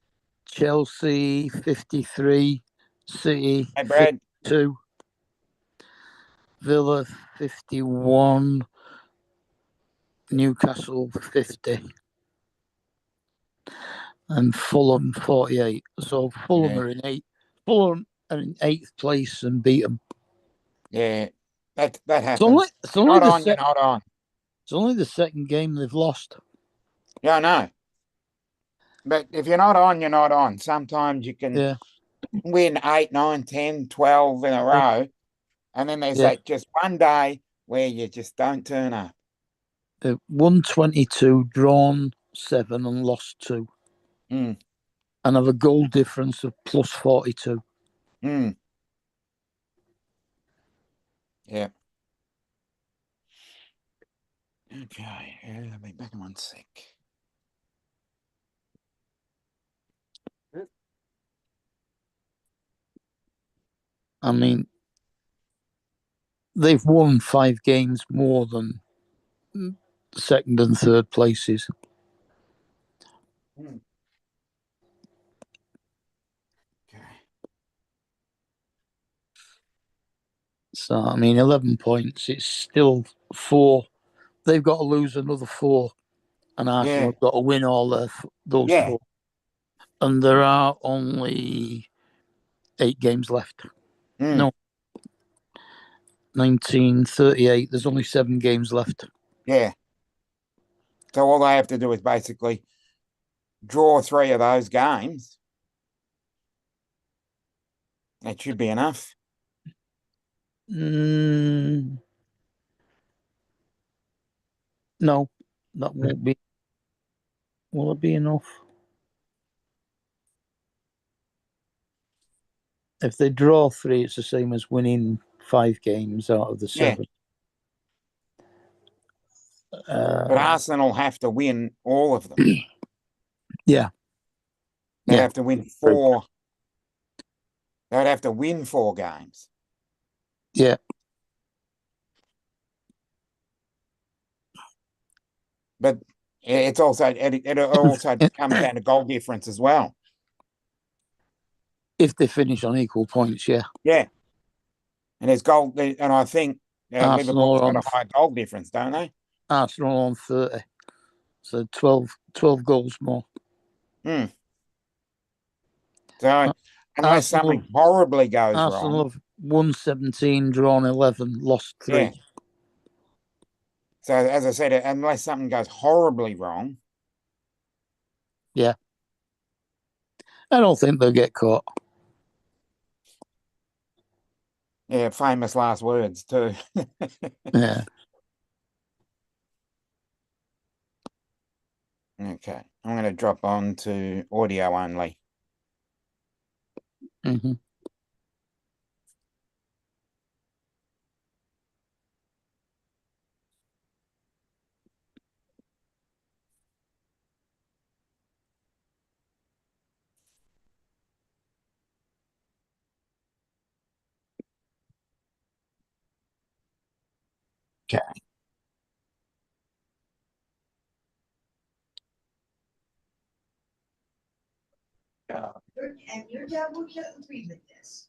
Chelsea 53. City Hey, Brad. 52. Villa 51. Newcastle 50. And Fulham 48. So Fulham Yeah. are in eight. Fulham are in 8th place and beat them. Yeah. That happens. It's only Not the on, you're not on. It's only the second game they've lost. Yeah, I know. But if you're not on, you're not on. Sometimes you can Yeah. win 8, 9, 10, 12 in a row. And then there's Yeah. that just one day where you just don't turn up. Won 22, drawn 7 and lost 2. Mm. And have a goal difference of plus 42. Mm. Yeah. Okay. I'll be back in 1 sec. I mean, they've won 5 games more than second and third places. Okay. So, I mean, 11 points. It's still 4. They've got to lose another 4. And Arsenal have got to win all those 4. And there are only 8 games left. No. 1938. There's only 7 games left. Yeah. So all they have to do is basically draw 3 of those games. That should be enough. No, that won't be. Will it be enough? If they draw 3, it's the same as winning 5 games out of the 7. But Arsenal have to win all of them. Yeah. They'd have to win 4. They'd have to win 4 games. Yeah. But it also comes down to goal difference as well. If they finish on equal points, yeah. Yeah. And there's goal, and I think Liverpool's got a high goal difference, don't they? Arsenal on 30. So 12 goals more. So unless something horribly goes Arsenal wrong. have won 17, drawn 11, lost 3. So as I said, unless something goes horribly wrong, I don't think they'll get caught. yeah, famous last words too. Yeah. Okay, I'm going to drop on to audio only. Hmm. And your dad will agree with this,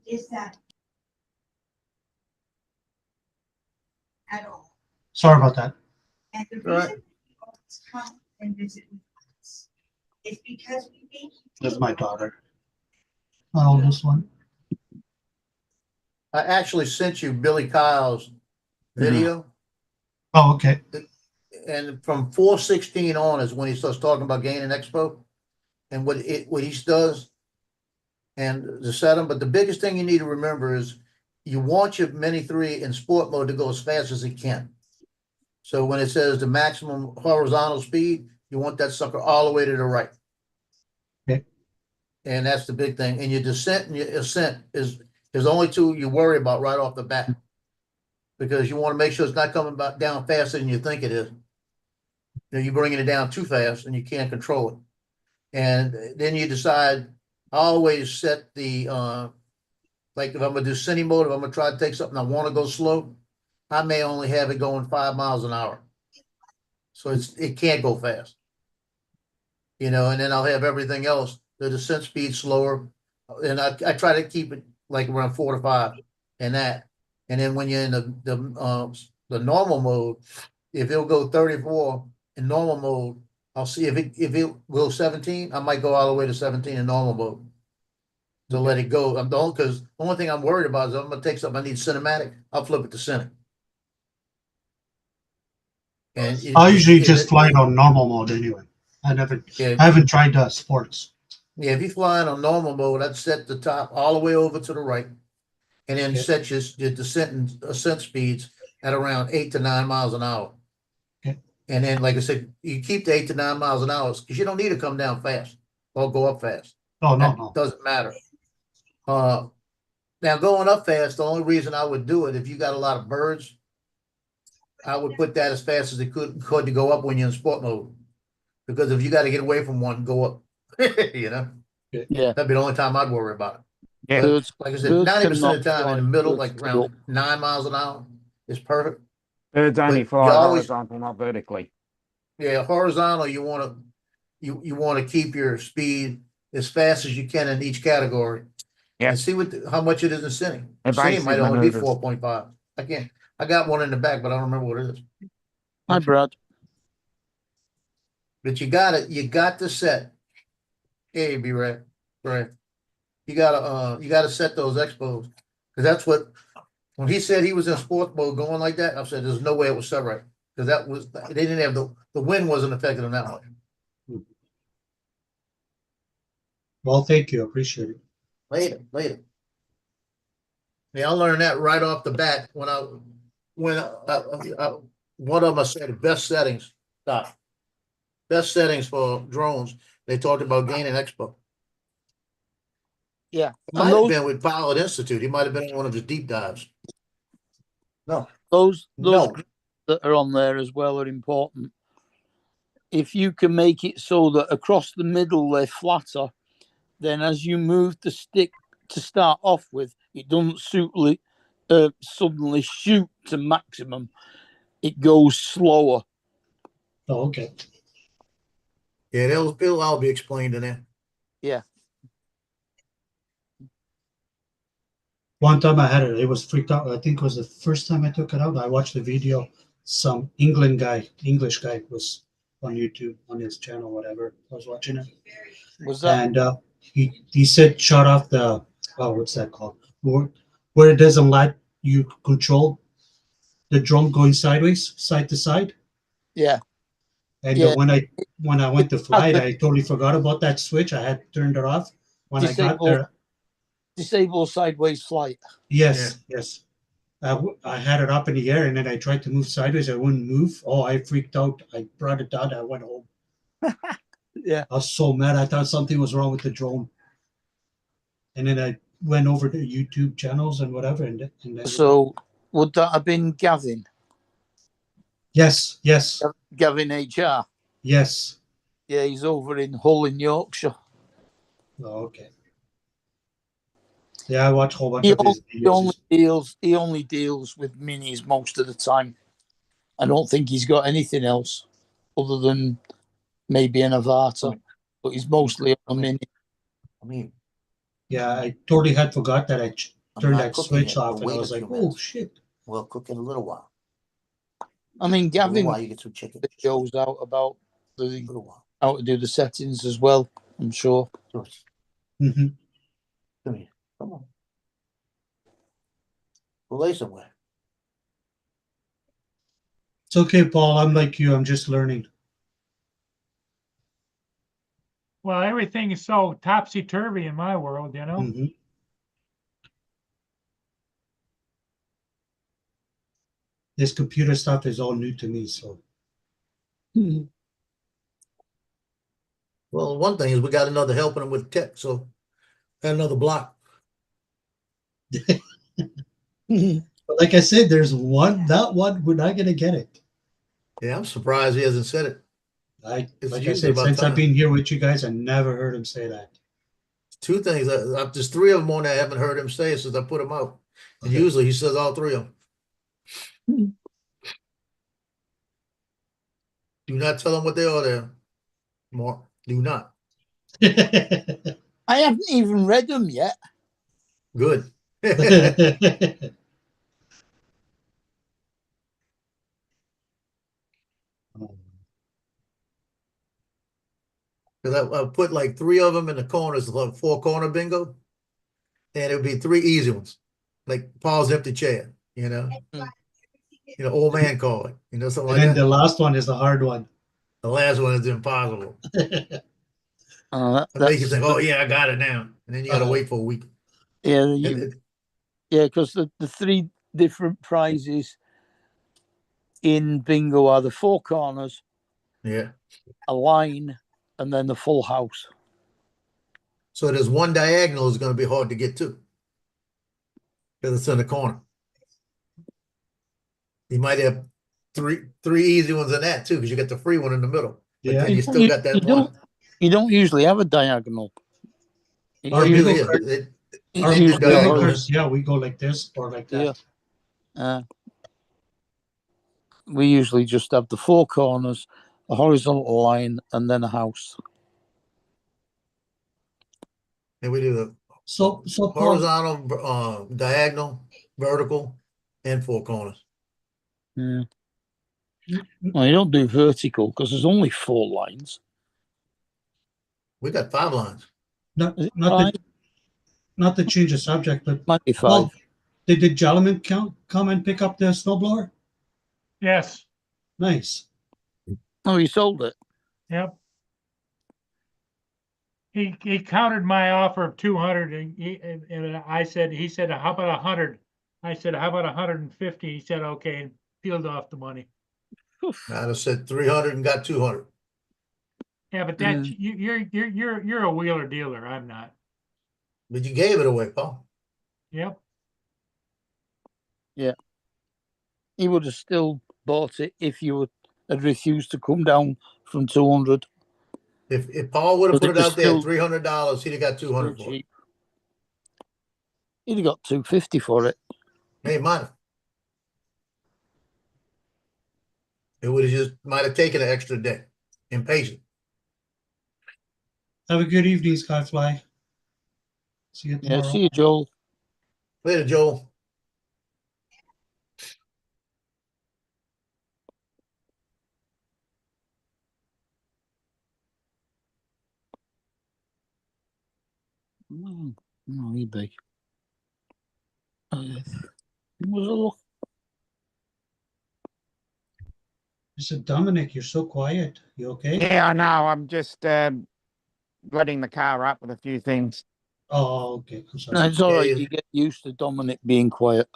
is that at all. Sorry about that. And the Right. reason we always come and visit with us is because we make you. This is feel my daughter. My oldest one. I actually sent you Billy Kyle's video, Oh, okay. and from 416 on is when he starts talking about gaining expo and what he does and the setup. But the biggest thing you need to remember is you want your Mini 3 in sport mode to go as fast as it can. So when it says the maximum horizontal speed, you want that sucker all the way to the right. Okay. And that's the big thing. And your descent and your ascent is only two you worry about right off the bat. Because you want to make sure it's not coming back down faster than you think it is. You're bringing it down too fast and you can't control it. And then you decide, I always set the, like if I'm gonna do cine mode, if I'm gonna try to take something I want to go slow, I may only have it going 5 miles an hour. So it can't go fast. And then I'll have everything else, the descent speed slower. And I try to keep it like around 4 to 5 and that. And then when you're in the normal mode, if it'll go 34 in normal mode, I'll see if it will 17, I might go all the way to 17 in normal mode to let it go. Because the only thing I'm worried about is I'm gonna take something I need cinematic, I'll flip it to cine. And I usually just fly it on normal mode anyway. I haven't tried sports. Yeah, if you're flying on normal mode, I'd set the top all the way over to the right. And then Okay. set your descent and ascent speeds at around 8 to 9 miles an hour. Okay. And then, like I said, you keep the 8 to 9 miles an hour because you don't need to come down fast or go up fast. Oh, That no. doesn't matter. Now going up fast, the only reason I would do it if you got a lot of birds, I would put that as fast as it could to go up when you're in sport mode. Because if you got to get away from one, go up. Yeah. That'd be the only time I'd worry about it. Yeah. But Birds, like I said, birds 90% cannot of the time in the fly, middle, birds like fly around up. 9 miles an hour is perfect. Birds only But fly you always- horizontal, not vertically. Yeah, horizontal, you want to keep your speed as fast as you can in each category. Yeah. And see how much it is in cine. And Cine basic might only be maneuvers. 4.5. I got one in the back, but I don't remember what it is. Hi, Brad. But you got to set. Hey, be right. You gotta set those expos. Because that's what, when he said he was in sports mode going like that, I said, there's no way it was set right. Because they didn't have the wind wasn't affecting them that much. Well, thank you. Appreciate it. Later. Yeah, I learned that right off the bat when one of them I said best settings. Best settings for drones. They talked about gaining expo. Yeah. It And might have those, been with Pilot Institute. He might have been in one of his deep dives. those No. grids that are on there as well are important. If you can make it so that across the middle they're flatter, then as you move the stick to start off with, it doesn't suddenly shoot to maximum. It goes slower. Oh, okay. Yeah, it'll all be explained in there. Yeah. One time I had it, it was freaked out. I think it was the first time I took it out. I watched the video. Some English guy was on YouTube, on his channel, whatever. I was watching it. Was that? And he said shut off the, what's that called? Where it doesn't let you control the drone going sideways, side to side. Yeah. And Yeah. when I went to fly it, the- I totally forgot about that switch. I had turned it off. When I got there, Disable sideways flight. yes, yes. I had it up in the air and then I tried to move sideways. I wouldn't move. Oh, I freaked out. I brought it down. I went home. Yeah. I was so mad. I thought something was wrong with the drone. And then I went over to YouTube channels and whatever. And then, So would that have been Gavin? yes, yes, Gavin HR. yes. Yeah, he's over in Hull in Yorkshire. Oh, okay. Yeah, I watch a whole bunch He of his videos. he only deals with minis most of the time. I don't think he's got anything else other than maybe an Avata, but he's mostly on a mini. I mean, Yeah, I totally had forgot that I I'm turned not that cooking switch yet. off We'll and I wait was a like, few oh minutes. shit. We'll cook in a little while. I mean, A little Gavin while you get some chicken. shows out about A the little while. how to do the settings as well. I'm sure. George, Hmm. come here. Come on. We'll lay somewhere. It's okay, Paul. I'm like you. I'm just learning. Well, everything is so topsy-turvy in my world, you know? Hmm. This computer stuff is all new to me. So Well, one thing is we got another helping him with tech, so got another block. but like I said, there's that one, we're not gonna get it. Yeah, I'm surprised he hasn't said it. It's Like I usually said, about since I've time. been here with you guys, I never heard him say that. Two things. There's three of them on there I haven't heard him say since I put them out. And Okay. usually he says all three of them. Do not tell them what they are there. Mark, do not. I haven't even read them yet. Good. Because I put like three of them in the corners, like 4-corner bingo. And it would be three easy ones. Like Paul's empty chair, you know. Old man card, something And like then that. the last one is the hard one. The last one is impossible. It That's makes you think, oh yeah, I got it now. And then you gotta wait for a week. yeah, And because the three different prizes in bingo are the 4 corners, yeah. a line, and then the full house. So there's one diagonal is gonna be hard to get to. Because it's in the corner. You might have three easy ones in that too, because you got the free one in the middle. But Yeah. then you still got that one. You don't usually have a diagonal. Our They do, bingo yeah. card- They our do bingo diagonal. cards, yeah, we go like this or like that. Yeah. We usually just have the 4 corners, a horizontal line, and then a house. And we do the So Paul, horizontal, diagonal, vertical, and 4 corners. Yeah. Well, you don't do vertical because there's only 4 lines. We got 5 lines. not Is it not five? to, not to change the subject, but Might be 5. Paul, did Jalaman come and pick up the snowblower? Yes, Nice. Oh, you sold it. yep. He countered my offer of 200 and he said, how about 100? I said, how about 150? He said, okay, and peeled off the money. I'd have said 300 and got 200. Yeah, but that's, you're a wheeler dealer. I'm not. But you gave it away, Paul. Yep. Yeah. He would have still bought it if you had refused to come down from 200. If Paul would have But put it it was out there still- at $300, he'd have got 200 for it. cheap. He'd have got 250 for it. Hey, might it would have just might have taken an extra day. Impatient. Have a good evening, Skyfly. See you Yeah, tomorrow. see you, Joel. Later, Joel. No, eBay. Was a look. Mr. Dominic, you're so quiet. You okay? Yeah, I know. I'm just letting the car up with a few things. Oh, okay. I'm No, sorry. it's all Yeah, right. you- You get used to Dominic being quiet.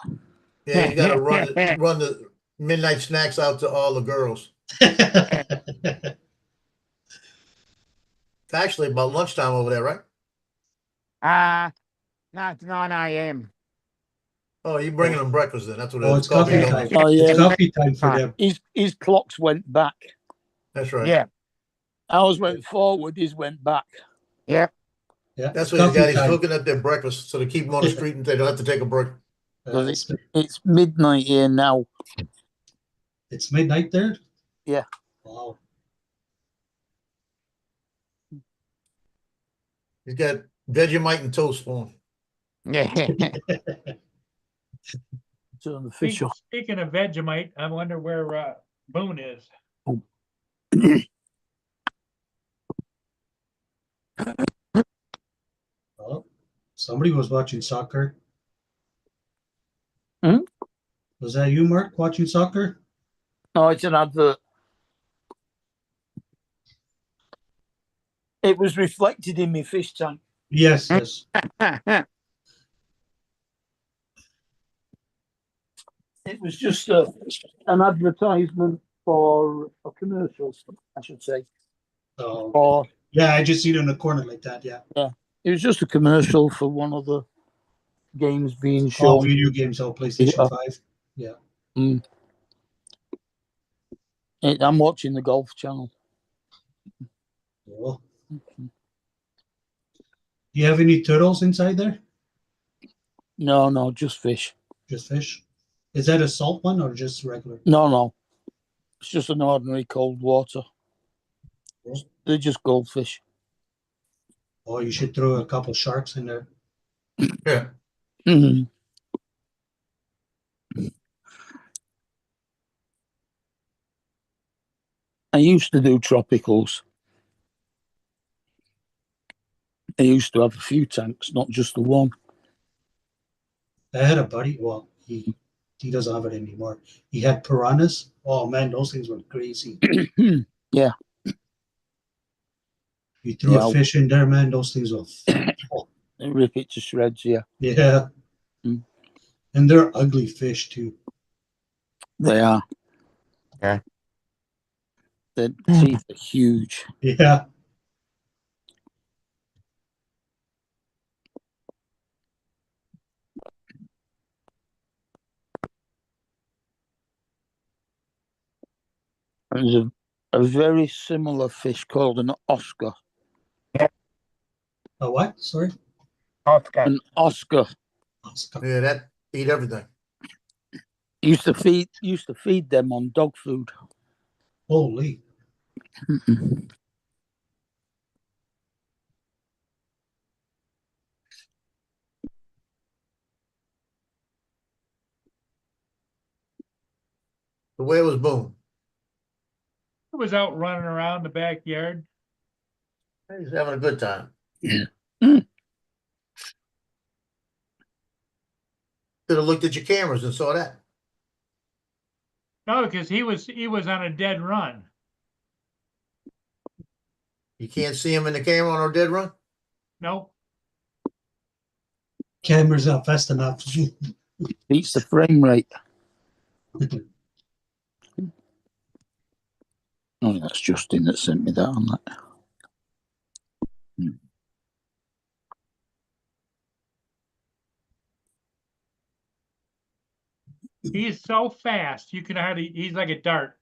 Yeah, you gotta run the midnight snacks out to all the girls. It's actually about lunchtime over there, right? No, it's 9 a.m. Oh, you bringing them breakfast then? That's what it Oh, is. it's coffee and time. donuts. Oh It's yeah, coffee time for them. his clocks went back. That's right. Yeah, Ours went forward. His went back. yeah. Yeah, That's it's what he's got. coffee He's time. hooking up their breakfast so to keep them on the street and they don't have to take a break. Because it's midnight here now. It's midnight there? Yeah. Wow. He's got Vegemite and toast for him. Yeah. Turn the fish off. Speaking of Vegemite, I wonder where Boone is. Oh, somebody was watching soccer. Hmm? Was that you, Mark, watching soccer? No, it's an advert. It was reflected in my fish tank. Yes, yes. It was just an advertisement for a commercial, I should say. Oh, Or yeah, I just see it in the corner like that. Yeah. it was just a commercial for one of the games being All shown. video games on PlayStation 5. I'm watching the Golf Channel. Cool. Do you have any turtles inside there? No, just fish. Just fish? Is that a salt one or just regular? No. It's just an ordinary cold water. Cool. They're just goldfish. Oh, you should throw a couple sharks in there. Yeah. Mhm. I used to do tropicals. I used to have a few tanks, not just the one. I had a buddy. Well, he doesn't have it anymore. He had piranhas. Oh man, those things were crazy. Yeah. You threw Yeah. a fish in there, man. Those things will. They rip it to shreds, yeah. Yeah. Mm. And they're ugly fish too. They are. Yeah. The teeth are huge. Yeah. There's a very similar fish called an Oscar. A what? Sorry. Oscar. An Oscar. Yeah, that eat everything. Used to feed them on dog food. Holy. The whale was Boone. He was out running around the backyard. He's having a good time. Yeah. Could have looked at your cameras and saw that. No, because he was on a dead run. You can't see him in the camera on our dead run? Nope. Camera's not fast enough. Beats the frame rate. Oh, that's Justin that sent me that on that. He's so fast. You can hardly. He's like a dart.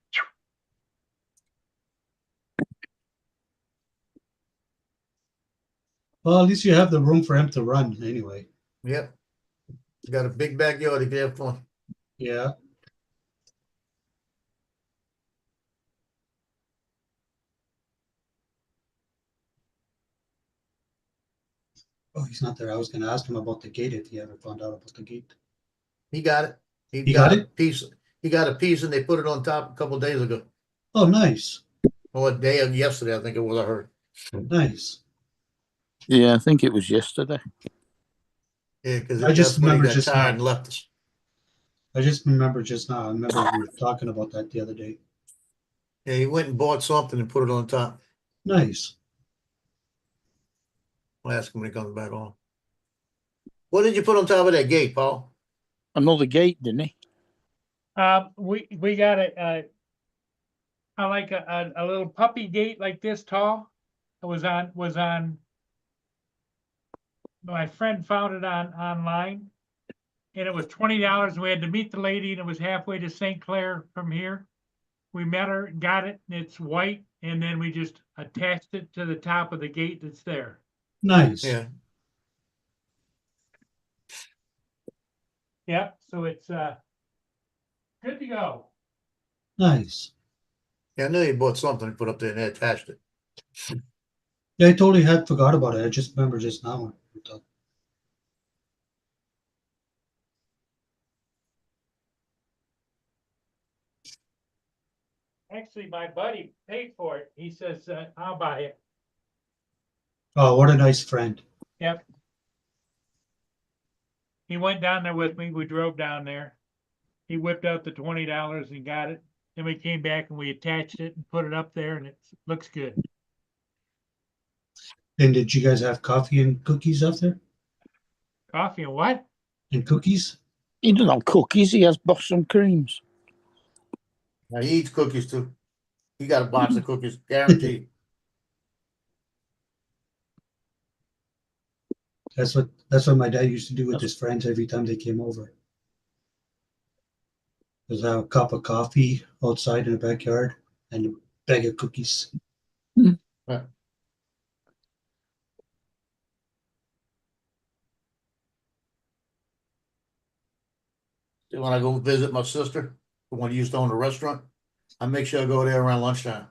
Well, at least you have the room for him to run anyway. Yep. You got a big backyard, you can have fun. Yeah. Oh, he's not there. I was going to ask him about the gate if he ever found out about the gate. He got it. He got a it? piece. He got a piece and they put it on top a couple days ago. Oh, nice. Or a day of yesterday, I think it was, I heard. Nice. Yeah, I think it was yesterday. Yeah, because I just that's when he remember got just tired now. and left us. I just remember just now. I remember we were talking about that the other day. Yeah, he went and bought something and put it on top. Nice. I'll ask him when he comes back on. What did you put on top of that gate, Paul? Another gate, didn't he? We got I like a little puppy gate like this tall. It was on. My friend found it online, and it was $20. And we had to meet the lady, and it was halfway to St. Clair from here. We met her, got it, and it's white, and then we just attached it to the top of the gate that's there. Nice. Yeah. Yeah, so it's good to go. Nice. Yeah, I knew he bought something and put up there and they attached it. Yeah, I totally had forgot about it. I just remember just now. Actually, my buddy paid for it. He says, I'll buy it. Oh, what a nice friend. Yep. He went down there with me. We drove down there. He whipped out the $20 and got it. Then we came back and we attached it and put it up there, and it looks good. And did you guys have coffee and cookies up there? Coffee and what? And cookies? He doesn't have cookies, he has Boston creams. Now he eats cookies too. He got a box of cookies, guaranteed. That's what my dad used to do with his friends every time they came over. Was have a cup of coffee outside in the backyard and a bag of cookies. Right. When I go visit my sister, the one who used to own the restaurant, I make sure I go there around lunchtime.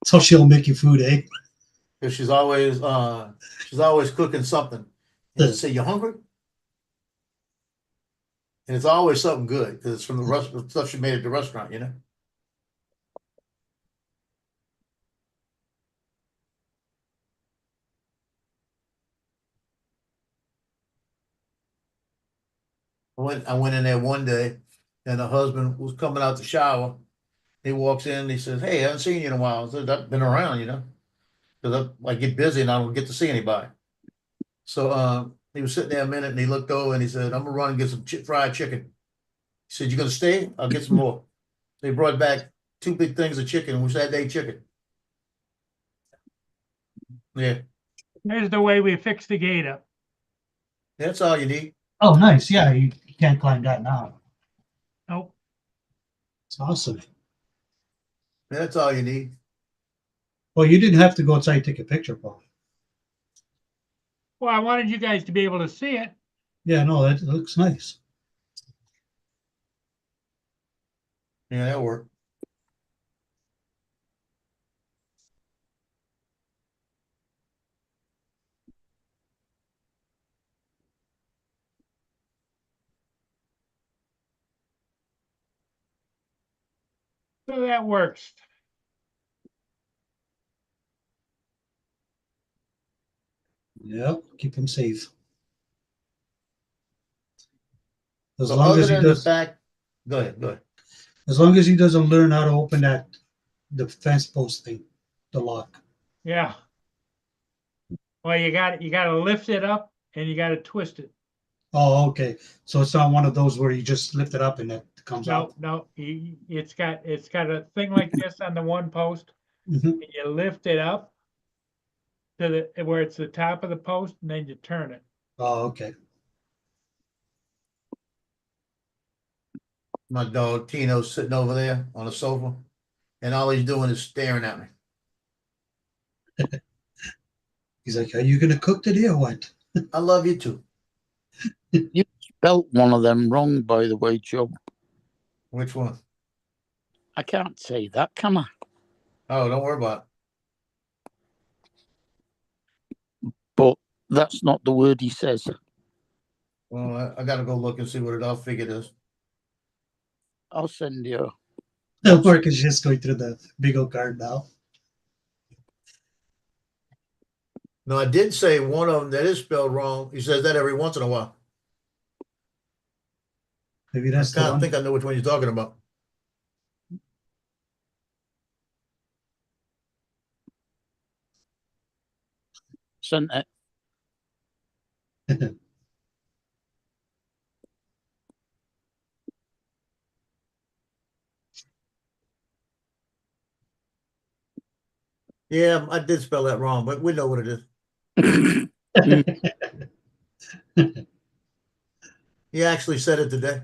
So she'll make you food, eh? Because she's always cooking something. And I say, "You hungry?" And it's always something good because it's from the restaurant, stuff she made at the restaurant, you know. I went in there one day, and the husband was coming out the shower. He walks in and he says, "Hey, I haven't seen you in a while." I said, "I've been around, you know, because I get busy and I don't get to see anybody." So he was sitting there a minute and he looked over and he said, "I'm gonna run and get some fried chicken." He said, "You gonna stay? I'll get some more." They brought back 2 big things of chicken, and we said they chicken. Yeah, There's the way we fixed the gate up. that's all you need. Oh, nice. Yeah, you can't climb that now. Nope. It's awesome. That's all you need. Well, you didn't have to go outside and take a picture, Paul. Well, I wanted you guys to be able to see it. Yeah, no, that looks nice. Yeah, that worked. So that works. Yep, keep him safe. As So long other as he than the does, fact, go ahead. as long as he doesn't learn how to open the fence post thing, the lock. Yeah. Well, you gotta lift it up and you gotta twist it. Oh, okay. So it's not one of those where you just lift it up and it comes out. No, it's got a thing like this on the one post. Mhm. And you lift it up to where it's the top of the post, and then you turn it. Oh, okay. My dog Tino's sitting over there on the sofa, and all he's doing is staring at me. He's like, "Are you gonna cook today or what?" I love you too. You spelt one of them wrong, by the way, Joe. Which one? I can't say that, can I? Oh, don't worry about it. But that's not the word he says. Well, I gotta go look and see what it. I'll figure this. I'll send you. Mark is just going through the big old card now. No, I did say one of them that is spelled wrong. He says that every once in a while. Maybe I that's the kind of one. think I know which one you're talking about. sent it. Yeah, I did spell that wrong, but we know what it is. He actually said it today.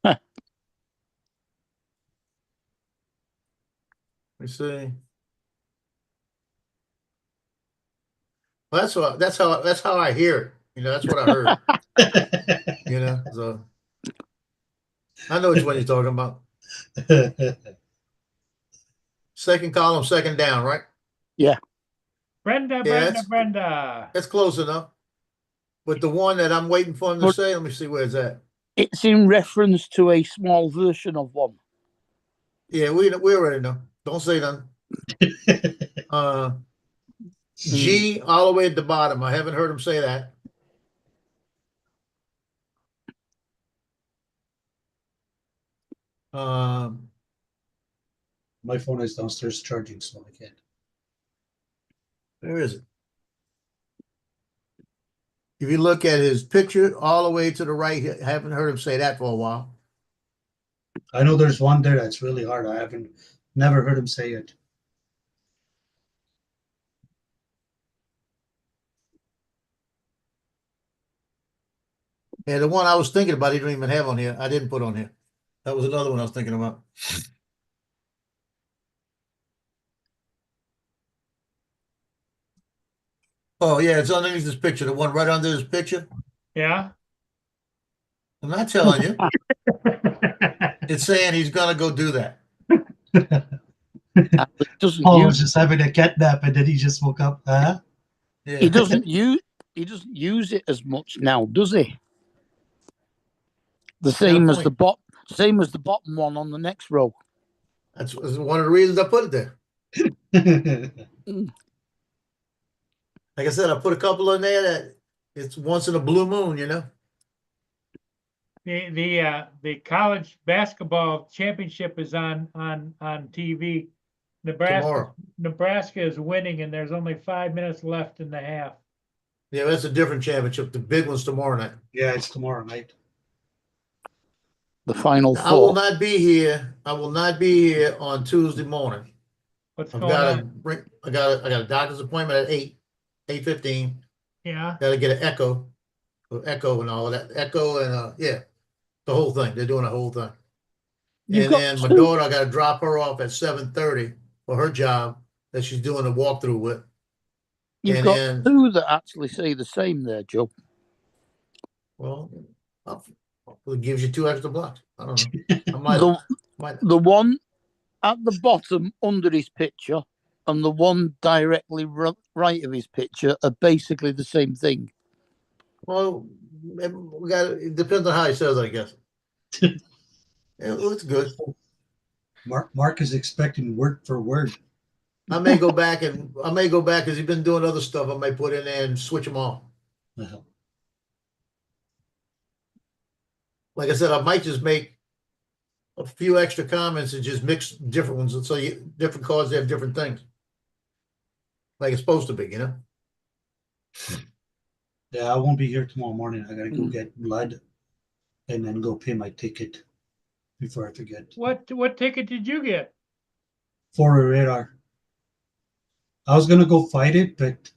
Let me see. Well, that's how I hear it. You know, that's what I heard. You know, so I know which one you're talking about. Second column, second down, right? Brenda, Yeah, Brenda. That's close enough. But the one that I'm waiting for him to But- say, let me see where it's at. It's in reference to a small version of one. Yeah, we already know. Don't say nothing. G all the way at the bottom. I haven't heard him say that. Um, My phone is downstairs charging, so I can't. where is it? If you look at his picture all the way to the right, I haven't heard him say that for a while. I know there's one there that's really hard. I haven't never heard him say it. Yeah, the one I was thinking about, he didn't even have on here. I didn't put on here. That was another one I was thinking about. Oh, yeah, it's underneath this picture, the one right under this picture. Yeah. I'm not telling you. It's saying he's gonna go do that. It doesn't Paul use was just having a cat nap and then he just woke up. Huh? Yeah. he doesn't use it as much now, does he? The same as point. same as the bottom one on the next row. That's one of the reasons I put it there. Like I said, I put a couple in there that it's once in a blue moon, you know. The college basketball championship is on TV. Nebraska is winning, and there's only 5 minutes left in the half. Yeah, that's a different championship. The big one's tomorrow night. Yeah, it's tomorrow night. The final I will four. not be here. I will not be here on Tuesday morning. What's I've going got on? I got a doctor's appointment at 8:15. Yeah. Got to get an echo and all of that. Echo and yeah, the whole thing. They're doing the whole thing. You've And got then my two. daughter, I got to drop her off at 7:30 for her job that she's doing a walkthrough with. You've and got then- two that actually say the same there, Joe. Well, it gives you 2 extra blocks. I don't know. I might. The one at the bottom under his picture and the one directly right of his picture are basically the same thing. Well, it depends on how he says it, I guess. It looks good. Mark is expecting word for word. I may go back because he's been doing other stuff. I may put in there and switch them off. Uh-huh. Like I said, I might just make a few extra comments and just mix different ones. So different cards have different things. Like it's supposed to be, you know? Yeah, I won't be here tomorrow morning. I gotta go get blood and then go pay my ticket before I forget. What ticket did you get? For a radar. I was gonna go fight it, but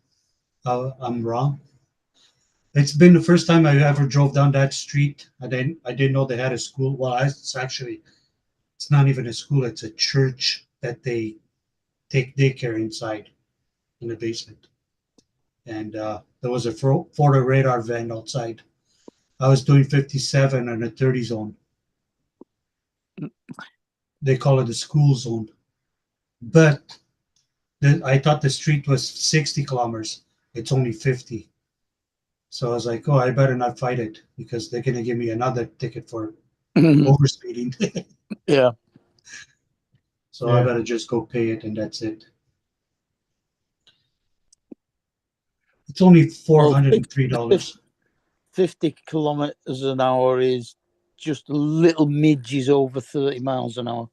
I'm wrong. It's been the first time I ever drove down that street. I didn't know they had a school. Well, it's not even a school. It's a church that they take daycare inside in the basement. And there was a Florida radar van outside. I was doing 57 in a 30 zone. They call it the school zone. But I thought the street was 60 kilometers. It's only 50. So I was like, oh, I better not fight it because they're going to give me another ticket for overspeeding. Yeah. So I better just go pay it and that's it. It's only $403. 50 kilometers an hour is just a little midges over 30 miles an hour.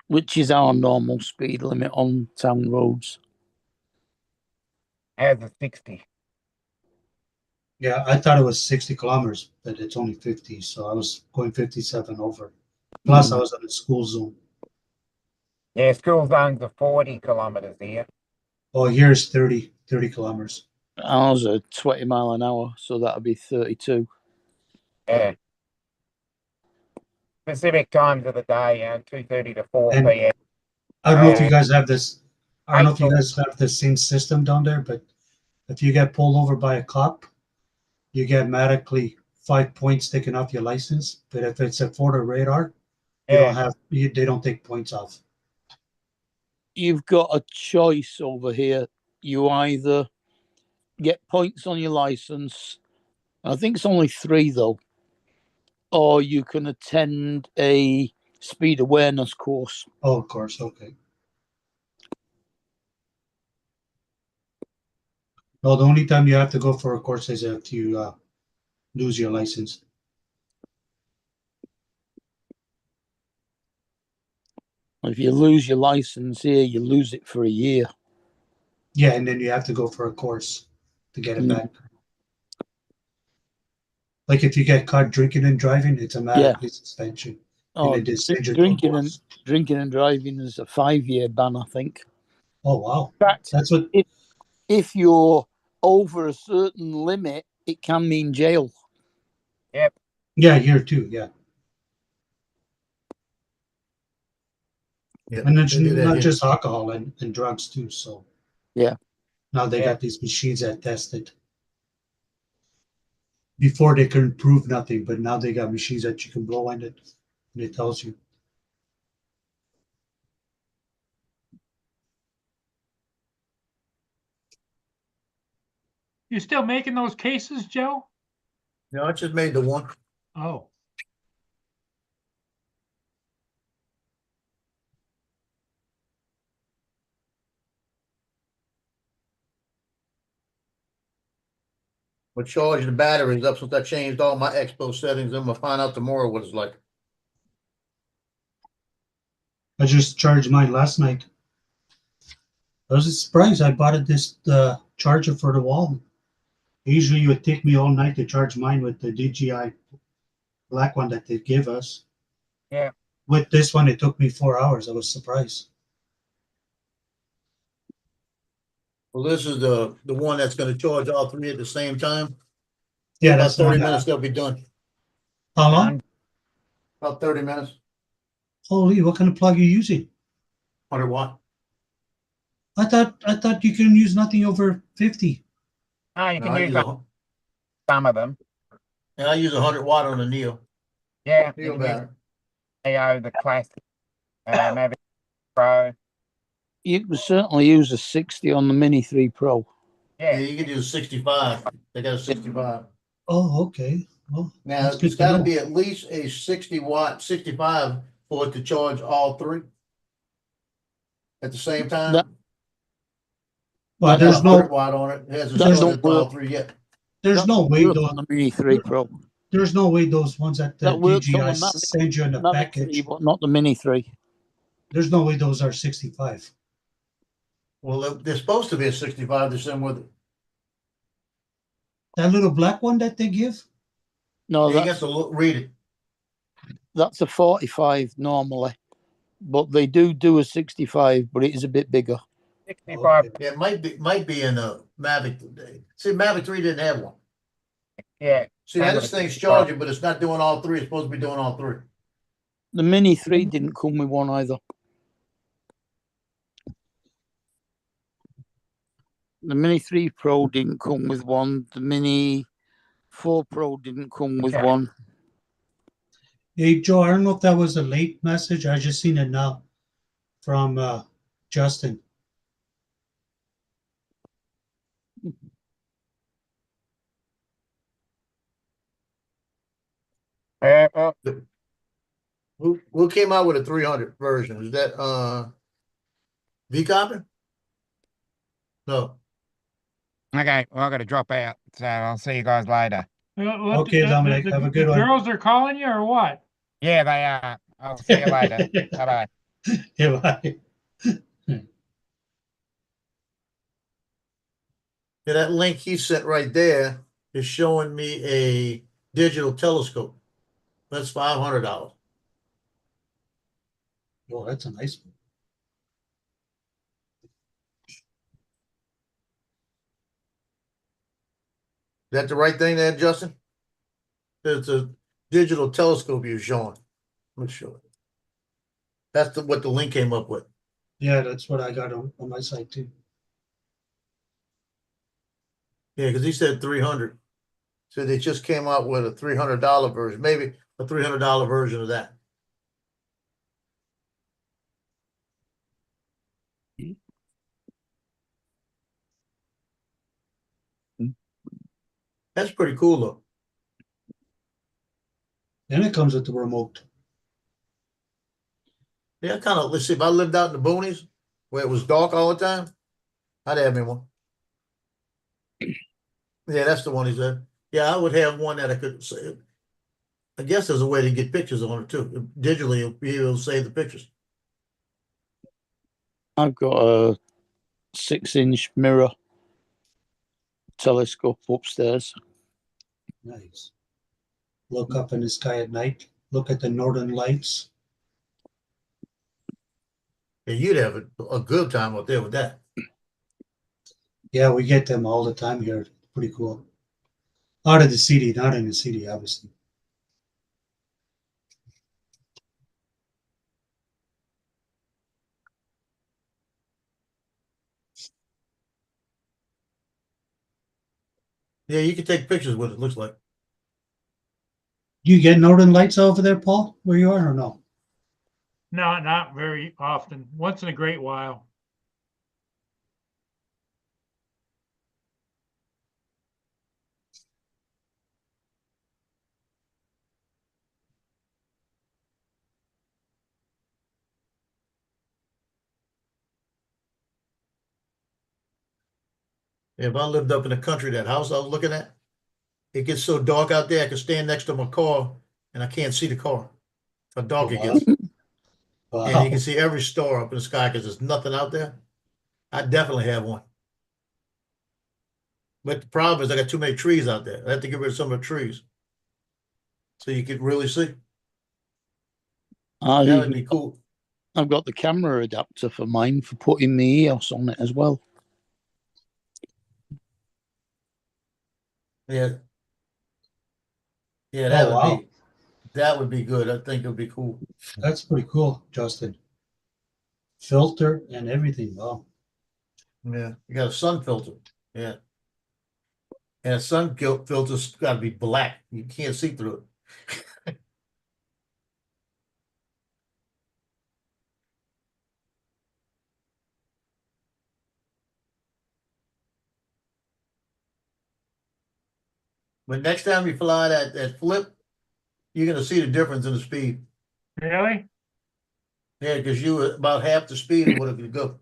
Which is our normal speed limit on town roads. Has a 60. Yeah, I thought it was 60 kilometers, but it's only 50. So I was going 57 over. Plus, I was in a school zone. Yeah, school zones are 40 kilometers here. Oh, here's 30 kilometers. Ours are 20 mile an hour, so that'll be 32. Yeah. Specific times of the day, 2:30 to 4 And- p.m. I don't know if you guys have this. I don't know if you April. guys have the same system down there, but if you get pulled over by a cop, you get automatically 5 points taken off your license. But if it's a photo radar, you don't have. They don't take points off. You've got a choice over here. You either get points on your license, I think it's only 3 though, or you can attend a speed awareness course. Oh, of course. Okay. No, the only time you have to go for a course is if you lose your license. If you lose your license here, you lose it for a year. Yeah, and then you have to go for a course to get it Mm. back. Like if you get caught drinking and driving, it's automatically suspension. Oh, they just send you to a drinking course. and driving is a 5-year ban, I think. Oh wow, In fact, that's what. if you're over a certain limit, it can mean jail. Yep. Yeah, here too. Yeah, Yeah, and it's they do that not here. just alcohol and drugs too. So Yeah. now they Yeah. got these machines that test it. Before they couldn't prove nothing, but now they got machines that you can blow in it, and it tells you. You still making those cases, Joe? No, I just made the one. Oh, We're charging the batteries up since I changed all my expo settings. I'm gonna find out tomorrow what it's like. I just charged mine last night. I was surprised. I bought this charger for the wall. Usually, it would take me all night to charge mine with the DJI black one that they give us. Yeah. With this one, it took me 4 hours. I was surprised. Well, this is the one that's gonna charge all 3 at the same time. Yeah, About that's the 30 one. minutes, they'll be done. How long? About 30 minutes, Holy, what kind of plug are you using? 100 watt. I thought you can use nothing over 50. Oh, you No, can I use use a, some of them. and I use 100 watt on the Neo Yeah. You can use battery. AO, the classic, Mavic Pro. You can certainly use a 60 on the Mini 3 Pro. Yeah, Yeah. you can use 65. They got a 65. Oh, okay. Well, Now, that's good it's to gotta know. be at least a 60 watt, 65 for it to charge all 3 at the same time. That- Well, I got there's 100 no watt on it. It hasn't That charged don't it to all work. 3 yet. there's That no don't way work though. on the Mini 3 Pro. There's no way those ones that the That works on DJI the Mavic- send you in the Mavic 3, package. but not the Mini 3. There's no way those are 65. Well, they're supposed to be a 65 to send with it. That little black one that they give. No, You got to read it. that's a 45 normally, but they do a 65, but it is a bit bigger. 65. Okay. Yeah, it might be in a Mavic today. See, Mavic 3 didn't have one. Yeah. See, now this thing's charging, but it's not doing all 3. It's supposed to be doing all 3. The Mini 3 didn't come with one either. The Mini 3 Pro didn't come with one. The Mini 4 Pro didn't come with Okay. one. Hey Joe, I don't know if that was a late message. I just seen it now from Justin. Well, Who came out with a 300 version? Is that V-Copy? No. okay. Well, I got to drop out. So I'll see you guys later. Okay, Dominic, have a good the one. girls are calling you or what? Yeah, they are. I'll see you later. Bye bye. Yeah, bye. Yeah, that link he sent right there is showing me a digital telescope. That's $500. Oh, that's a nice one. Is that the right thing there, Justin? It's a digital telescope you're showing. Let me show it. That's what the link came up with. Yeah, that's what I got on my side too. Yeah, because he said 300. So they just came out with a $300 version, maybe a $300 version of that. That's pretty cool though. And it comes with the remote. Yeah, kind of. Let's see. If I lived out in the boonies where it was dark all the time, I'd have me one. Yeah, that's the one he said. Yeah, I would have one that I could say. I guess there's a way to get pictures on it too. Digitally, you'll be able to save the pictures. I've got a 6-inch mirror telescope upstairs. Nice. Look up in the sky at night. Look at the northern lights. And you'd have a good time up there with that. Yeah, we get them all the time here. Pretty cool. Out of the city, not in the city, obviously. Yeah, you can take pictures with it, looks like. Do you get northern lights over there, Paul, where you are, or no? No, not very often. Once in a great while. If I lived up in the country, that house I was looking at, it gets so dark out there, I can stand next to my car and I can't see the car. How dark it gets. Wow. And you can see every star up in the sky because there's nothing out there. I definitely have one. But the problem is I got too many trees out there. I have to get rid of some of the trees. So you can really see. That would be cool. I've got the camera adapter for mine for putting the EOS on it as well. Yeah. Yeah, that would wow. be that would be good. I think it would be cool. That's pretty cool, Justin. Filter and everything. Wow. Yeah. You got a sun filter. Yeah. And a sun filter's got to be black. You can't see through it. But next time you fly that flip, you're gonna see the difference in the speed. Really? Yeah, because you were about half the speed of what it could go.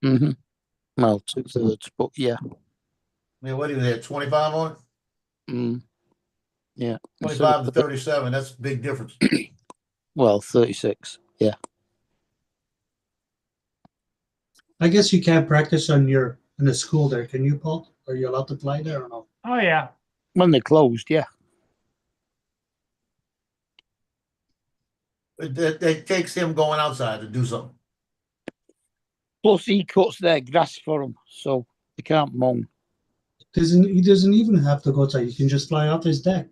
Mm-hmm. Well, 2/3, but yeah. Yeah, what do you have, 25 on it? Mm. Yeah. 25 to 37, that's a big difference. Well, 36. Yeah. I guess you can't practice in the school there, can you, Paul? Are you allowed to fly there or no? Oh, yeah. When they're closed, yeah. It takes him going outside to do something. Plus, he cuts their grass for them, so they can't moan. He doesn't even have to go outside. He can just fly off his deck.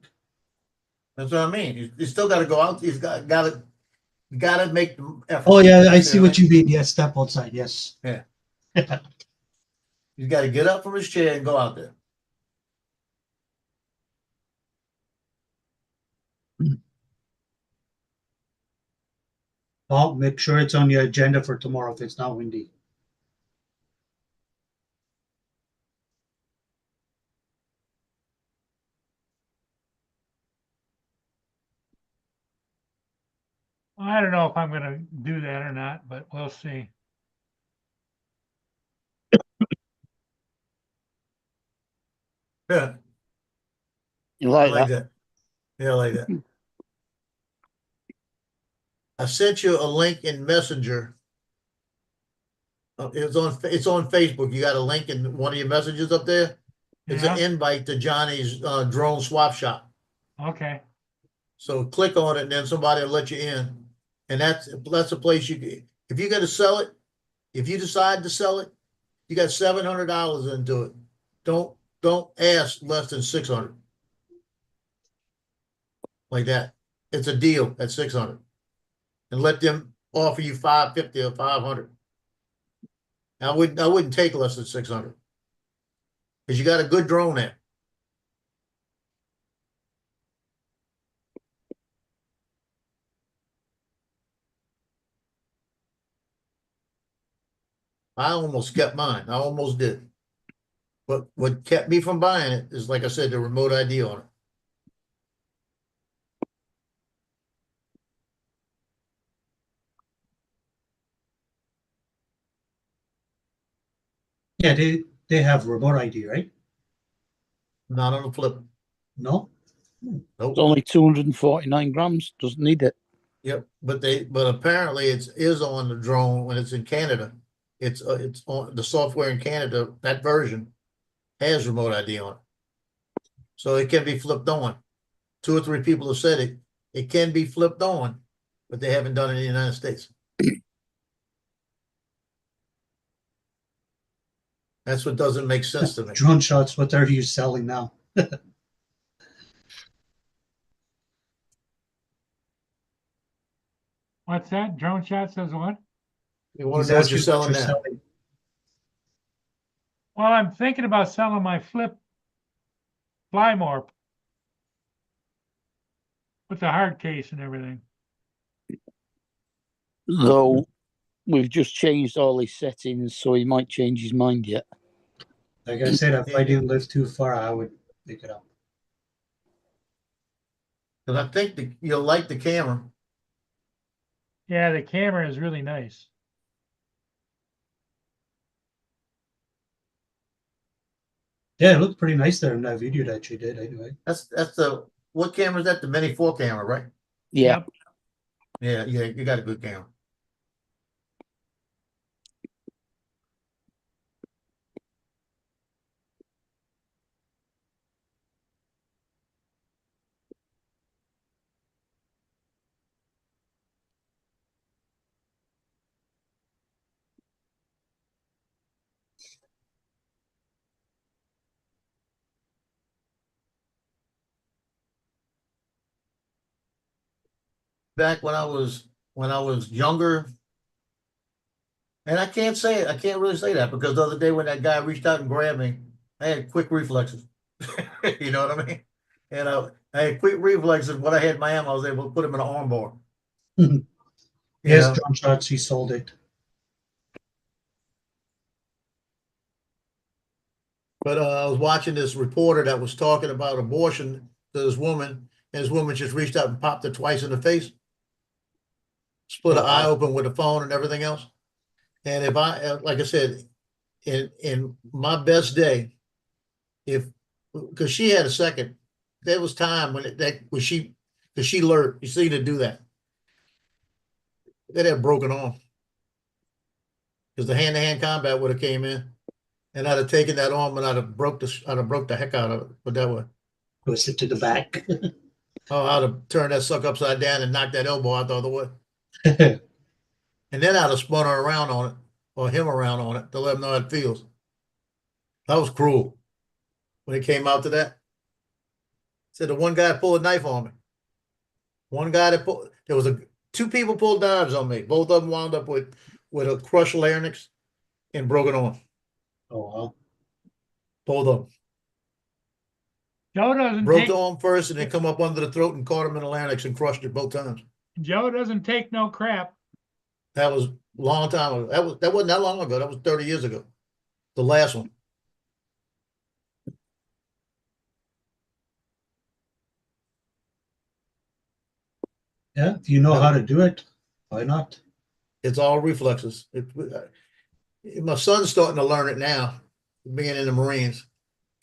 That's what I mean. He's still got to go out. He's got to make the effort. Oh yeah, I see what you mean. Yes, step outside. Yes. Yeah. He's got to get up from his chair and go out there. Paul, make sure it's on your agenda for tomorrow if it's not windy. I don't know if I'm gonna do that or not, but we'll see. Yeah. You I like, like that? that. Yeah, I like that. I sent you a link in Messenger It's on Facebook. You got a link in one of your messages up there. It's an Yeah, invite to Johnny's drone swap shop. okay. So click on it, and then somebody will let you in. And that's a place if you got to sell it, if you decide to sell it, you got $700 into it. Don't ask less than 600. Like that. It's a deal at 600. And let them offer you 550 or 500. I wouldn't take less than 600. Because you got a good drone there. I almost kept mine. I almost did. But what kept me from buying it is, like I said, the remote ID on it. Yeah, they have remote ID, right? Not on the flip. No? Nope. It's only 249 grams. Doesn't need it. Yep, but apparently it is on the drone when it's in Canada. It's on the software in Canada. That version has remote ID on it, so it can be flipped on. 2 or 3 people have said it. It can be flipped on, but they haven't done it in the United States. That's what doesn't make sense to me. Drone shots, what are you selling now? What's that? Drone shot says what? You want He's to know what you're asking selling now? Well, I'm thinking about selling my flip fly morph with the hard case and everything. Though we've just changed all his settings, so he might change his mind yet. Like I said, if I didn't live too far, I would pick it up. Because I think you'll like the camera. Yeah, the camera is really nice. Yeah, it looked pretty nice there in that video that you did anyway. That's what camera is that? The Mini 4 camera, right? Yeah. Yep. Yeah, you got a good camera. Back when I was younger, and I can't really say that because the other day when that guy reached out and grabbed me, I had quick reflexes. You know what I mean? And I had quick reflexes. When I had my ammo, I was able to put him in an armbar. Yes, know? drone shots, he sold it. But I was watching this reporter that was talking about abortion to this woman, and this woman just reached out and popped her twice in the face, split her eye open with the phone and everything else. And if like I said, in my best day, because she had a second, there was time when because she learned, you see, to do that. They'd have broken arm because the hand-to-hand combat would have came in. And I'd have taken that arm and I'd have broke the heck out of it. But that way. Twist it to the back. Oh, I'd have turned that sucker upside down and knocked that elbow out the other way. And then I'd have spun her around on it, or him around on it, to let him know how it feels. That was cruel. When it came out to that. Said the one guy pulled a knife on me. One guy there was 2 people pulled knives on me. Both of them wound up with a crushed larynx and broken arm. Oh, wow. Both of them. Joe doesn't Broke take, the arm first and then come up under the throat and caught him in the larynx and crushed it both times. Joe doesn't take no crap. That was a long time ago. That wasn't that long ago. That was 30 years ago. The last one. Yeah, if you know how to do it, why not? It's all reflexes. My son's starting to learn it now, being in the Marines.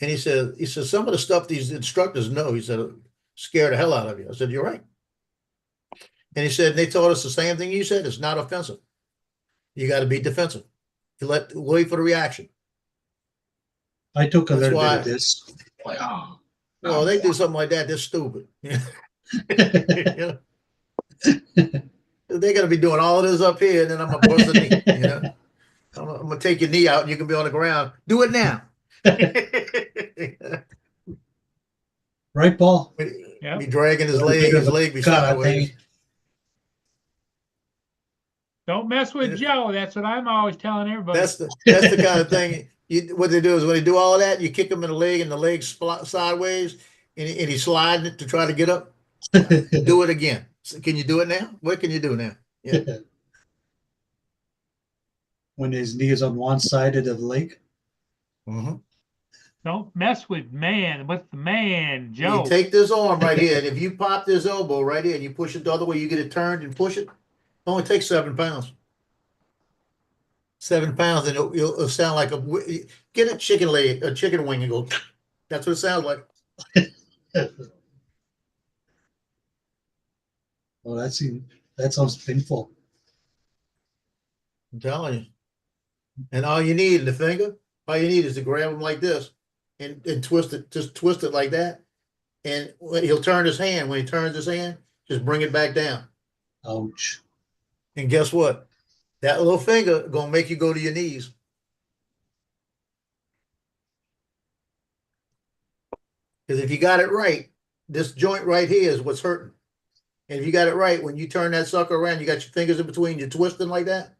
And he said, some of the stuff these instructors know, he said, scare the hell out of you. I said, you're right. And he said, they taught us the same thing you said. It's not offensive. You got to be defensive. You wait for the reaction. I took a That's little bit why- of this. Well, they do something like that, they're stupid. You know? They're gonna be doing all of this up here, and then I'm gonna bust a knee, you know? I'm gonna take your knee out and you can be on the ground. Do it now. Right, Paul? Yep. Be dragging his Little bit of leg be karate. sideways. Don't mess with Joe. That's what I'm always telling everybody. That's the kind of thing. What they do is when they do all of that, you kick him in the leg and the leg's sideways, and he's sliding it to try to get up. Do it again. So can you do it now? What can you do now? Yeah. When his knee is on one side of the leg. Mhm. Don't mess with the man, You Joe. take this arm right here, and if you pop this elbow right here and you push it the other way, you get it turned and push it. It only takes 7 pounds. 7 pounds, and it'll sound like get a chicken leg, a chicken wing, and go. That's what it sounds like. Oh, that sounds painful. I'm telling you. And all you need, the finger, all you need is to grab him like this and twist it, just twist it like that. And he'll turn his hand. When he turns his hand, just bring it back down. Ouch. And guess what? That little finger gonna make you go to your knees. Because if you got it right, this joint right here is what's hurting. And if you got it right, when you turn that sucker around, you got your fingers in between, you're twisting like that,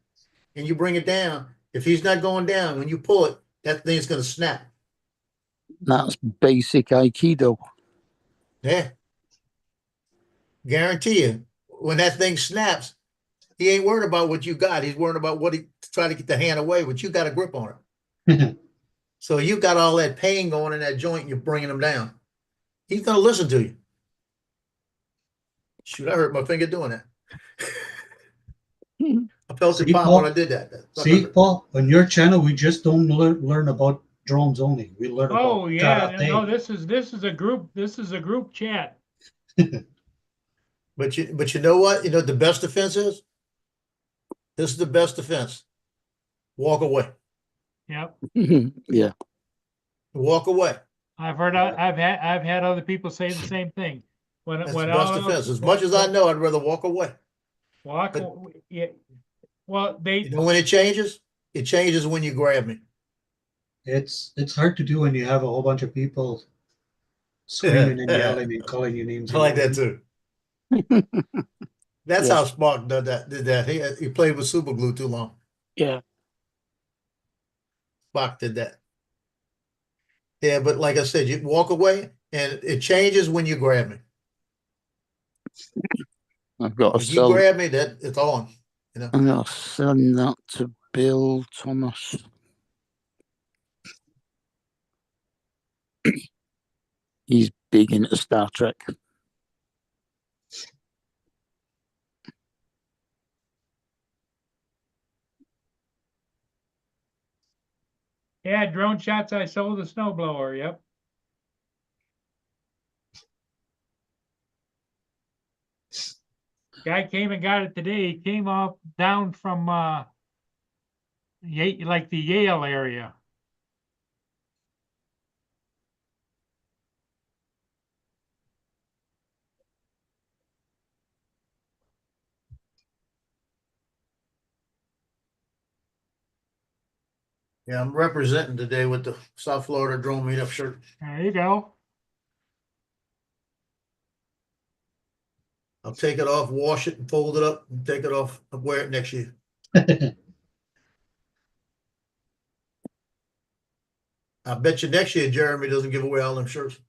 and you bring it down. If he's not going down, when you pull it, that thing's gonna snap. That's basic Aikido. Yeah. Guarantee you, when that thing snaps, he ain't worried about what you got. He's worried about what he try to get the hand away, but you got a grip on it. So you got all that pain going in that joint, and you're bringing him down. He's gonna listen to you. Shoot, I hurt my finger doing that. I felt it See, pop Paul? when I did that. See, Paul, on your channel, we just don't learn about drones only. We learn about Oh yeah, karate. no, this is a group chat. But you know what? You know what the best defense is? This is the best defense. Walk away. Yep. Yeah. Walk away. I've had other people say the same thing. That's the best defense. As much as I know, I'd rather walk away. Yeah. Well, You know when it changes? It changes when you grab me. It's hard to do when you have a whole bunch of people screaming and yelling and calling you names. I like that too. That's how Spark did that. He played with super glue too long. Yeah. Spark did that. Yeah, but like I said, you walk away and it changes when you grab me. I've got to If you sell. grab me, that it's on. You know. I'm going to send that to Bill Thomas. He's big into Star Trek. Yeah, drone shots. I sold the snowblower. Yep. Guy came and got it today. He came off down from like the Yale area. Yeah, I'm representing today with the South Florida Drone Meetup shirt. There you go. I'll take it off, wash it, and fold it up, and take it off and wear it next year. I bet you next year Jeremy doesn't give away all them shirts.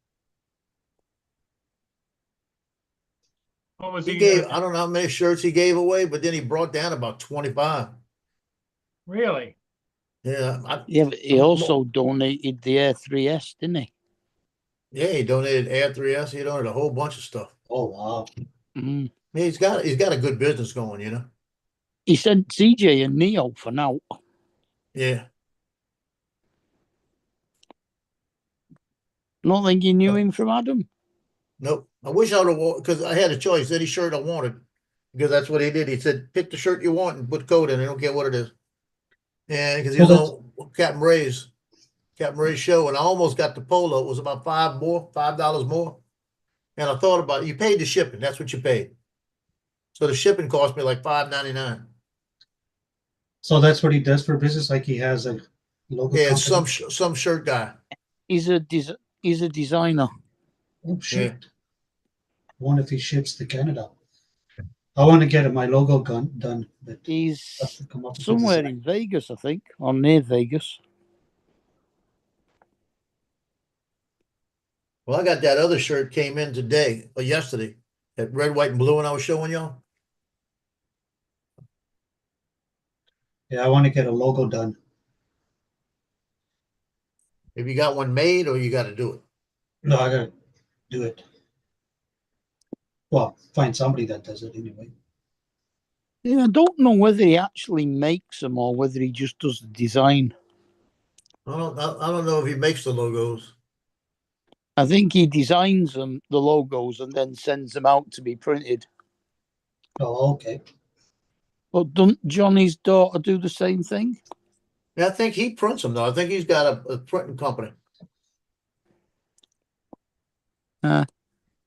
What was He he gave, gonna- I don't know how many shirts he gave away, but then he brought down about 25. Really? Yeah, Yeah, but he also donated the Air 3S, didn't he? yeah, he donated Air 3S. He donated a whole bunch of stuff. Oh wow! Mm. Yeah, he's got a good business going, you know. He sent CJ and Neo for now. Yeah, Not think you knew him from Adam. nope. I wish I would have because I had a choice. Any shirt I wanted, because that's what he did. He said, "Pick the shirt you want and put code in. I don't care what it is." And because he Well, was on Captain Ray's show, and I almost got the polo. It was about $5 more. And I thought about it. You paid the shipping. That's what you paid. So the shipping cost me like $5.99. So that's what he does for business. Like he has a logo. Yeah, it's company? some shirt guy. He's a designer. Oh shit! I wonder if he ships to Canada. I want to get my logo gun done, but He's have to come up with a somewhere design. in Vegas, I think, or near Vegas. Well, I got that other shirt came in today or yesterday. That red, white, and blue, and I was showing y'all. Yeah, I want to get a logo done. Have you got one made, or you got to do it? No, I gotta do it. Well, find somebody that does it anyway. Yeah, I don't know whether he actually makes them or whether he just does the design. I don't know if he makes the logos. I think he designs them, the logos, and then sends them out to be printed. Oh, okay. But doesn't Johnny's daughter do the same thing? Yeah, I think he prints them though. I think he's got a printing company. Uh,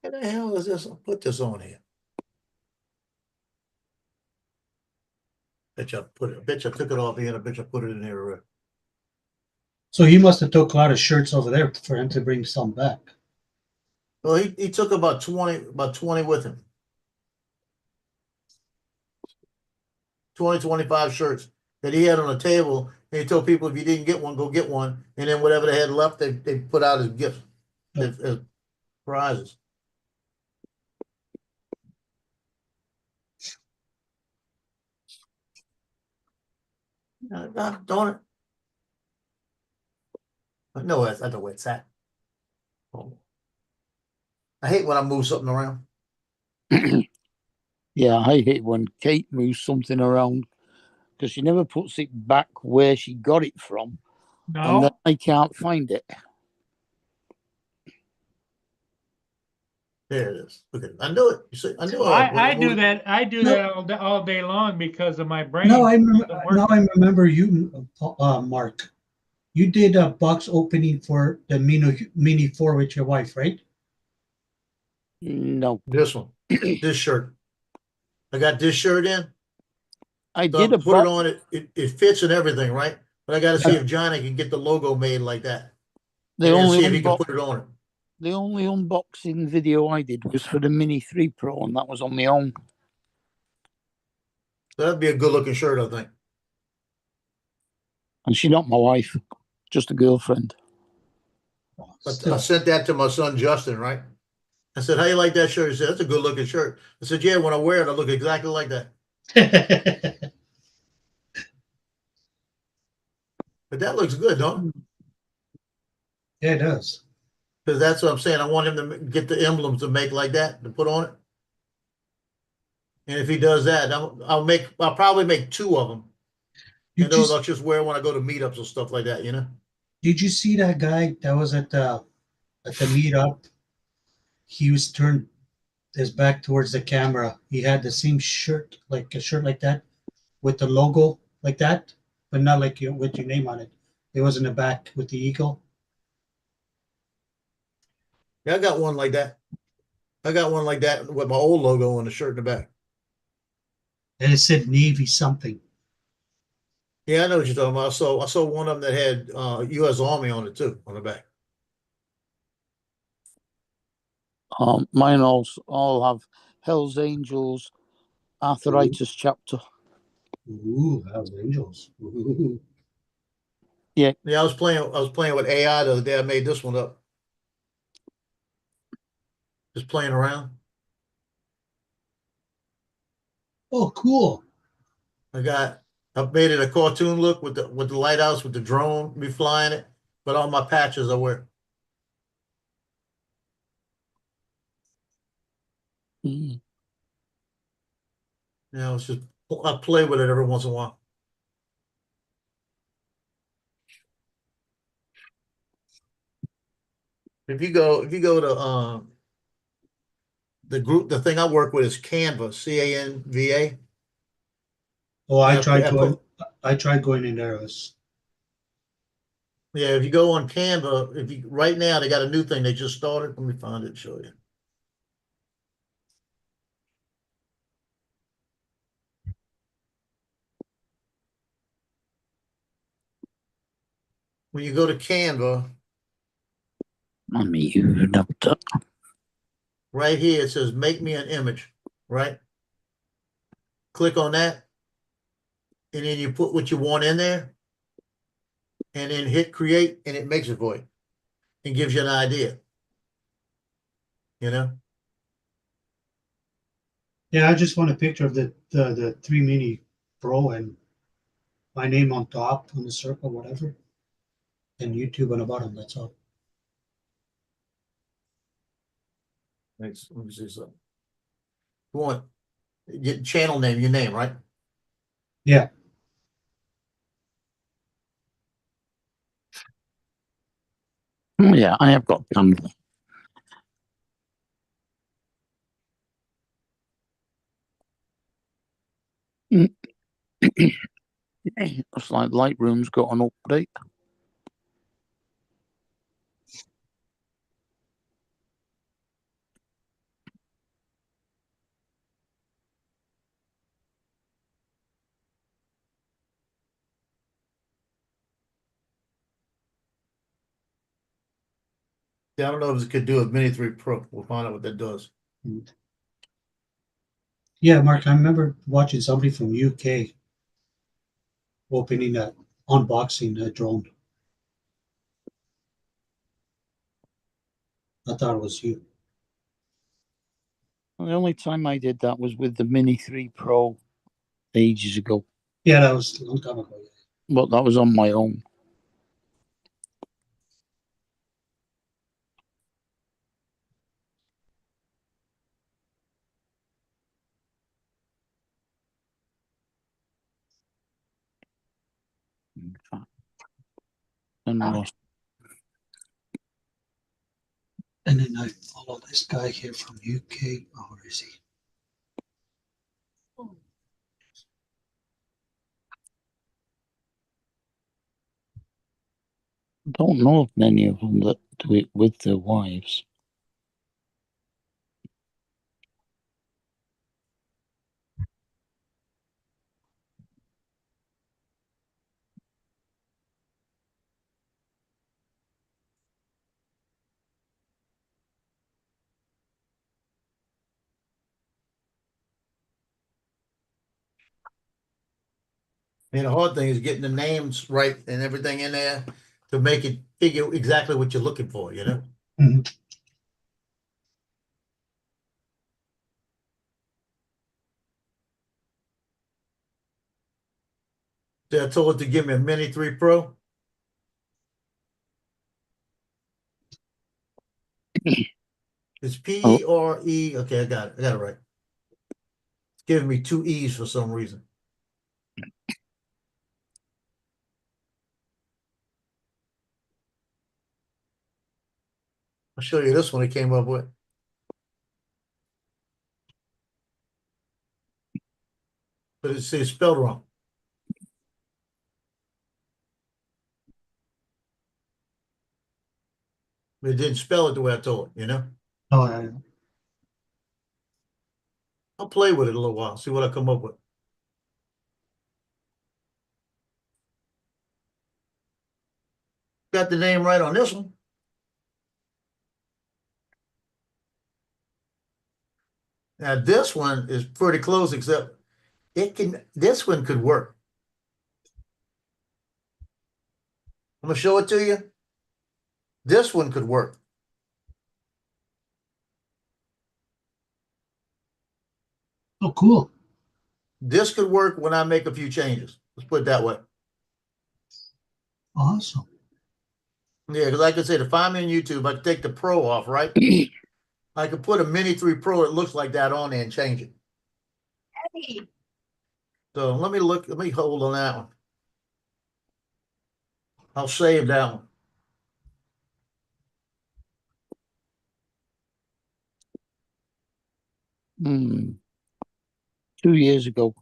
What the hell is this? I'll put this on here. Bet you I took it off here. I bet you I put it in here. So he must have took a lot of shirts over there for him to bring some back. Well, he took about 20 with him. 25 shirts that he had on the table. And he told people if you didn't get one, go get one. And then whatever they had left, they put out as gifts, as prizes. Darn it. No, that's not where it's at. Oh. I hate when I move something around. yeah, I hate when Kate moves something around because she never puts it back where she got it from. And then No, I can't find it. There it is. Look at it. I knew it. You see, I knew it. I do that. I do that all day long because of my brain. No, doesn't work. now I remember you, Mark. You did a box opening for the Mini 4 with your wife, right? No, This one, this shirt. I got this shirt in. I So did I a put it box. on it fits and everything, right? But I got to see if Johnny can get the logo made like that. The And then only see if he can unbox- put it on it. the only unboxing video I did was for the Mini 3 Pro, and that was on my own. So that'd be a good looking shirt, I think. And she's not my wife, just a girlfriend. But Still. I sent that to my son Justin, right? I said, "How you like that shirt?" He said, "That's a good looking shirt." I said, "Yeah, when I wear it, I look exactly like that." But that looks good, don't it? Yeah, it does. Because that's what I'm saying. I want him to get the emblems to make like that to put on it. And if he does that, I'll probably make 2 of them. You And those just, I'll just wear when I go to meetups and stuff like that, you know? did you see that guy that was at the meetup? He was turned his back towards the camera. He had the same shirt, like a shirt like that, with the logo like that, but not like with your name on it. It was in the back with the eagle. Yeah, I got one like that. I got one like that with my old logo on the shirt in the back. And it said Navy something. Yeah, I know what you're talking about. I saw one of them that had U.S. Army on it too, on the back. Mine all have Hell's Angels arthritis chapter. Ooh, Hell's Angels. Ooh. Yeah, I was playing with AI the other day. I made this one up. Just playing around. Oh, cool. I made it a cartoon look with the lighthouse with the drone, me flying it, but all my patches I wear. Mm. You know, it's just I play with it every once in a while. If you go to the thing I work with is Canva, CANVA. Oh, I Yeah, tried I going. I tried going in there. It was Yeah, if you go on Canva, if you right now they got a new thing they just started. Let me find it and show you. When you go to Canva, I mean, you up to right here it says make me an image, right? Click on that, and then you put what you want in there, and then hit create, and it makes it for you. It gives you an idea. You know? yeah. I just want a picture of the 3 Mini Pro and my name on top on the circle, whatever, and YouTube on the bottom. That's all. Thanks. Let me see something. You want get channel name, your name, right? Yeah. yeah, I have got Canva. Looks like Lightroom's got an update. Yeah, I don't know if it could do a Mini 3 Pro. We'll find out what that does. Yeah, Mark, I remember watching somebody from UK opening that, unboxing that drone. I thought it was you. The only time I did that was with the Mini 3 Pro ages ago, Yeah, that was a long time ago. but that was on my own. And was And then I follow this guy here from UK. Oh, where is he? don't know of many of them that do it with their wives. And the hard thing is getting the names right and everything in there to make it figure exactly what you're looking for, you know? Mhm. So I told it to give me a Mini 3 Pro. It's P-E-R-E. Okay, I got it. I got it right. It's giving me 2 E's for some reason. I'll show you this one it came up with. But it's spelled wrong. It didn't spell it the way I told it, you know? Oh, yeah. I'll play with it a little while, see what I come up with. Got the name right on this one. Now this one is pretty close, except this one could work. I'm gonna show it to you. This one could work. Oh, cool. This could work when I make a few changes. Let's put it that way. Awesome. Yeah, because like I said, if I'm in YouTube, I can take the Pro off, right? I could put a Mini 3 Pro that looks like that on there and change it. So let me hold on that one. I'll save that one. 2 years ago,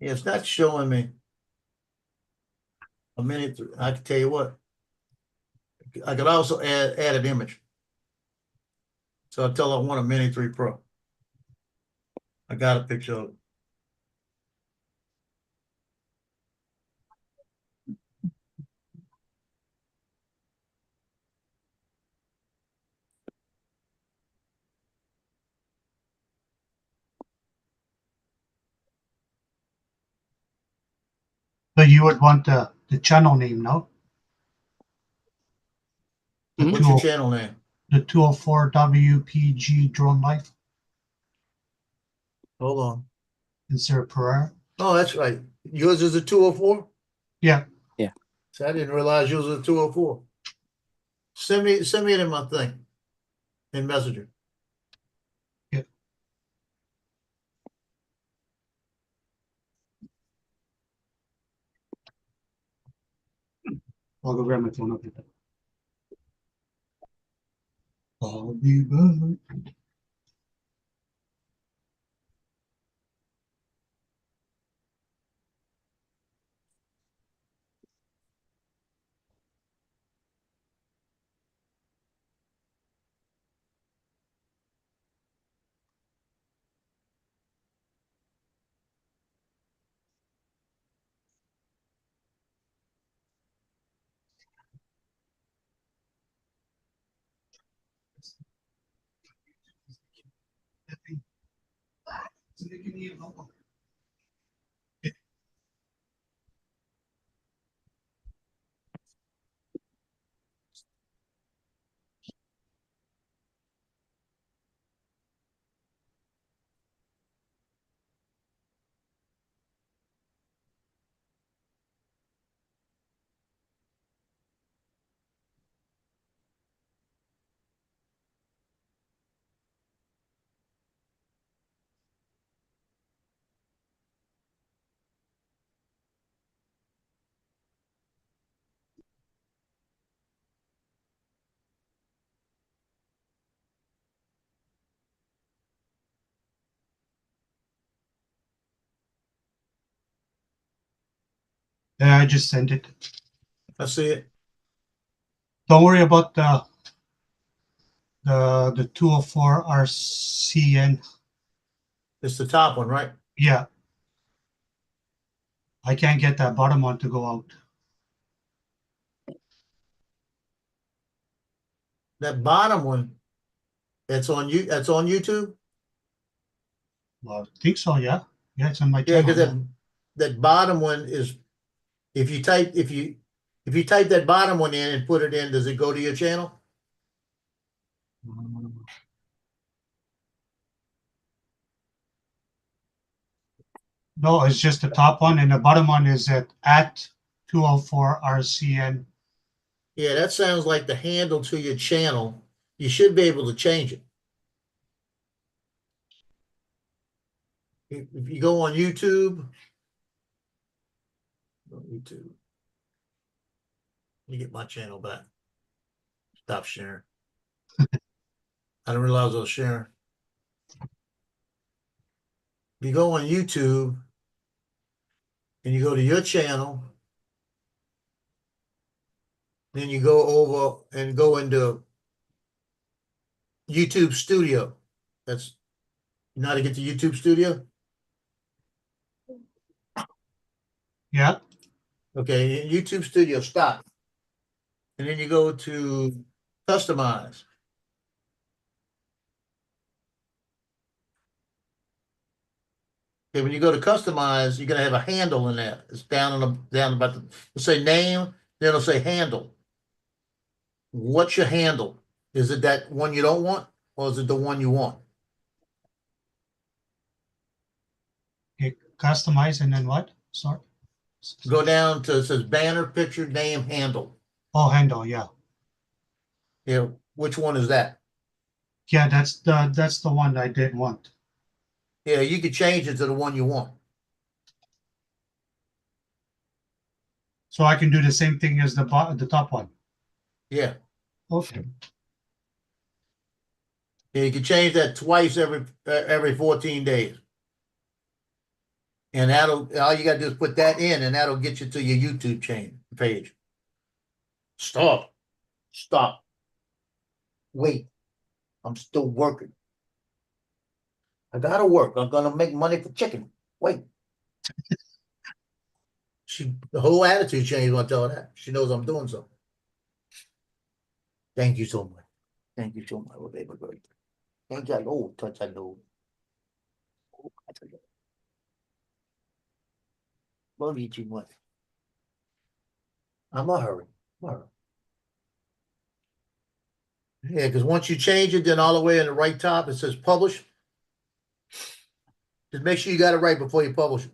Yeah, it's not showing me a minute. I can tell you what. I could also add an image. So I'll tell it I want a Mini 3 Pro. I got a picture of it. But you would want the channel name, no? The, What's your 20 channel name? the 204 WPG Drone Life Hold on. in Sarah Pereira. Oh, that's right. Yours is a 204? Yeah. So I didn't realize yours was a 204. Send me it in my thing. In Messenger. I'll go grab my phone up. I'll be back. Yeah, I just sent it. I see it. Don't worry about the 204 RCN. It's the top one, right? Yeah. I can't get that bottom one to go out. That bottom one, that's on YouTube? Well, I think so, yeah. Yeah, it's on my Yeah, channel. because that bottom one is if you type that bottom one in and put it in, does it go to your channel? No, it's just the top one, and the bottom one is at 204 RCN. Yeah, that sounds like the handle to your channel. You should be able to change it. If you go on YouTube, you get my channel back. Stop sharing. I didn't realize I was sharing. If you go on YouTube and you go to your channel, then you go over and go into YouTube Studio. That's you know how to get to YouTube Studio? Yeah. Okay, in YouTube Studio, stop. And then you go to Customize. Okay, when you go to Customize, you're gonna have a handle in there. It's down about it'll say name, then it'll say handle. What's your handle? Is it that one you don't want, or is it the one you want? Okay, customize and then what? Sorry. Go down to it says banner, picture, name, handle. Oh, handle, yeah. Yeah, which one is that? Yeah, that's the one I did want. Yeah, you could change it to the one you want. So I can do the same thing as the top one. Yeah. Okay. Yeah, you can change that twice every 14 days. And all you gotta do is put that in and that'll get you to your YouTube page. Stop. Wait, I'm still working. I gotta work. I'm gonna make money for chicken. Wait. The whole attitude changed when I tell her that. She knows I'm doing something. Thank you so much. Thank you so much, baby girl. Thank you. Oh, touch I know. Oh, I tell you. Love you too much. I'm a hurry. Yeah, because once you change it, then all the way in the right top, it says publish. Just make sure you got it right before you publish it.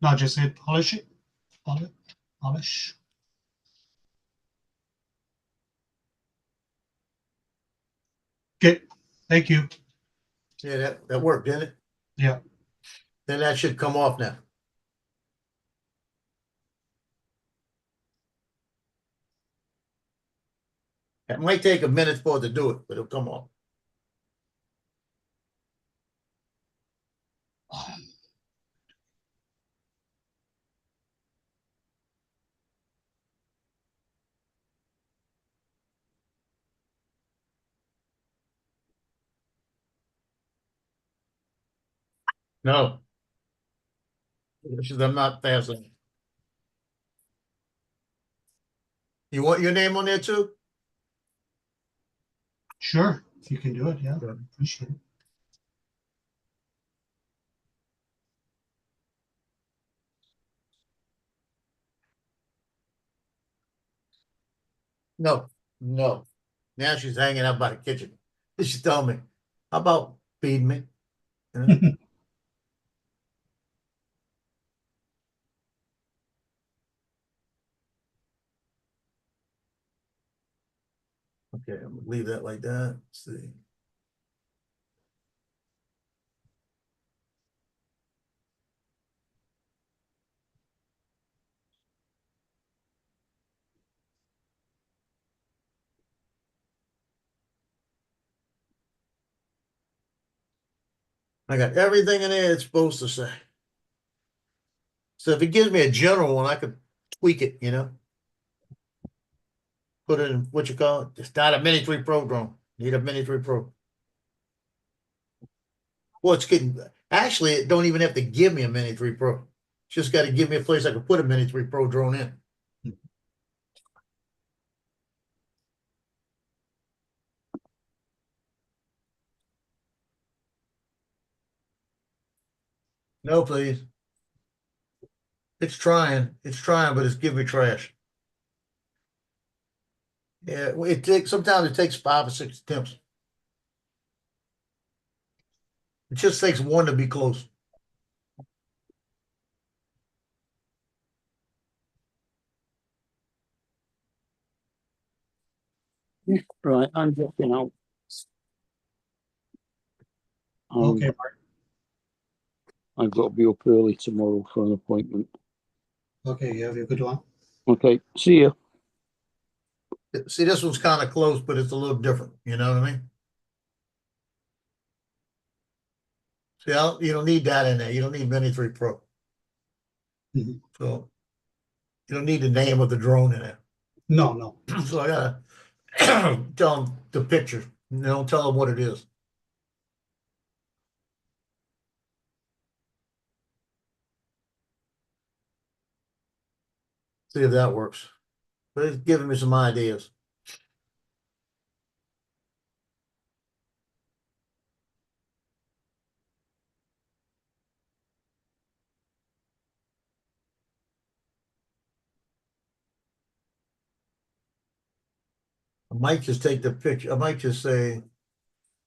Now just say polish it. Polish. Okay, thank you. Yeah, that worked, didn't it? Yeah. Then that should come off now. It might take a minute for it to do it, but it'll come off. No. I'm not fast enough. You want your name on there too? Sure, if you can do it, yeah, appreciate it. No. Now she's hanging out by the kitchen. She told me, how about feeding me? Okay, I'm gonna leave that like that. Let's see. I got everything in there it's supposed to say. So if it gives me a general one, I could tweak it, Put it in what you call it. It's not a Mini 3 Pro drone. Need a Mini 3 Pro. Well, it's getting actually it don't even have to give me a Mini 3 Pro. It's just got to give me a place I can put a Mini 3 Pro drone in. No, please. It's trying, but it's giving me trash. Yeah, sometimes it takes 5 or 6 attempts. It just takes one to be close. Right, I'm dropping out. Okay, Mark. I've got to be up early tomorrow for an appointment. Okay, you have a good one. Okay, see you. See, this one's kind of close, but it's a little different. You know what I mean? See, you don't need that in there. You don't need Mini 3 Pro. Mhm. So you don't need the name of the drone in there. No. So I gotta tell them the picture. Don't tell them what it is. See if that works. But it's giving me some ideas. I might just take the picture. I might just say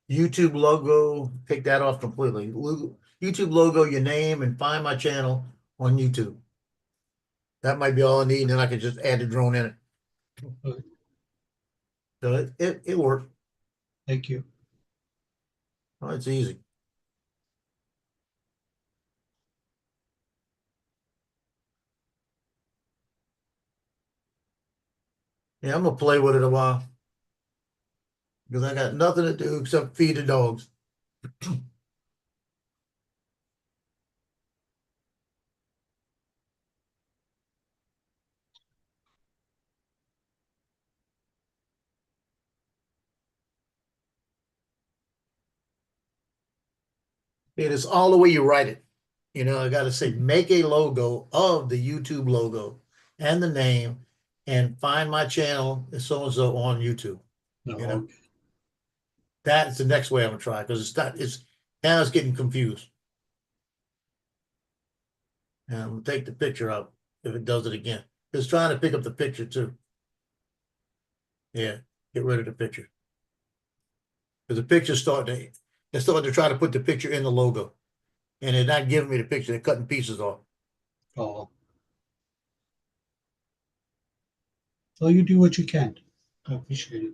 YouTube logo, take that off completely. YouTube logo, your name, and find my channel on YouTube. That might be all I need, and then I can just add the drone in it. Okay. So it worked. Thank you. Oh, it's easy. Yeah, I'm gonna play with it a while. Because I got nothing to do except feed the dogs. It is all the way you write it. You know, I gotta say, make a logo of the YouTube logo and the name and find my channel so-and-so on YouTube. No, You know, that's the next way I'm gonna try, because now it's getting confused. And I'm gonna take the picture out if it does it again. It's trying to pick up the picture too. Yeah, get rid of the picture. Because the picture's they're starting to try to put the picture in the logo. And they're not giving me the picture, they're cutting pieces off. Oh. So you do what you can. I appreciate it.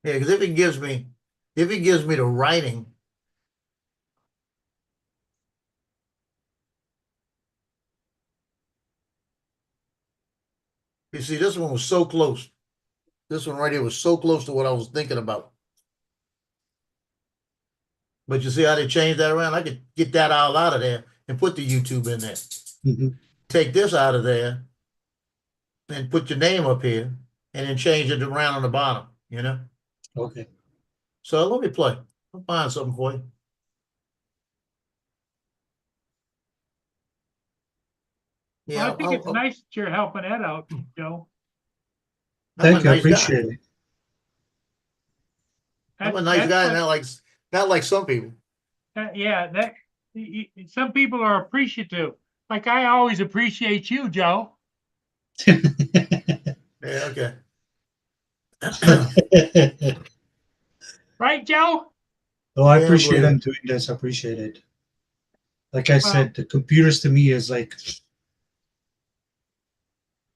Yeah, because if it gives me the writing, you see, this one was so close. This one right here was so close to what I was thinking about. But you see how they changed that around? I could get that all out of there and put the YouTube in there. Mhm. Take this out of there and put your name up here and then change it around on the bottom, you know? Okay. So let me play. I'll find something for you. Well, Yeah, I think it's nice that you're helping Ed out, Joe. I'm a Thank you. I nice guy. appreciate it. I'm a nice guy, not like some people. Yeah, some people are appreciative. Like I always appreciate you, Joe. Yeah, okay. Right, Joe? Oh, I Yeah, appreciate believe him it. doing this. I appreciate it. Like I said, the computers to me is like,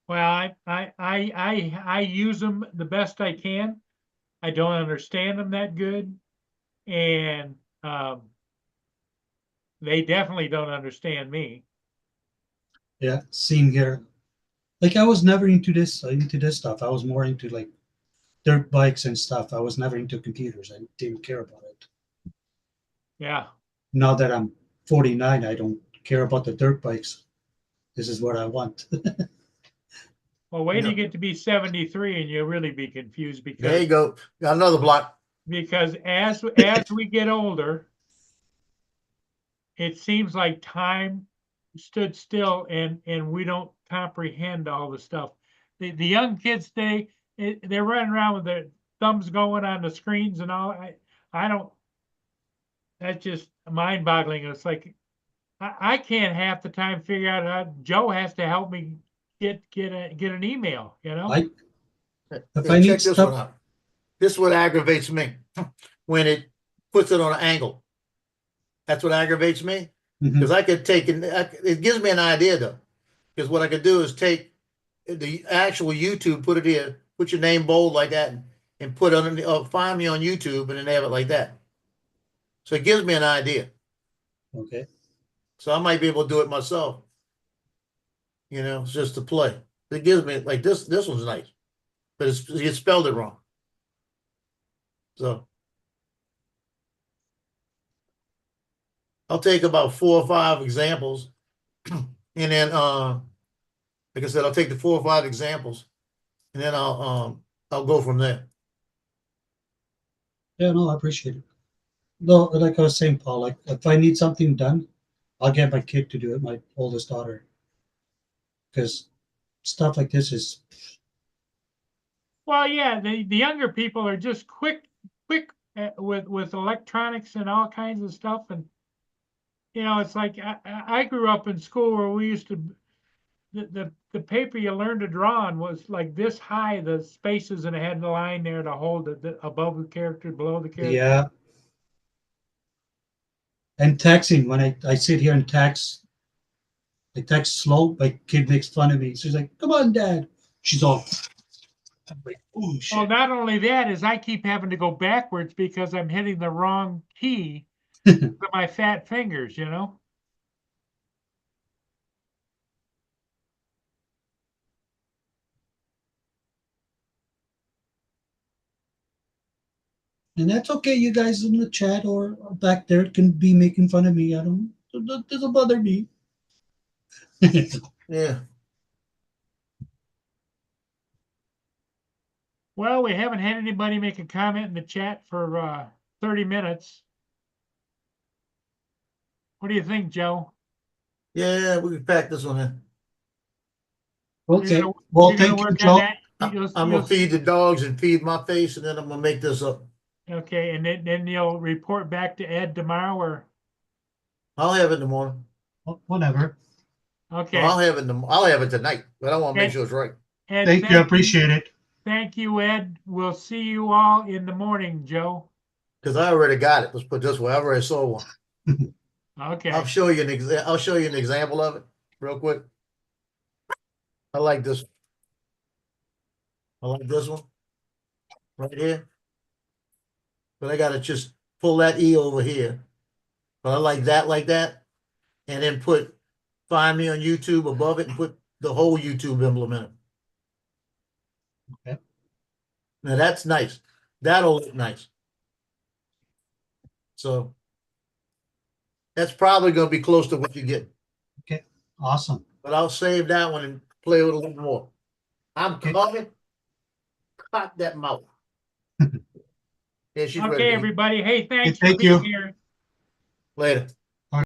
Well, I use them the best I can. I don't understand them that good, and they definitely don't understand me. yeah, same here. Like I was never into this stuff. I was more into like dirt bikes and stuff. I was never into computers. I didn't care about it. Yeah. Now that I'm 49, I don't care about the dirt bikes. This is what I want. Well, wait till Yeah. you get to be 73 and you'll really be confused There you because go. Got another block. as we get older, it seems like time stood still and we don't comprehend all the stuff. The young kids today, they're running around with their thumbs going on the screens and all. I don't. That's just mind boggling. It's like I can't half the time figure out how Joe has to help me get an email. You know. If I need Check this stuff, one out. This is what aggravates me when it puts it on an angle. That's what aggravates me because I could take it gives me an idea though. Because what I could do is take the actual YouTube, put it here, put your name bold like that, and put on find me on YouTube, and then have it like that. So it gives me an idea. okay. So I might be able to do it myself. You know, it's just to play. It gives me like this. This one's nice, but you spelled it wrong. So I'll take about 4 or 5 examples, and then like I said, I'll take the 4 or 5 examples, and then I'll go from there. Yeah, no, I appreciate it. No, like I was saying, Paul, like if I need something done, I'll get my kid to do it, my oldest daughter. Because stuff like this is Well, yeah, the younger people are just quick with electronics and all kinds of stuff, and you know, it's like I grew up in school where we used to the paper you learned to draw on was like this high, the spaces, and it had the line there to hold it above the character, below the character. yeah. And texting, when I sit here and text, I text slow. My kid makes fun of me. She's like, "Come on, Dad." She's all. I'm like, "Oh Well, shit." not only that is I keep having to go backwards because I'm hitting the wrong key with my fat fingers, you know? And that's okay. You guys in the chat or back there can be making fun of me. I don't. That doesn't bother me. Yeah. Well, we haven't had anybody make a comment in the chat for 30 minutes. What do you think, Joe? Yeah, we can pack this one in. Okay. gonna- Well, You're gonna thank you, work on Joe. that? I'm gonna feed the dogs and feed my face, and then I'm gonna make this up. Okay, and then you'll report back to Ed tomorrow, or, I'll have it in the morning. Whatever. okay. I'll have it tonight, but I want to make Ed- sure it's right. Ed, Thank you. I appreciate it. Thank you, Ed. We'll see you all in the morning, Joe. Because I already got it. Let's put it this way. I already saw one. Okay. I'll show you an example of it real quick. I like this. I like this one right here. But I gotta just pull that E over here. But I like that, and then find me on YouTube above it and put the whole YouTube emblem in it. Okay. Now that's nice. That'll look nice. So that's probably gonna be close to what you get. Awesome. But I'll save that one and play with it a little more. I'm Okay. coming. Cut that mouth. Yeah, she's ready Okay, to eat. everybody. Hey, thanks for thank being you. here. Later.